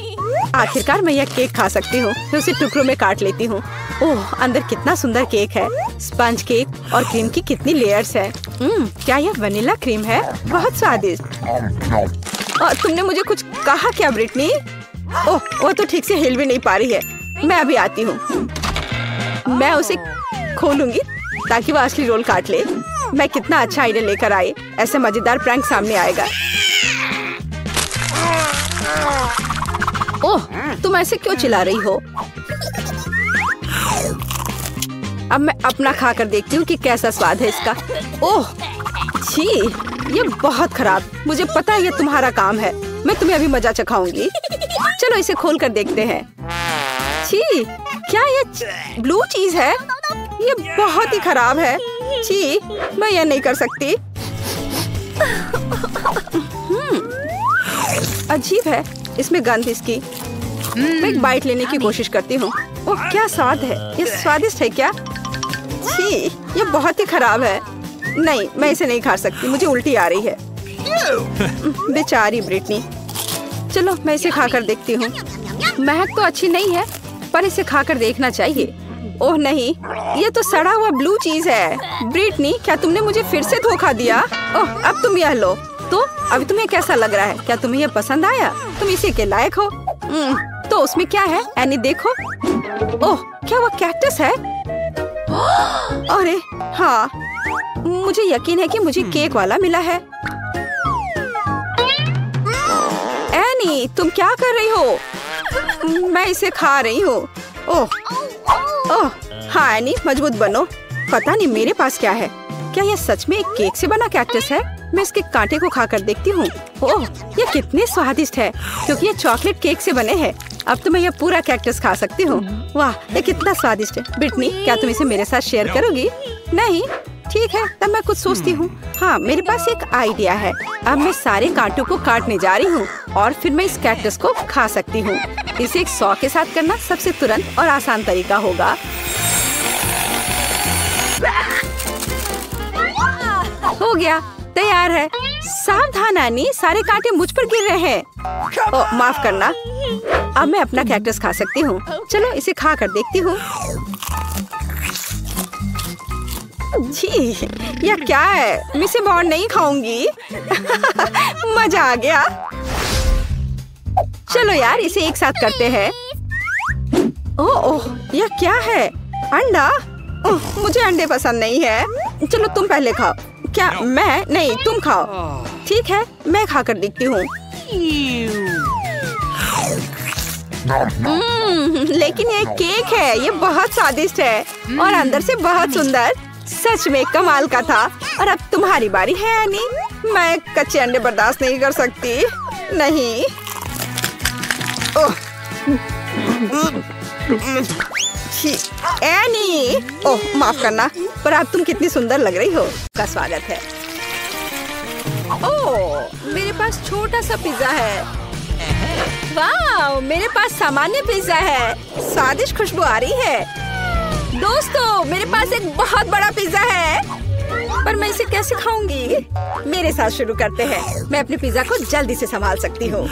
A: आखिरकार मैं यह केक खा सकती हूँ। मैं उसे टुकड़ों में काट लेती हूँ। ओह, अंदर कितना सुंदर केक है। स्पंज केक और क्रीम की कितनी लेयर्स है। क्या यह वनीला क्रीम है? बहुत स्वादिष्ट। तुमने मुझे कुछ कहा क्या ब्रिटनी? ओह, वो तो ठीक से हिल भी नहीं पा रही है। मैं अभी आती हूँ। मैं उसे खोलूंगी ताकि वो असली रोल काट ले। मैं कितना अच्छा आइडिया लेकर आई। ऐसे मजेदार प्रैंक सामने आएगा। ओह, तुम ऐसे क्यों चिल्ला रही हो? अब मैं अपना खाकर देखती हूँ कि कैसा स्वाद है इसका। ओह छी, ये बहुत खराब। मुझे पता है ये तुम्हारा काम है। मैं तुम्हें अभी मजा चखाऊंगी। चलो इसे खोल कर देखते हैं। छी, क्या ये ब्लू चीज है? ये बहुत ही खराब है। छी, मैं यह नहीं कर सकती। अजीब है इसमें गंध इसकी। मैं एक बाइट लेने की कोशिश करती हूँ। ओह, क्या स्वाद है। ये स्वादिष्ट है क्या? छी, ये बहुत ही खराब है। नहीं, मैं इसे नहीं खा सकती। मुझे उल्टी आ रही है। बेचारी ब्रिटनी। चलो मैं इसे खाकर देखती हूँ। महक तो अच्छी नहीं है, पर इसे खाकर देखना चाहिए। ओह नहीं, ये तो सड़ा हुआ ब्लू चीज है। ब्रिटनी, क्या तुमने मुझे फिर से धोखा दिया? ओह, अब तुम यह लो। तो अभी तुम्हें कैसा लग रहा है? क्या तुम्हें यह पसंद आया? तुम इसी के लायक हो। तो उसमें क्या है? एनी देखो। ओह, क्या वो कैक्टस है? अरे हाँ, मुझे यकीन है कि मुझे केक वाला मिला है। एनी, तुम क्या कर रही हो? मैं इसे खा रही हूँ। ओह हाँ एनी, मजबूत बनो। पता नहीं मेरे पास क्या है। क्या यह सच में एक केक से बना कैक्टस है? मैं इसके कांटे को खाकर देखती हूँ। ओह, ये कितने स्वादिष्ट है, क्योंकि ये चॉकलेट केक से बने हैं। अब तो मैं ये पूरा कैक्टस खा सकती हूँ। वाह, ये कितना स्वादिष्ट है। ब्रिटनी, क्या तुम इसे मेरे साथ शेयर करोगी? नहीं? ठीक है, तब मैं कुछ सोचती हूँ। हाँ, मेरे पास एक आइडिया है। अब मैं सारे कांटों को काटने जा रही हूँ और फिर मैं इस कैक्टस को खा सकती हूँ। इसे एक सॉ के साथ करना सबसे तुरंत और आसान तरीका होगा। हो गया, तैयार है। सावधान एनी, सारे कांटे मुझ पर गिर रहे हैं। ओह, माफ करना। अब मैं अपना कैक्टस खा सकती हूँ। चलो इसे खा कर देखती हूँ। जी, यह क्या है? मैं इसे बहुत नहीं खाऊंगी। मजा आ गया। चलो यार, इसे एक साथ करते हैं। ओह, यह क्या है? अंडा? ओह, मुझे अंडे पसंद नहीं है। चलो तुम पहले खाओ। क्या मैं? नहीं, तुम खाओ। ठीक है, मैं खाकर देखती हूँ। लेकिन ये केक है, ये बहुत स्वादिष्ट है और अंदर से बहुत सुंदर। सच में कमाल का था। और अब तुम्हारी बारी है एनी। मैं कच्चे अंडे बर्दाश्त नहीं कर सकती। नहीं। एनी, ओह माफ करना, पर अब तुम कितनी सुंदर लग रही हो। का स्वागत है। ओह, मेरे पास छोटा सा पिज्जा है। वाह, मेरे पास सामान्य पिज्जा है। स्वादिष्ट खुशबू आ रही है। दोस्तों, मेरे पास एक बहुत बड़ा पिज्जा है, पर मैं इसे कैसे खाऊंगी? मेरे साथ शुरू करते हैं। मैं अपने पिज्जा को जल्दी से संभाल सकती हूँ।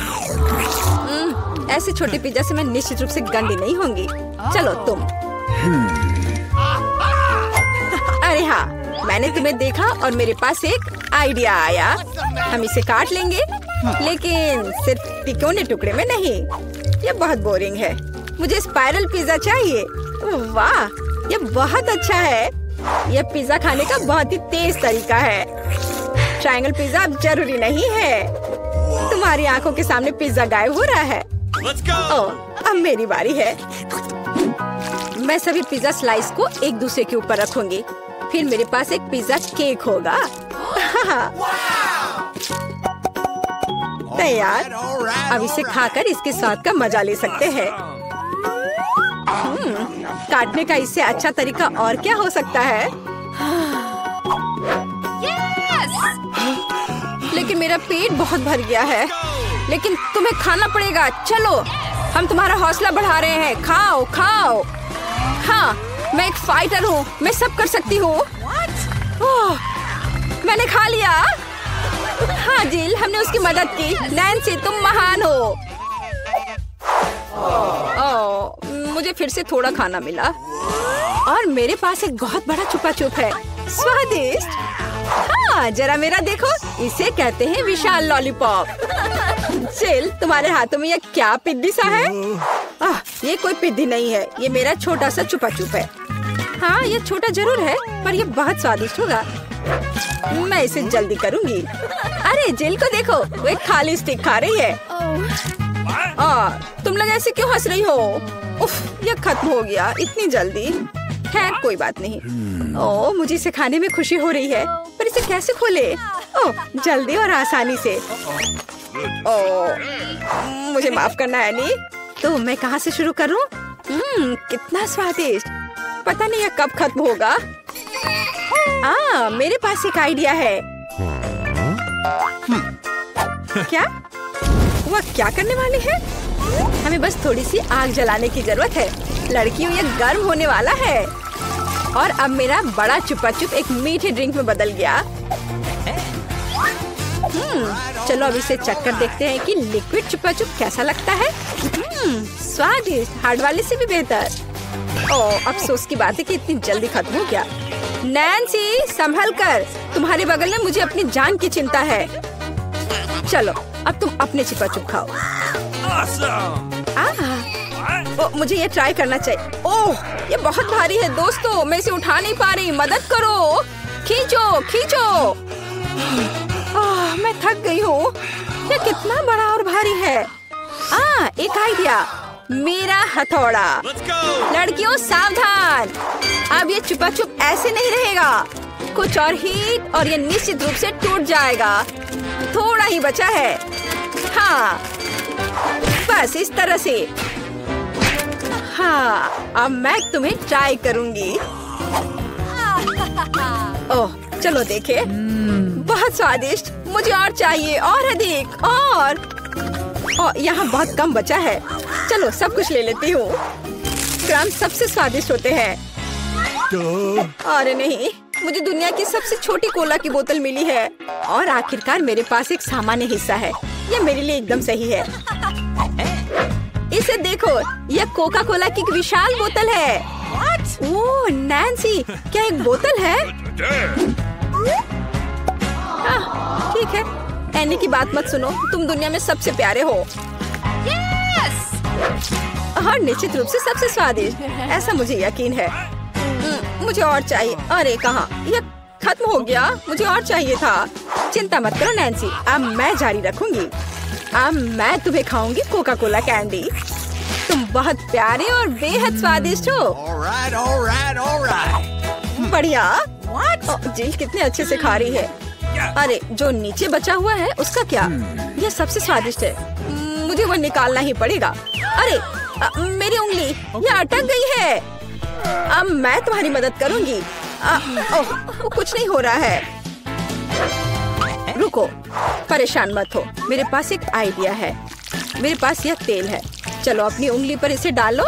A: ऐसे छोटे पिज्जा से मैं निश्चित रूप से गंदी नहीं होंगी। चलो तुम। अरे हाँ, मैंने तुम्हें देखा और मेरे पास एक आइडिया आया। हम इसे काट लेंगे, लेकिन सिर्फ तिकोने टुकड़े में नहीं। ये बहुत बोरिंग है। मुझे स्पाइरल पिज्जा चाहिए। वाह, ये बहुत अच्छा है। ये पिज्जा खाने का बहुत ही तेज तरीका है। ट्रायंगल पिज्जा अब जरूरी नहीं है। तुम्हारी आंखों के सामने पिज्जा गायब हो रहा है। ओह, अब मेरी बारी है। मैं सभी पिज्जा स्लाइस को एक दूसरे के ऊपर रखूंगी। फिर मेरे पास एक पिज्जा केक होगा। तैयार। अब इसे खाकर इसके स्वाद का मजा ले सकते हैं। काटने का इससे अच्छा तरीका और क्या हो सकता है? लेकिन मेरा पेट बहुत भर गया है। लेकिन तुम्हें खाना पड़ेगा। चलो, हम तुम्हारा हौसला बढ़ा रहे हैं। खाओ खाओ। हाँ, मैं एक फाइटर हूँ, मैं सब कर सकती हूँ। मैंने खा लिया। हाँ जिल, हमने उसकी मदद की। नैन्सी, तुम महान हो। मुझे फिर से थोड़ा खाना मिला और मेरे पास एक बहुत बड़ा छुपा छुप है। स्वादिष्ट। हाँ, जरा मेरा देखो, इसे कहते हैं विशाल लॉलीपॉप। जिल, तुम्हारे हाथों में ये क्या पिद्दी सा है? ये कोई पिद्दी नहीं है, ये मेरा छोटा सा छुपा छुप है। हाँ, ये छोटा जरूर है, पर ये बहुत स्वादिष्ट होगा। मैं इसे जल्दी करूंगी। अरे जिल को देखो, वो एक खाली स्टिक खा रही है। तुम लोग ऐसे क्यों हंस रही हो? उफ, ये खत्म हो गया इतनी जल्दी। खैर कोई बात नहीं। मुझे इसे खाने में खुशी हो रही है, पर इसे कैसे खोले? जल्दी और आसानी से। मुझे माफ करना एनी। तो मैं कहाँ से शुरू करूँ? कितना स्वादिष्ट। पता नहीं यह कब खत्म होगा। मेरे पास एक आइडिया है। क्या? वह क्या करने वाली है? हमें बस थोड़ी सी आग जलाने की जरूरत है। लड़कियों, ये गर्म होने वाला है। और अब मेरा बड़ा छुपा छुप एक मीठे ड्रिंक में बदल गया। चलो अब इसे चख कर देखते हैं कि लिक्विड छुपा छुप कैसा लगता है। स्वादिष्ट, हार्ड वाले से भी बेहतर। अफसोस की बात है कि इतनी जल्दी खत्म हो गया। नैन्सी, संभल कर, तुम्हारे बगल में मुझे अपनी जान की चिंता है। चलो अब तुम अपने छुपा छुप खाओ। मुझे ये ट्राई करना चाहिए। ये बहुत भारी है दोस्तों, मैं इसे उठा नहीं पा रही। मदद करो, खींचो खींचो। मैं थक गई हूँ। ये कितना बड़ा और भारी है। एक आइडिया, मेरा हथौड़ा। लड़कियों सावधान, अब ये छुपा छुप ऐसे नहीं रहेगा। कुछ और हीट और ये निश्चित रूप से टूट जाएगा। थोड़ा ही बचा है। हाँ, बस इस तरह से। हाँ, अब मैं तुम्हें ट्राई करूंगी। चलो देखे। बहुत स्वादिष्ट, मुझे और चाहिए, और अधिक। और यहाँ बहुत कम बचा है। चलो सब कुछ ले लेती हूँ। क्रम सबसे स्वादिष्ट होते हैं। अरे नहीं, मुझे दुनिया की सबसे छोटी कोला की बोतल मिली है। और आखिरकार मेरे पास एक सामान्य हिस्सा है। ये मेरे लिए एकदम सही है। इसे देखो, यह कोका कोला की एक विशाल बोतल है। ओह नैन्सी, क्या एक बोतल है? ठीक है, एनी की बात मत सुनो। तुम दुनिया में सबसे प्यारे हो। और निश्चित रूप से सबसे स्वादिष्ट, ऐसा मुझे यकीन है। मुझे और चाहिए। अरे कहाँ, यह खत्म हो गया। मुझे और चाहिए था। चिंता मत करो नैन्सी, अब मैं जारी रखूंगी। अब मैं तुम्हें खाऊंगी कोका कोला कैंडी। तुम बहुत प्यारे और बेहद स्वादिष्ट हो। बढ़िया। जिल कितने अच्छे से खा रही है। अरे जो नीचे बचा हुआ है उसका क्या? यह सबसे स्वादिष्ट है। मुझे वो निकालना ही पड़ेगा। अरे मेरी उंगली, यह अटक गई है। अब मैं तुम्हारी मदद करूंगी। कुछ नहीं हो रहा है। रुको, परेशान मत हो, मेरे पास एक आइडिया है। मेरे पास यह तेल है। चलो अपनी उंगली पर इसे डालो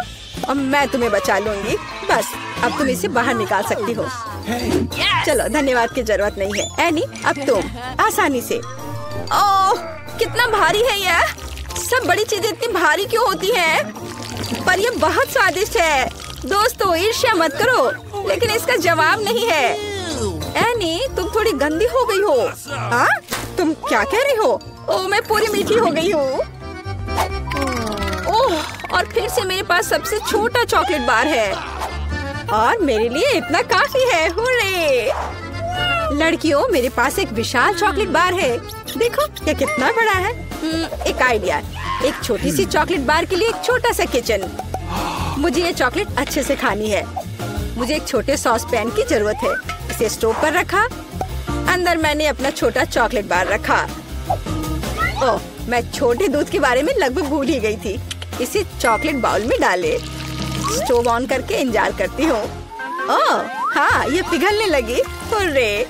A: और मैं तुम्हें बचा लूंगी। बस अब तुम इसे बाहर निकाल सकती हो। चलो, धन्यवाद की जरूरत नहीं है। एनी, अब तुम आसानी से। ओह, कितना भारी है यह। सब बड़ी चीजें इतनी भारी क्यों होती हैं? पर यह बहुत स्वादिष्ट है। दोस्तों, ईर्ष्या मत करो, लेकिन इसका जवाब नहीं है। एनी, तुम थोड़ी गंदी हो गई हो। तुम क्या कह रही हो? ओह, मैं पूरी मीठी हो गई हूँ। ओह, और फिर से मेरे पास सबसे छोटा चॉकलेट बार है और मेरे लिए इतना काफी है। हुर्रे! लड़कियों, मेरे पास एक विशाल चॉकलेट बार है। देखो ये कितना बड़ा है। एक आइडिया, एक छोटी सी चॉकलेट बार के लिए एक छोटा सा किचन। मुझे ये चॉकलेट अच्छे से खानी है। मुझे एक छोटे सॉस पैन की जरूरत है। इसे स्टोव पर रखा। अंदर मैंने अपना छोटा चॉकलेट बार रखा। ओह, मैं छोटे दूध के बारे में लगभग भूल ही गई थी। इसे चॉकलेट बाउल में डाले। स्टोव ऑन करके इंतजार करती हूँ। ओह हाँ, ये पिघलने लगी। हुर्रे!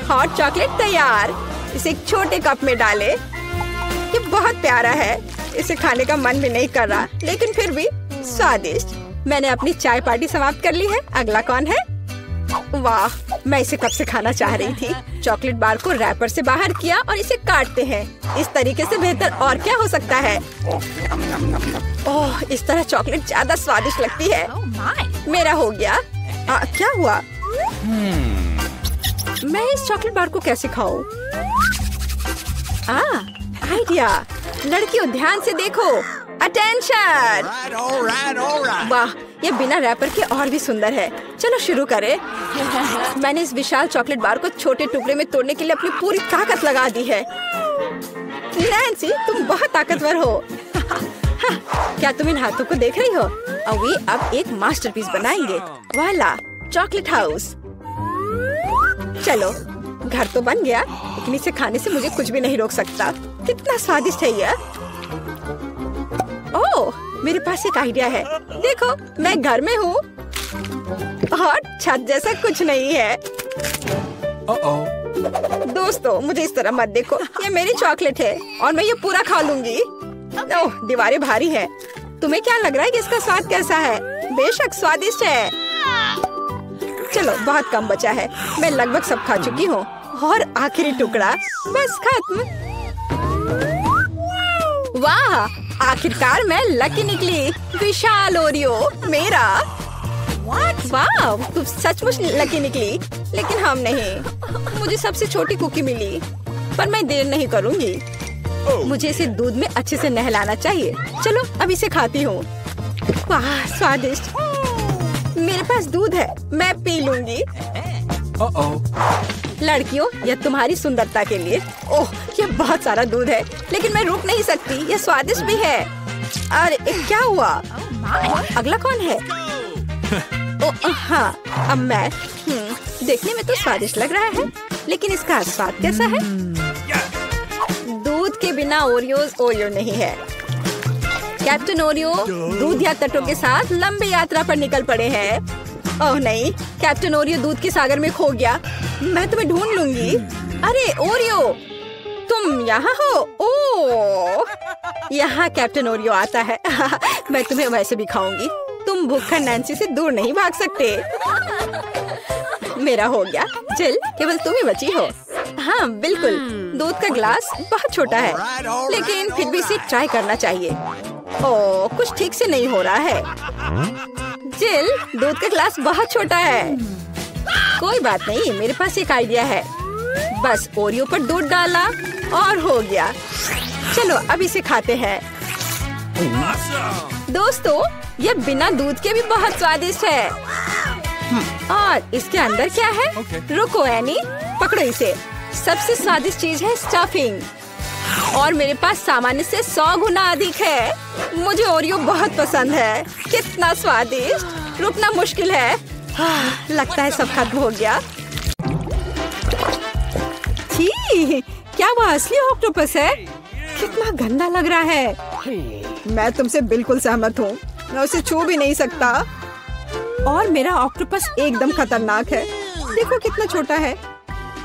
A: हॉट चॉकलेट तैयार। इसे एक छोटे कप में डाले। ये बहुत प्यारा है, इसे खाने का मन भी नहीं कर रहा, लेकिन फिर भी स्वादिष्ट। मैंने अपनी चाय पार्टी समाप्त कर ली है। अगला कौन है? वाह, मैं इसे कब से खाना चाह रही थी। चॉकलेट बार को रैपर से बाहर किया और इसे काटते हैं। इस तरीके से बेहतर और क्या हो सकता है। ओह, इस तरह चॉकलेट ज्यादा स्वादिष्ट लगती है। मेरा हो गया। क्या हुआ? मैं इस चॉकलेट बार को कैसे खाऊं? आइडिया। लड़कियों ध्यान से देखो। अटेंशन। वाह, ये बिना रैपर के और भी सुंदर है। चलो शुरू करें। मैंने इस विशाल चॉकलेट बार को छोटे टुकड़े में तोड़ने के लिए अपनी पूरी ताकत लगा दी है। नैन्सी, तुम बहुत ताकतवर हो। क्या तुम इन हाथों को देख रही हो? वे अब एक मास्टरपीस बनाएंगे। वाला, चॉकलेट हाउस। चलो, घर तो बन गया, लेकिन इसे खाने से मुझे कुछ भी नहीं रोक सकता। कितना स्वादिष्ट है यह। ओह, मेरे पास एक आइडिया है। देखो, मैं घर में हूँ और छत जैसा कुछ नहीं है। दोस्तों, मुझे इस तरह मत देखो। ये मेरी चॉकलेट है और मैं ये पूरा खा लूंगी। ओह, दीवारें भारी हैं। तुम्हें क्या लग रहा है कि इसका स्वाद कैसा है? बेशक स्वादिष्ट है। चलो, बहुत कम बचा है। मैं लगभग सब खा चुकी हूँ और आखिरी टुकड़ा बस खत्म। वाह, आखिरकार मैं लकी निकली। विशाल ओरियो मेरा। वाह, तुम सचमुच लकी निकली, लेकिन हम नहीं। मुझे सबसे छोटी कुकी मिली, पर मैं देर नहीं करूँगी। मुझे इसे दूध में अच्छे से नहलाना चाहिए। चलो, अब इसे खाती हूँ। वाह, स्वादिष्ट। मेरे पास दूध है, मैं पी लूंगी। लड़कियों, यह तुम्हारी सुंदरता के लिए। ओह, यह बहुत सारा दूध है, लेकिन मैं रुक नहीं सकती। यह स्वादिष्ट भी है। अरे, क्या हुआ? अगला कौन है? ओह हाँ, अब मैं। देखने में तो स्वादिष्ट लग रहा है, लेकिन इसका स्वाद कैसा है? दूध के बिना ओरियो नहीं है। कैप्टन ओरियो दूध या तटों के साथ लंबी यात्रा पर निकल पड़े हैं। ओह नहीं, कैप्टन ओरियो दूध के सागर में खो गया। मैं तुम्हें ढूंढ लूंगी। अरे ओरियो, तुम यहाँ हो? ओह, यहाँ कैप्टन ओरियो आता है। मैं तुम्हें वैसे भी खाऊंगी। तुम भूखा नैन्सी से दूर नहीं भाग सकते। मेरा हो गया। चल, केवल तुम ही बची हो। हाँ बिल्कुल, दूध का ग्लास बहुत छोटा है, लेकिन फिर भी इसे ट्राई करना चाहिए। ओह, कुछ ठीक से नहीं हो रहा है। जिल, दूध का ग्लास बहुत छोटा है। कोई बात नहीं, मेरे पास एक आइडिया है। बस ओरियो पर दूध डाला और हो गया। चलो, अब इसे खाते हैं। दोस्तों, यह बिना दूध के भी बहुत स्वादिष्ट है। और इसके अंदर क्या है? रुको एनी, पकड़ो इसे। सबसे स्वादिष्ट चीज है स्टफिंग, और मेरे पास सामान्य से 100 गुना अधिक है। मुझे ओरियो बहुत पसंद है। कितना स्वादिष्ट। रुकना मुश्किल है। लगता है सब खत्म हो गया। छी, क्या वो असली ऑक्टोपस है? कितना गंदा लग रहा है। मैं तुमसे बिल्कुल सहमत हूँ। मैं उसे छू भी नहीं सकता। और मेरा ऑक्टोपस एकदम खतरनाक है। देखो कितना छोटा है।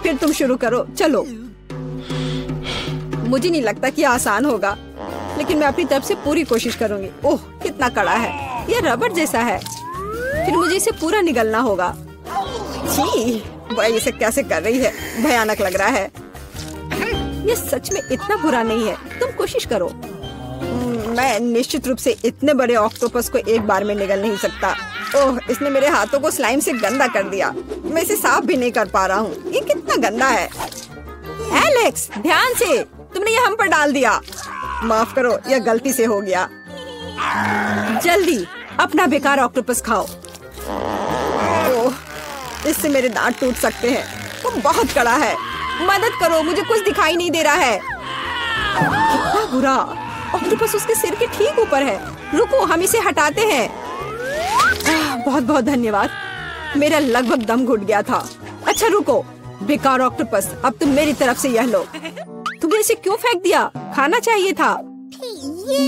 A: फिर तुम शुरू करो। चलो, मुझे नहीं लगता कि आसान होगा, लेकिन मैं अपनी तरफ से पूरी कोशिश करूंगी। ओह, कितना कड़ा है। ये रबर जैसा है। फिर मुझे इसे पूरा निगलना होगा। छी, वह इसे कैसे कर रही है? भयानक लग रहा है। ये सच में इतना बुरा नहीं है। तुम कोशिश करो। मैं निश्चित रूप से इतने बड़े ऑक्टोपस को एक बार में निगल नहीं सकता। ओह, इसने मेरे हाथों को स्लाइम से गंदा कर दिया। मैं इसे साफ भी नहीं कर पा रहा हूँ। ये कितना गंदा है। एलेक्स, ध्यान से, तुमने ये हम पर डाल दिया। माफ करो, यह गलती से हो गया। जल्दी अपना बेकार ऑक्टोपस खाओ। ओह, इससे मेरे दांत टूट सकते हैं। वो बहुत कड़ा है। मदद करो, मुझे कुछ दिखाई नहीं दे रहा है। कितना बुरा। ऑक्टोपस उसके सिर के ठीक ऊपर है। रुको, हम इसे हटाते हैं। बहुत बहुत धन्यवाद। मेरा लगभग दम घुट गया था। अच्छा रुको, बेकार ऑक्टोपस, अब तुम मेरी तरफ से यह लो। तुमने इसे क्यों फेंक दिया? खाना चाहिए था।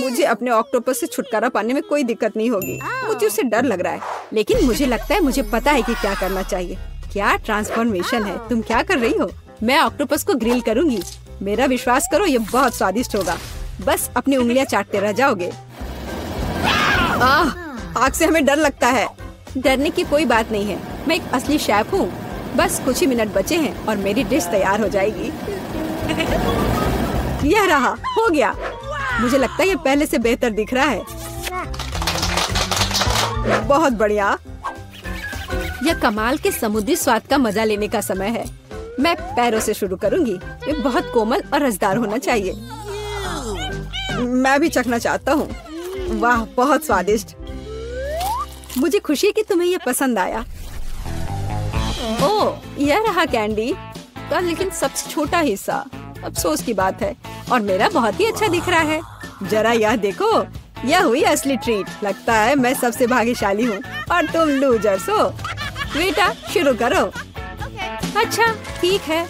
A: मुझे अपने ऑक्टोपस से छुटकारा पाने में कोई दिक्कत नहीं होगी। मुझे उससे डर लग रहा है, लेकिन मुझे लगता है मुझे पता है कि क्या करना चाहिए। क्या ट्रांसफॉर्मेशन है। तुम क्या कर रही हो? मैं ऑक्टोपस को ग्रिल करूंगी। मेरा विश्वास करो, ये बहुत स्वादिष्ट होगा। बस अपनी उंगलियां चाटते रह जाओगे। आग से हमें डर लगता है। डरने की कोई बात नहीं है, मैं एक असली शेफ हूँ। बस कुछ ही मिनट बचे हैं और मेरी डिश तैयार हो जाएगी। यह रहा, हो गया। मुझे लगता है ये पहले से बेहतर दिख रहा है। बहुत बढ़िया। यह कमाल के समुद्री स्वाद का मजा लेने का समय है। मैं पैरों से शुरू करूंगी। ये बहुत कोमल और रसदार होना चाहिए। मैं भी चखना चाहता हूँ। वाह, बहुत स्वादिष्ट। मुझे खुशी है कि तुम्हें यह पसंद आया। ओह, यह रहा कैंडी का, लेकिन सबसे छोटा हिस्सा। अफसोस की बात है। और मेरा बहुत ही अच्छा दिख रहा है। जरा यह देखो, यह हुई असली ट्रीट। लगता है मैं सबसे भाग्यशाली हूँ और तुम लूजर्स हो। बेटा शुरू करो। अच्छा ठीक है,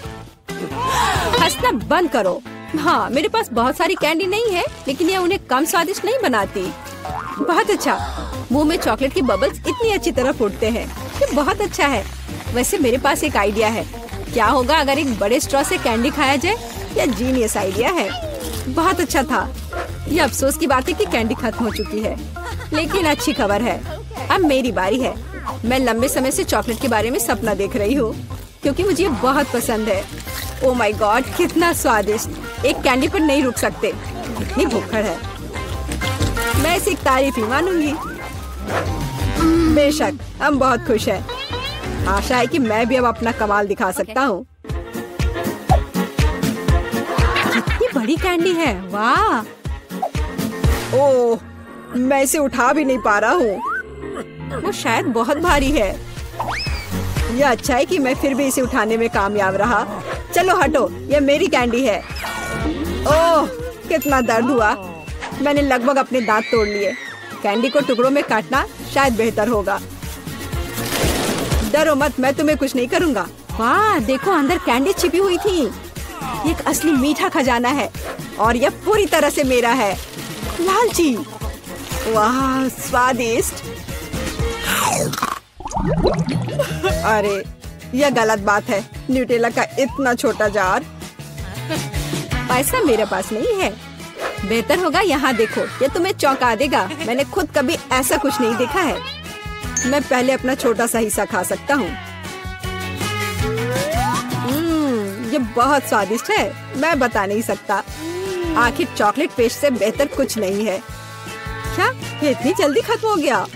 A: हंसना बंद करो। हाँ, मेरे पास बहुत सारी कैंडी नहीं है, लेकिन यह उन्हें कम स्वादिष्ट नहीं बनाती। बहुत अच्छा। मुंह में चॉकलेट के बबल्स इतनी अच्छी तरह फूटते हैं। ये बहुत अच्छा है। वैसे मेरे पास एक आइडिया है। क्या होगा अगर एक बड़े स्ट्रॉ से कैंडी खाया जाए? यह जीनियस आइडिया है। बहुत अच्छा था। यह अफसोस की बात है कि कैंडी खत्म हो चुकी है, लेकिन अच्छी खबर है, अब मेरी बारी है। मैं लंबे समय से चॉकलेट के बारे में सपना देख रही हूँ, क्योंकि मुझे बहुत पसंद है। ओह माय गॉड, कितना स्वादिष्ट। एक कैंडी पर नहीं रुक सकते, इतनी भूखड़ है। मैं इसे तारीफ ही मानूंगी। बेशक, हम बहुत खुश हैं। आशा है कि मैं भी अब अपना कमाल दिखा सकता हूँ। कितनी बड़ी कैंडी है, वाह। ओह, मैं इसे उठा भी नहीं पा रहा हूँ। वो शायद बहुत भारी है। यह अच्छा है कि मैं फिर भी इसे उठाने में कामयाब रहा। चलो हटो, यह मेरी कैंडी है। ओह, कितना दर्द हुआ। मैंने लगभग अपने दांत तोड़ लिए। कैंडी को टुकड़ों में काटना शायद बेहतर होगा। डरो मत, मैं तुम्हें कुछ नहीं करूँगा। वाह देखो, अंदर कैंडी छिपी हुई थी। ये एक असली मीठा खजाना है और यह पूरी तरह से मेरा है। लालची, वाह स्वादिष्ट। अरे यह गलत बात है। न्यूटेला का इतना छोटा जार। पैसा मेरे पास नहीं है। बेहतर होगा यहाँ देखो, ये तुम्हें चौंका देगा। मैंने खुद कभी ऐसा कुछ नहीं देखा है। मैं पहले अपना छोटा सा हिस्सा खा सकता हूँ। ये बहुत स्वादिष्ट है, मैं बता नहीं सकता। आखिर चॉकलेट पेस्ट से बेहतर कुछ नहीं है। क्या ये इतनी जल्दी खत्म हो गया?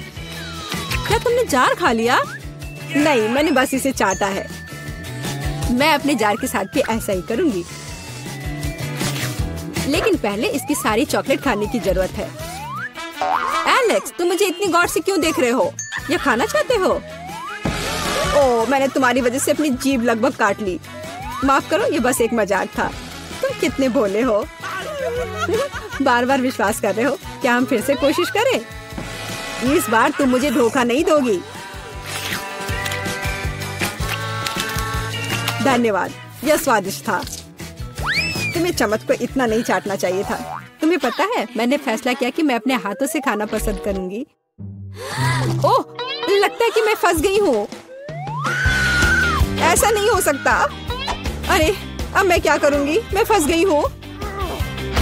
A: क्या तुमने जार खा लिया? नहीं, मैंने बस इसे चाटा है। मैं अपने जार के साथ भी ऐसा ही करूंगी, लेकिन पहले इसकी सारी चॉकलेट खाने की जरूरत है। एलेक्स, तुम मुझे इतनी गौर से क्यों देख रहे हो? ये खाना चाहते हो? ओह, मैंने तुम्हारी वजह से अपनी जीभ लगभग काट ली। माफ करो, ये बस एक मजाक था। तुम कितने भोले हो। बार बार विश्वास कर रहे हो। क्या हम फिर से कोशिश करें? इस बार तुम मुझे धोखा नहीं दोगी। धन्यवाद, यह स्वादिष्ट था। तुम्हें चम्मच को इतना नहीं चाटना चाहिए था। तुम्हें पता है, मैंने फैसला किया कि मैं अपने हाथों से खाना पसंद करूंगी। ओह, लगता है कि मैं फंस गई हूँ। ऐसा नहीं हो सकता। अरे अब मैं क्या करूंगी? मैं फंस गई हूँ।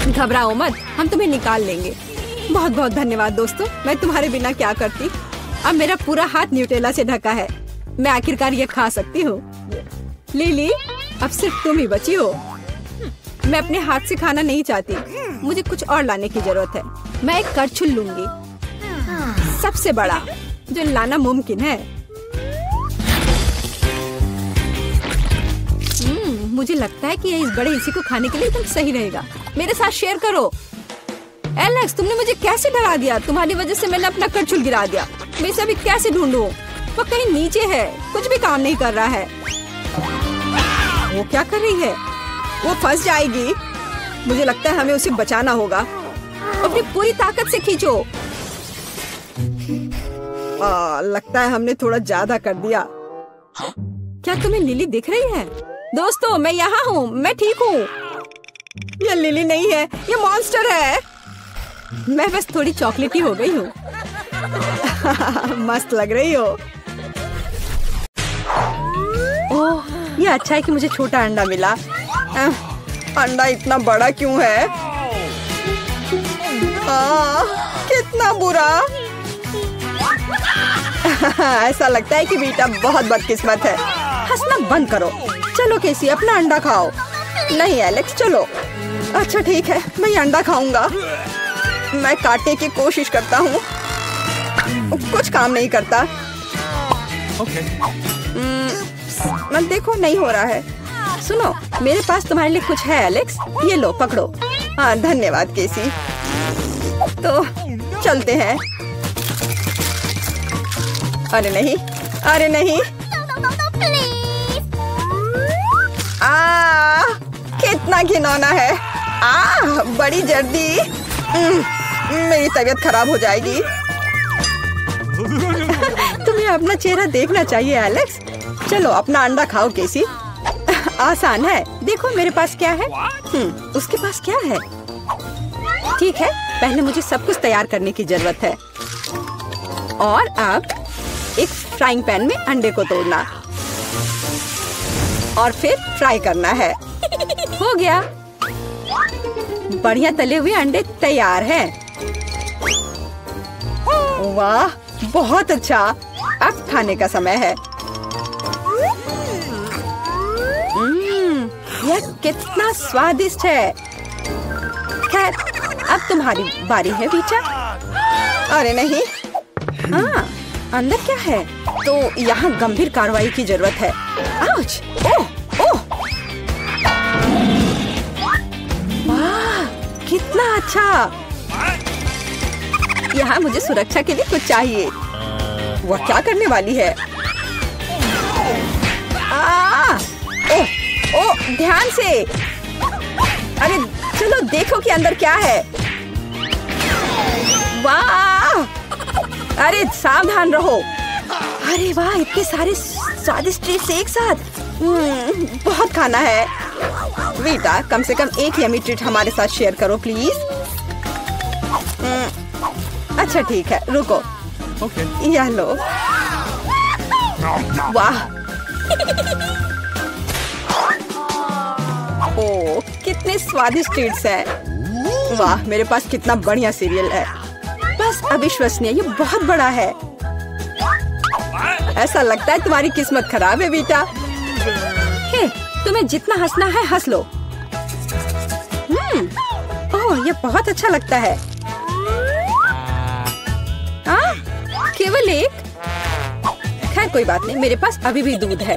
A: घबराओ मत, हम तुम्हें निकाल लेंगे। बहुत बहुत धन्यवाद दोस्तों, मैं तुम्हारे बिना क्या करती। अब मेरा पूरा हाथ न्यूटेला से ढका है। मैं आखिरकार ये खा सकती हूँ। लिली, अब सिर्फ तुम ही बची हो। मैं अपने हाथ से खाना नहीं चाहती। मुझे कुछ और लाने की जरूरत है। मैं एक करछुल लूंगी, सबसे बड़ा जो लाना मुमकिन है। मुझे लगता है कि ये इस बड़े हिस्से को खाने के लिए एकदम सही रहेगा। मेरे साथ शेयर करो। एलेक्स, तुमने मुझे कैसे डरा दिया? तुम्हारी वजह से मैंने अपना करछुल गिरा दिया। मैं इसे अभी कैसे ढूंढूं? वो कहीं नीचे है, कुछ भी काम नहीं कर रहा है। वो क्या कर रही है? वो फंस जाएगी। मुझे लगता है हमें उसे बचाना होगा। अपनी पूरी ताकत से खींचो। लगता है हमने थोड़ा ज्यादा कर दिया। क्या तुम्हें लिली दिख रही है? दोस्तों, मैं यहाँ हूँ, मैं ठीक हूँ। ये लिली नहीं है, ये मॉन्स्टर है। मैं बस थोड़ी चॉकलेटी हो गई हूँ। मस्त लग रही हो। ओह, ये अच्छा है कि मुझे छोटा अंडा मिला। अंडा इतना बड़ा क्यों है? कितना बुरा। ऐसा लगता है कि बेटा बहुत बदकिस्मत है। हंसना बंद करो। चलो केसी, अपना अंडा खाओ। नहीं एलेक्स, चलो। अच्छा ठीक है, मैं ये अंडा खाऊंगा। मैं काटने की कोशिश करता हूँ, कुछ काम नहीं करता। मैं देखो, नहीं हो रहा है। सुनो, मेरे पास तुम्हारे लिए कुछ है एलेक्स, ये लो पकड़ो। हाँ धन्यवाद केसी। तो चलते हैं। अरे नहीं, अरे नहीं। कितना घिनौना है। बड़ी जर्दी। मेरी तबीयत खराब हो जाएगी। तुम्हें अपना चेहरा देखना चाहिए एलेक्स। चलो अपना अंडा खाओ केसी। आसान है। देखो मेरे पास क्या है। उसके पास क्या है? ठीक है, पहले मुझे सब कुछ तैयार करने की जरूरत है। और अब एक फ्राइंग पैन में अंडे को तोड़ना और फिर फ्राई करना है। हो गया। बढ़िया तले हुए अंडे तैयार हैं। वाह, बहुत अच्छा। अब खाने का समय है। यह कितना स्वादिष्ट है। खैर, अब तुम्हारी बारी है बीचा। अरे नहीं। अंदर क्या है? तो यहाँ गंभीर कार्रवाई की जरूरत है। आउच! ओह! ओह! वाह, कितना अच्छा। यहाँ मुझे सुरक्षा के लिए कुछ चाहिए। वह क्या करने वाली है? ओह! ओह! ध्यान से। अरे चलो देखो कि अंदर क्या है। वाह! अरे सावधान रहो। अरे वाह, इतने सारे स्वादिष्ट ट्रीट्स एक साथ। बहुत खाना है। बेटा, कम से कम एक यमी ट्रीट हमारे साथ शेयर करो प्लीज। अच्छा ठीक है, रुको। यह लो। वाह! ओह, कितने स्वादिष्ट ट्रीट्स हैं। वाह, मेरे पास कितना बढ़िया सीरियल है। बस अविश्वसनीय, ये बहुत बड़ा है। ऐसा लगता है तुम्हारी किस्मत खराब है बेटा। हे, तुम्हें जितना हंसना है हंस लो। ओह, ये बहुत अच्छा लगता है। केवल एक? खैर कोई बात नहीं, मेरे पास अभी भी दूध है।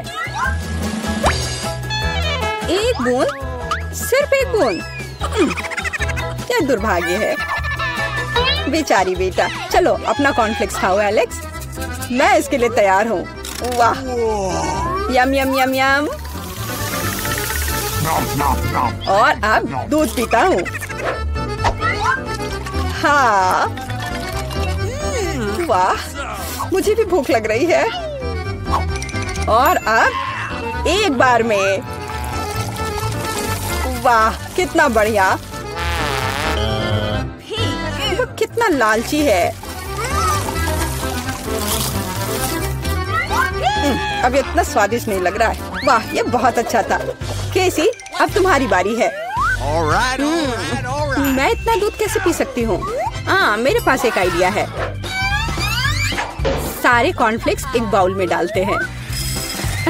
A: एक बूंद, सिर्फ एक बूंद। क्या दुर्भाग्य है। बेचारी बेटा। चलो अपना कॉर्नफ्लेक्स खाओ एलेक्स। मैं इसके लिए तैयार हूँ। वाह, यम यम यम यम। और अब दूध पीता हूँ। हाँ, वाह, मुझे भी भूख लग रही है। और अब एक बार में। वाह, कितना बढ़िया। वो कितना लालची है। अब इतना स्वादिष्ट नहीं लग रहा है। वाह, ये बहुत अच्छा था। केसी, अब तुम्हारी बारी है। मैं इतना दूध कैसे पी सकती हूँ? मेरे पास एक आइडिया है। सारे कॉर्नफ्लेक्स एक बाउल में डालते हैं।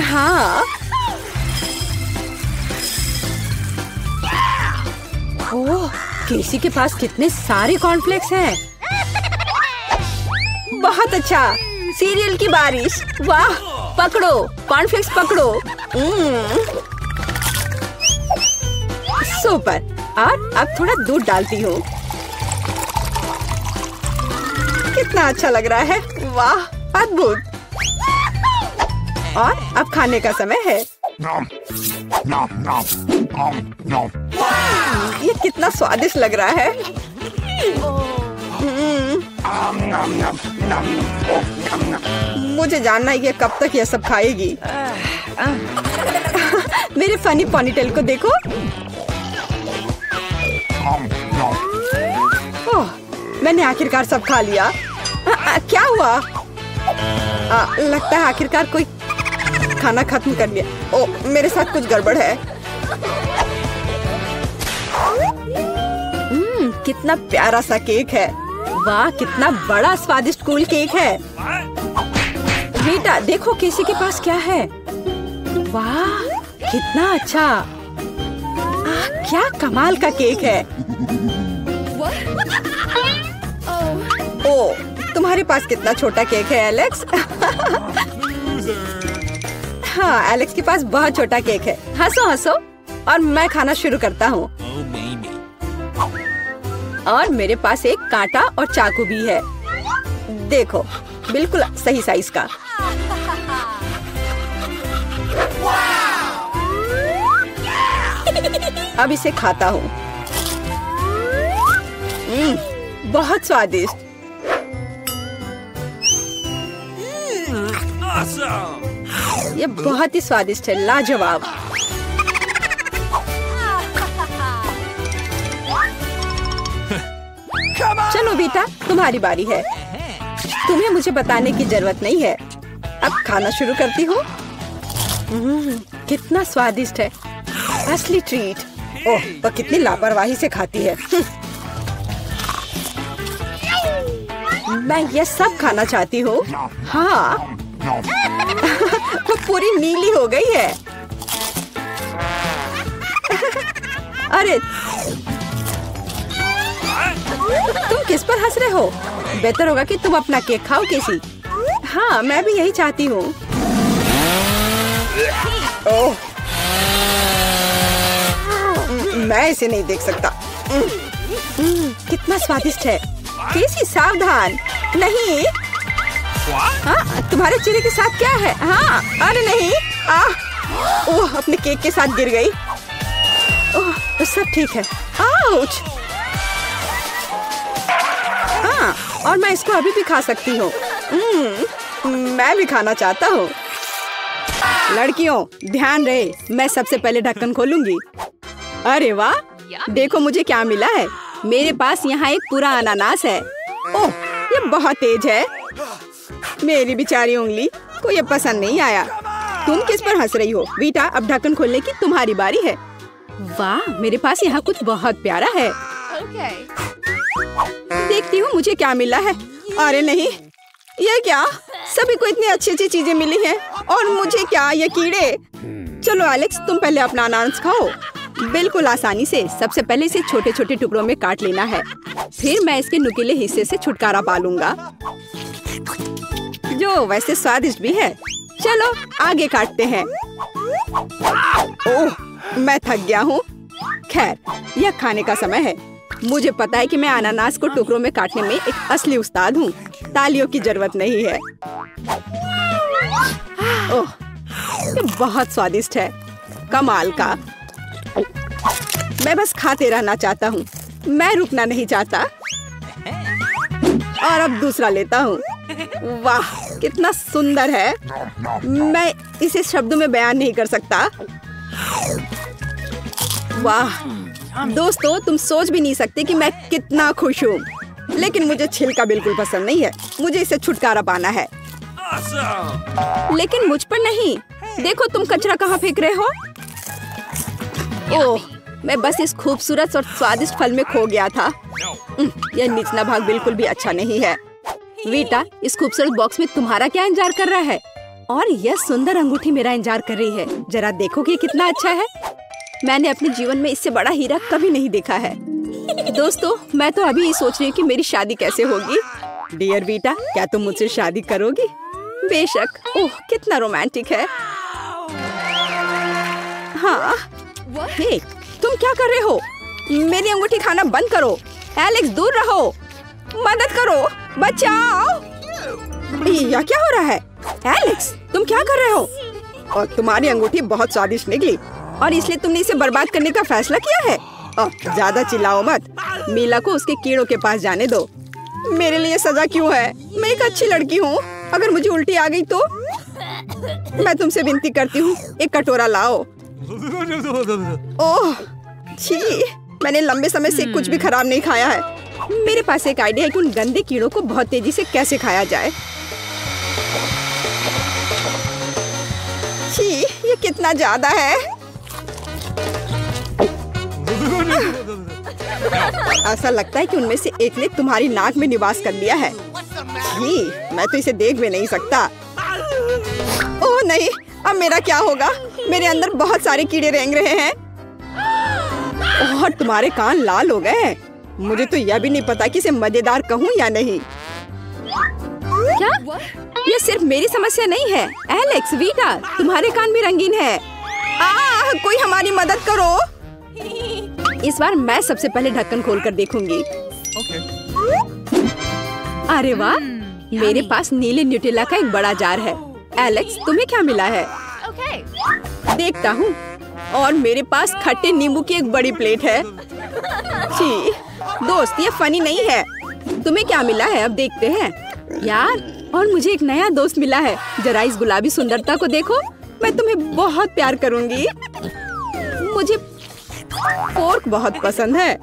A: हाँ। ओह, केसी के पास कितने सारे कॉर्नफ्लेक्स हैं। बहुत अच्छा। सीरियल की बारिश। वाह, पकड़ो कॉर्नफ्लेक्स, पकड़ो। सुपर। और अब थोड़ा दूध डालती हूँ। कितना अच्छा लग रहा है। वाह, अद्भुत। और अब खाने का समय है। ये कितना स्वादिष्ट लग रहा है। मुझे जानना है ये कब तक ये सब खाएगी। मेरे फनी पोनीटेल को देखो। ओह, मैंने आखिरकार सब खा लिया। क्या हुआ? लगता है आखिरकार कोई खाना खत्म कर लिया। ओ, मेरे साथ कुछ गड़बड़ है। कितना प्यारा सा केक है। वाह, कितना बड़ा स्वादिष्ट कूल केक है। रीटा, देखो केसी के पास क्या है। वाह, कितना अच्छा। क्या कमाल का केक है। ओ, तुम्हारे पास कितना छोटा केक है एलेक्स। हाँ, एलेक्स के पास बहुत छोटा केक है। हंसो हंसो, और मैं खाना शुरू करता हूँ। और मेरे पास एक कांटा और चाकू भी है। देखो, बिल्कुल सही साइज का। अब इसे खाता हूँ। बहुत स्वादिष्ट। ये बहुत ही स्वादिष्ट है, लाजवाब। चलो बेटा, तुम्हारी बारी है। तुम्हें मुझे बताने की जरूरत नहीं है। अब खाना शुरू करती हूँ। कितना स्वादिष्ट है, असली ट्रीट। ओह, तो कितनी लापरवाही से खाती है। मैं ये सब खाना चाहती हूँ। हाँ। वो पूरी नीली हो गई है। अरे, तुम किस पर हंस रहे हो? बेहतर होगा कि तुम अपना केक खाओ केसी। हाँ, मैं भी यही चाहती हूँ। ओह, मैं इसे नहीं देख सकता। कितना स्वादिष्ट है। केसी, सावधान। नहीं। हाँ, तुम्हारे चेहरे के साथ क्या है? हाँ, अरे नहीं। ओह, अपने केक के साथ गिर गई। ओह, तो सब ठीक है। आउच। हाँ, और मैं इसको अभी भी खा सकती हूँ। मैं भी खाना चाहता हूँ। लड़कियों, ध्यान रहे, मैं सबसे पहले ढक्कन खोलूंगी। अरे वाह, देखो मुझे क्या मिला है। मेरे पास यहाँ एक पूरा अनानास है। ओह, ये बहुत तेज है। मेरी बेचारी उंगली को ये पसंद नहीं आया। तुम किस पर हंस रही हो? वीटा, अब ढक्कन खोलने की तुम्हारी बारी है। वाह, मेरे पास यहाँ कुछ बहुत प्यारा है। देखती हूँ मुझे क्या मिला है। अरे नहीं, ये क्या? सभी को इतनी अच्छी अच्छी चीजें मिली हैं और मुझे क्या, ये कीड़े। चलो एलेक्स, तुम पहले अपना अनानास खाओ। बिल्कुल आसानी से। सबसे पहले इसे छोटे छोटे टुकड़ों में काट लेना है। फिर मैं इसके नुकीले हिस्से से छुटकारा पा लूंगा, जो वैसे स्वादिष्ट भी है। चलो आगे काटते हैं। ओह, मैं थक गया हूँ। खैर, यह खाने का समय है। मुझे पता है कि मैं अनानास को टुकड़ों में काटने में एक असली उस्ताद हूँ। तालियों की जरूरत नहीं है। ओह, ये बहुत स्वादिष्ट है, कमाल का। मैं बस खाते रहना चाहता हूँ, मैं रुकना नहीं चाहता। और अब दूसरा लेता हूँ। वाह, कितना सुंदर है। मैं इसे शब्दों में बयान नहीं कर सकता। वाह दोस्तों, तुम सोच भी नहीं सकते कि मैं कितना खुश हूँ। लेकिन मुझे छिलका बिल्कुल पसंद नहीं है। मुझे इसे छुटकारा पाना है। लेकिन मुझ पर नहीं। देखो तुम कचरा कहाँ फेंक रहे हो। ओह, मैं बस इस खूबसूरत और स्वादिष्ट फल में खो गया था। यह निचला भाग बिल्कुल भी अच्छा नहीं है। वीटा, इस खूबसूरत बॉक्स में तुम्हारा क्या इंतजार कर रहा है? और यह सुंदर अंगूठी मेरा इंतजार कर रही है। जरा देखो कि कितना अच्छा है। मैंने अपने जीवन में इससे बड़ा हीरा कभी नहीं देखा है। दोस्तों, मैं तो अभी ये सोच रही हूँ कि मेरी शादी कैसे होगी। डियर वीटा, क्या तुम मुझसे शादी करोगी? बेशक। ओह, कितना रोमांटिक है। हाँ। हे, तुम क्या कर रहे हो? मेरी अंगूठी खाना बंद करो। एलेक्स, दूर रहो। मदद करो, बचाओ। यह क्या हो रहा है? एलेक्स, तुम क्या कर रहे हो? और तुम्हारी अंगूठी बहुत स्वादिष्ट निकली और इसलिए तुमने इसे बर्बाद करने का फैसला किया है। ज्यादा चिल्लाओ मत। मीला को उसके कीड़ों के पास जाने दो। मेरे लिए सजा क्यों है? मैं एक अच्छी लड़की हूँ। अगर मुझे उल्टी आ गई तो? मैं तुमसे विनती करती हूँ, एक कटोरा लाओ। ओह छी, मैंने लंबे समय से कुछ भी खराब नहीं खाया है। मेरे पास एक आइडिया है कि उन गंदे कीड़ों को बहुत तेजी से कैसे खाया जाए। कितना ज्यादा है। ऐसा लगता है कि उनमें से एक ने तुम्हारी नाक में निवास कर लिया है। छी, मैं तो इसे देख भी नहीं सकता। ओह नहीं, अब मेरा क्या होगा? मेरे अंदर बहुत सारे कीड़े रेंग रहे हैं और तुम्हारे कान लाल हो गए हैं। मुझे तो यह भी नहीं पता कि इसे मजेदार कहूँ या नहीं। क्या? ये सिर्फ मेरी समस्या नहीं है। एलेक्स, वीटा, तुम्हारे कान भी रंगीन है। कोई हमारी मदद करो। इस बार मैं सबसे पहले ढक्कन खोलकर देखूंगी। अरे वाह, मेरे पास नीले न्यूटेला का एक बड़ा जार है। एलेक्स, तुम्हें क्या मिला है? देखता हूँ। और मेरे पास खट्टे नींबू की एक बड़ी प्लेट है। छी, दोस्त, ये फनी नहीं है। तुम्हें क्या मिला है? अब देखते हैं। यार, और मुझे एक नया दोस्त मिला है। जरा इस गुलाबी सुंदरता को देखो। मैं तुम्हें बहुत प्यार करूंगी। मुझे पोर्क बहुत पसंद है।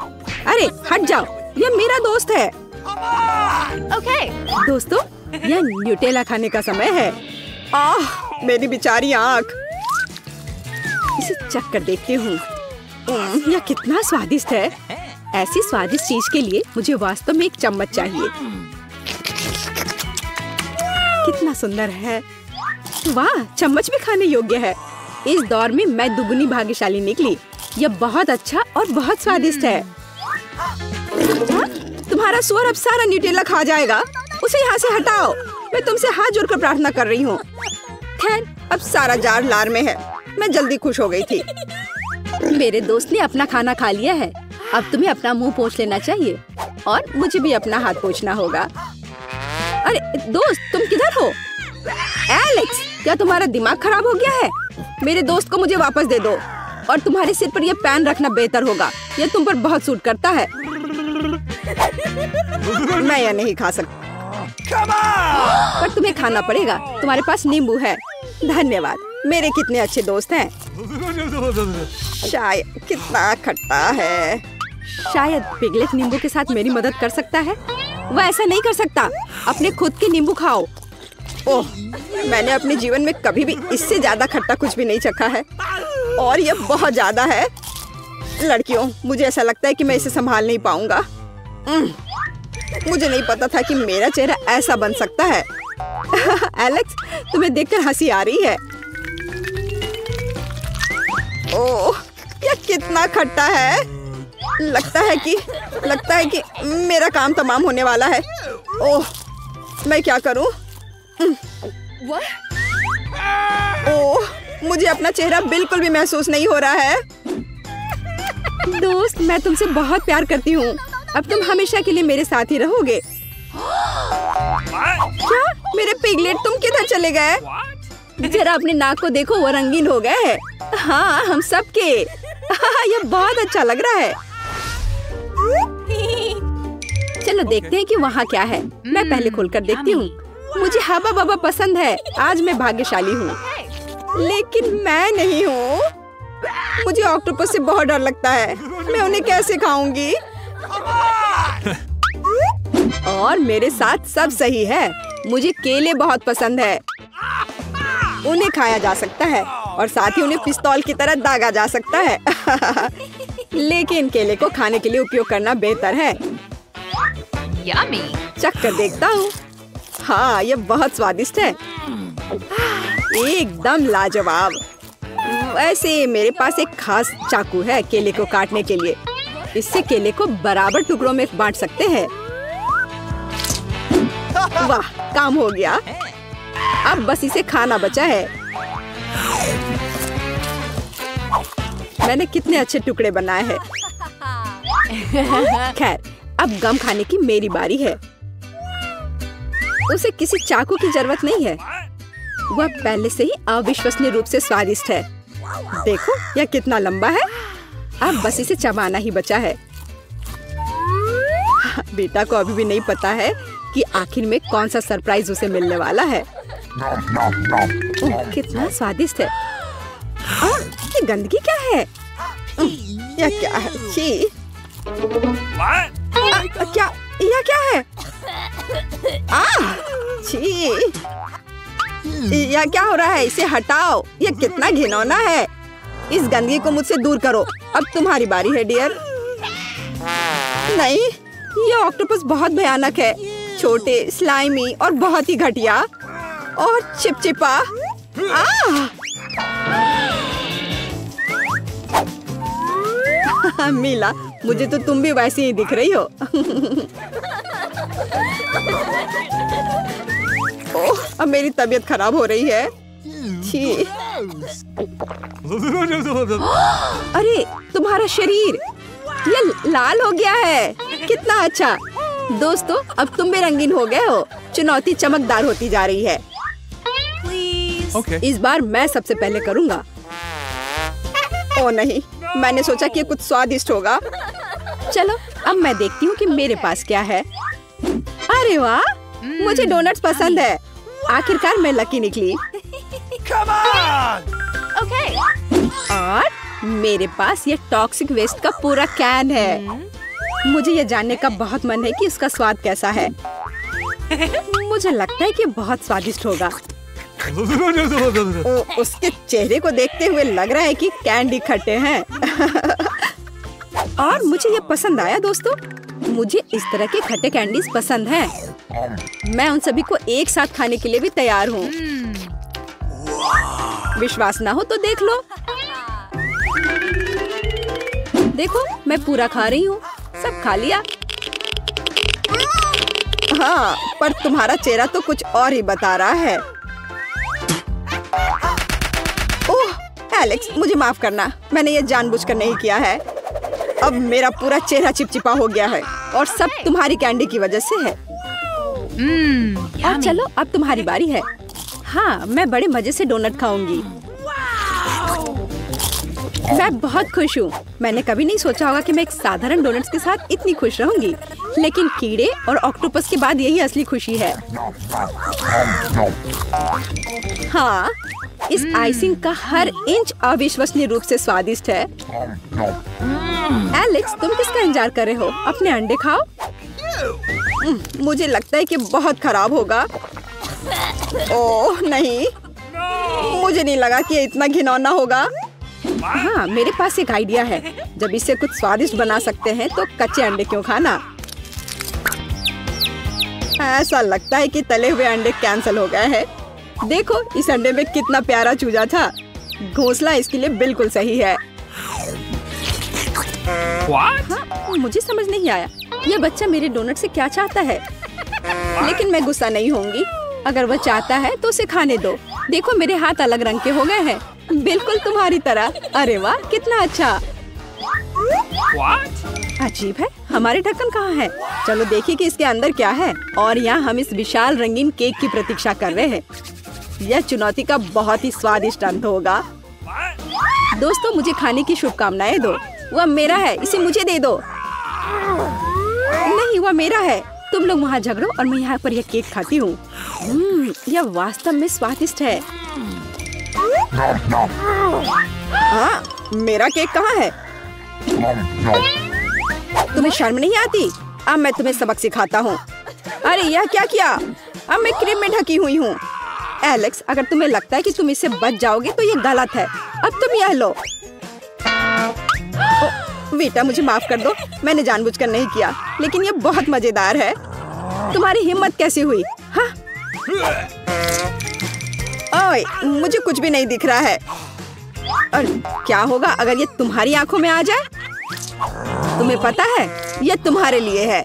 A: अरे हट जाओ, यह मेरा दोस्त है। दोस्तों, यह न्यूटेला खाने का समय है। मेरी बेचारी आँख। इसे चख कर देखती हूँ। यह कितना स्वादिष्ट है। ऐसी स्वादिष्ट चीज के लिए मुझे वास्तव में एक चम्मच चाहिए। कितना सुंदर है। वाह, चम्मच भी खाने योग्य है। इस दौर में मैं दुगनी भाग्यशाली निकली। यह बहुत अच्छा और बहुत स्वादिष्ट है। तुम्हारा सुअर अब सारा न्यूटेला खा जाएगा। उसे यहाँ से हटाओ। मैं तुमसे हाथ जोड़कर प्रार्थना कर रही हूँ। खैर, अब सारा जार लार में है। मैं जल्दी खुश हो गई थी। मेरे दोस्त ने अपना खाना खा लिया है। अब तुम्हें अपना मुंह पोंछ लेना चाहिए और मुझे भी अपना हाथ पोंछना होगा। अरे दोस्त, तुम किधर हो? एलेक्स, क्या तुम्हारा दिमाग खराब हो गया है? मेरे दोस्त को मुझे वापस दे दो। और तुम्हारे सिर पर यह पैन रखना बेहतर होगा। यह तुम पर बहुत सूट करता है। मैं यह नहीं खा सकता। पर तुम्हें खाना पड़ेगा। तुम्हारे पास नींबू है। धन्यवाद। मेरे कितने अच्छे दोस्त हैं। शायद कितना खट्टा है। शायद पिगलेट नींबू के साथ मेरी मदद कर सकता है। वह ऐसा नहीं कर सकता। अपने खुद के नींबू खाओ। ओह, मैंने अपने जीवन में कभी भी इससे ज्यादा खट्टा कुछ भी नहीं चखा है। और यह बहुत ज्यादा है। लड़कियों, मुझे ऐसा लगता है कि मैं इसे संभाल नहीं पाऊंगा। मुझे नहीं पता था कि मेरा चेहरा ऐसा बन सकता है। एलेक्स, तुम्हें देखकर हंसी आ रही है। ओह, यह कितना खट्टा है। लगता है कि मेरा काम तमाम होने वाला है। ओह, मैं क्या करूं? ओह, मुझे अपना चेहरा बिल्कुल भी महसूस नहीं हो रहा है। दोस्त, मैं तुमसे बहुत प्यार करती हूँ। अब तुम हमेशा के लिए मेरे साथ ही रहोगे। क्या? मेरे पिगलेट, तुम किधर चले गए? जरा अपने नाक को देखो, वो रंगीन हो गए हैं। हाँ, हम सबके। यह बहुत अच्छा लग रहा है। चलो देखते हैं कि वहाँ क्या है। मैं पहले खोलकर देखती हूँ। मुझे हवा बवा पसंद है। आज मैं भाग्यशाली हूँ। लेकिन मैं नहीं हूँ। मुझे ऑक्टोपस से बहुत डर लगता है। मैं उन्हें कैसे खाऊंगी? और मेरे साथ सब सही है। मुझे केले बहुत पसंद है। उन्हें खाया जा सकता है और साथ ही उन्हें पिस्तौल की तरह दागा जा सकता है। लेकिन केले को खाने के लिए उपयोग करना बेहतर है। चख कर देखता हूँ। हाँ, यह बहुत स्वादिष्ट है। एकदम लाजवाब। वैसे मेरे पास एक खास चाकू है केले को काटने के लिए। इससे केले को बराबर टुकड़ों में बांट सकते हैं। वाह, काम हो गया। अब बस इसे खाना बचा है। मैंने कितने अच्छे टुकड़े बनाए हैं। खैर, अब गम खाने की मेरी बारी है। उसे किसी चाकू की जरूरत नहीं है। वह पहले से ही अविश्वसनीय रूप से स्वादिष्ट है। देखो, यह कितना लंबा है। अब बस इसे चबाना ही बचा है। बेटा को अभी भी नहीं पता है कि आखिर में कौन सा सरप्राइज उसे मिलने वाला है। कितना स्वादिष्ट है। ये गंदगी क्या है? यह क्या है? छी। क्या? यह क्या है? छी। यह क्या हो रहा है? इसे हटाओ, ये कितना घिनौना है। इस गंदगी को मुझसे दूर करो। अब तुम्हारी बारी है डियर। नहीं, ये ऑक्टोपस बहुत भयानक है। छोटे, स्लाइमी और बहुत ही घटिया और चिपचिपा। मीला, मुझे तो तुम भी वैसी ही दिख रही हो। ओह, अब मेरी तबीयत खराब हो रही है। छी। अरे, तुम्हारा शरीर ये लाल हो गया है। कितना अच्छा। दोस्तों, अब तुम भी रंगीन हो गए हो। चुनौती चमकदार होती जा रही है।
C: Okay.
A: इस बार मैं सबसे पहले करूँगा। ओ नहीं, मैंने सोचा कि ये कुछ स्वादिष्ट होगा। चलो, अब मैं देखती हूँ कि मेरे पास क्या है। अरे वाह, मुझे डोनट्स पसंद है। आखिरकार मैं लकी निकली।
C: Come on!
B: Okay.
A: और मेरे पास ये टॉक्सिक वेस्ट का पूरा कैन है। मुझे ये जानने का बहुत मन है कि इसका स्वाद कैसा है। मुझे लगता है कि बहुत स्वादिष्ट होगा। उसके चेहरे को देखते हुए लग रहा है कि कैंडी खट्टे हैं। और मुझे ये पसंद आया दोस्तों। मुझे इस तरह के खट्टे कैंडीज पसंद हैं। मैं उन सभी को एक साथ खाने के लिए भी तैयार हूँ। विश्वास ना हो तो देख लो। देखो, मैं पूरा खा रही हूँ। सब खा लिया। हाँ, पर तुम्हारा चेहरा तो कुछ और ही बता रहा है। ओह, एलेक्स, मुझे माफ करना। मैंने ये जानबूझकर नहीं किया है। अब मेरा पूरा चेहरा चिपचिपा हो गया है और सब तुम्हारी कैंडी की वजह से है। और चलो, अब तुम्हारी बारी है। हाँ, मैं बड़े मजे से डोनट खाऊंगी। मैं बहुत खुश हूँ। मैंने कभी नहीं सोचा होगा कि मैं एक साधारण डोनट्स के साथ इतनी खुश रहूंगी। लेकिन कीड़े और ऑक्टोपस के बाद यही असली खुशी है। हाँ, इस आइसिंग का हर इंच अविश्वसनीय रूप से स्वादिष्ट है। एलेक्स, तुम किसका इंतजार कर रहे हो? अपने अंडे खाओ। मुझे लगता है कि बहुत खराब होगा। ओह नहीं, मुझे नहीं लगा कि ये इतना घिनौना होगा। हाँ, मेरे पास एक आइडिया है। जब इसे कुछ स्वादिष्ट बना सकते हैं तो कच्चे अंडे क्यों खाना? ऐसा लगता है कि तले हुए अंडे कैंसिल हो गए हैं। देखो, इस अंडे में कितना प्यारा चूजा था। घोंसला इसके लिए बिल्कुल सही है।
C: What?
A: हाँ, मुझे समझ नहीं आया ये बच्चा मेरे डोनट से क्या चाहता है। लेकिन मैं गुस्सा नहीं होंगी। अगर वह चाहता है तो उसे खाने दो। देखो, मेरे हाथ अलग रंग के हो गए हैं, बिल्कुल तुम्हारी तरह। अरे वाह, कितना अच्छा।
C: What?
A: अजीब है, हमारे ढक्कन कहाँ है? चलो देखिए कि इसके अंदर क्या है। और यहाँ हम इस विशाल रंगीन केक की प्रतीक्षा कर रहे हैं। यह चुनौती का बहुत ही स्वादिष्ट अंत होगा। दोस्तों, मुझे खाने की शुभकामनाएं दो। वह मेरा है, इसे मुझे दे दो। नहीं, वह मेरा है। तुम लोग वहाँ झगड़ो और मैं यहाँ पर यह केक खाती हूँ। यह वास्तव में स्वादिष्ट है। हाँ, मेरा केक कहाँ है? तुम्हें शर्म नहीं आती? अब मैं तुम्हें सबक सिखाता हूँ। अरे, यह क्या किया? अब मैं क्रीम में ढकी हुई हूँ। एलेक्स, अगर तुम्हें लगता है कि तुम इससे बच जाओगे तो ये गलत है। अब तुम यह लो। वीटा, मुझे माफ कर दो। मैंने जानबूझकर नहीं किया, लेकिन ये बहुत मजेदार है। तुम्हारी हिम्मत कैसे हुई? हाँ? ओए, मुझे कुछ भी नहीं दिख रहा है। और क्या होगा अगर ये तुम्हारी आंखों में आ जाए? तुम्हें पता है, ये तुम्हारे लिए है।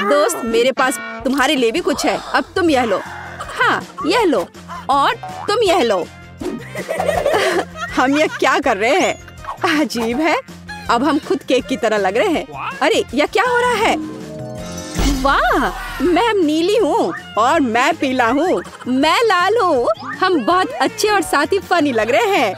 A: दोस्त, मेरे पास तुम्हारे लिए भी कुछ है। अब तुम यह लो। हाँ, यह लो। और तुम यह लो। हम यह क्या कर रहे हैं? अजीब है। अब हम खुद केक की तरह लग रहे हैं। अरे, यह क्या हो रहा है? वाह, मैं अब नीली हूँ और मैं पीला हूँ। मैं लाल हूँ। हम बहुत अच्छे और साथ ही फनी लग रहे हैं।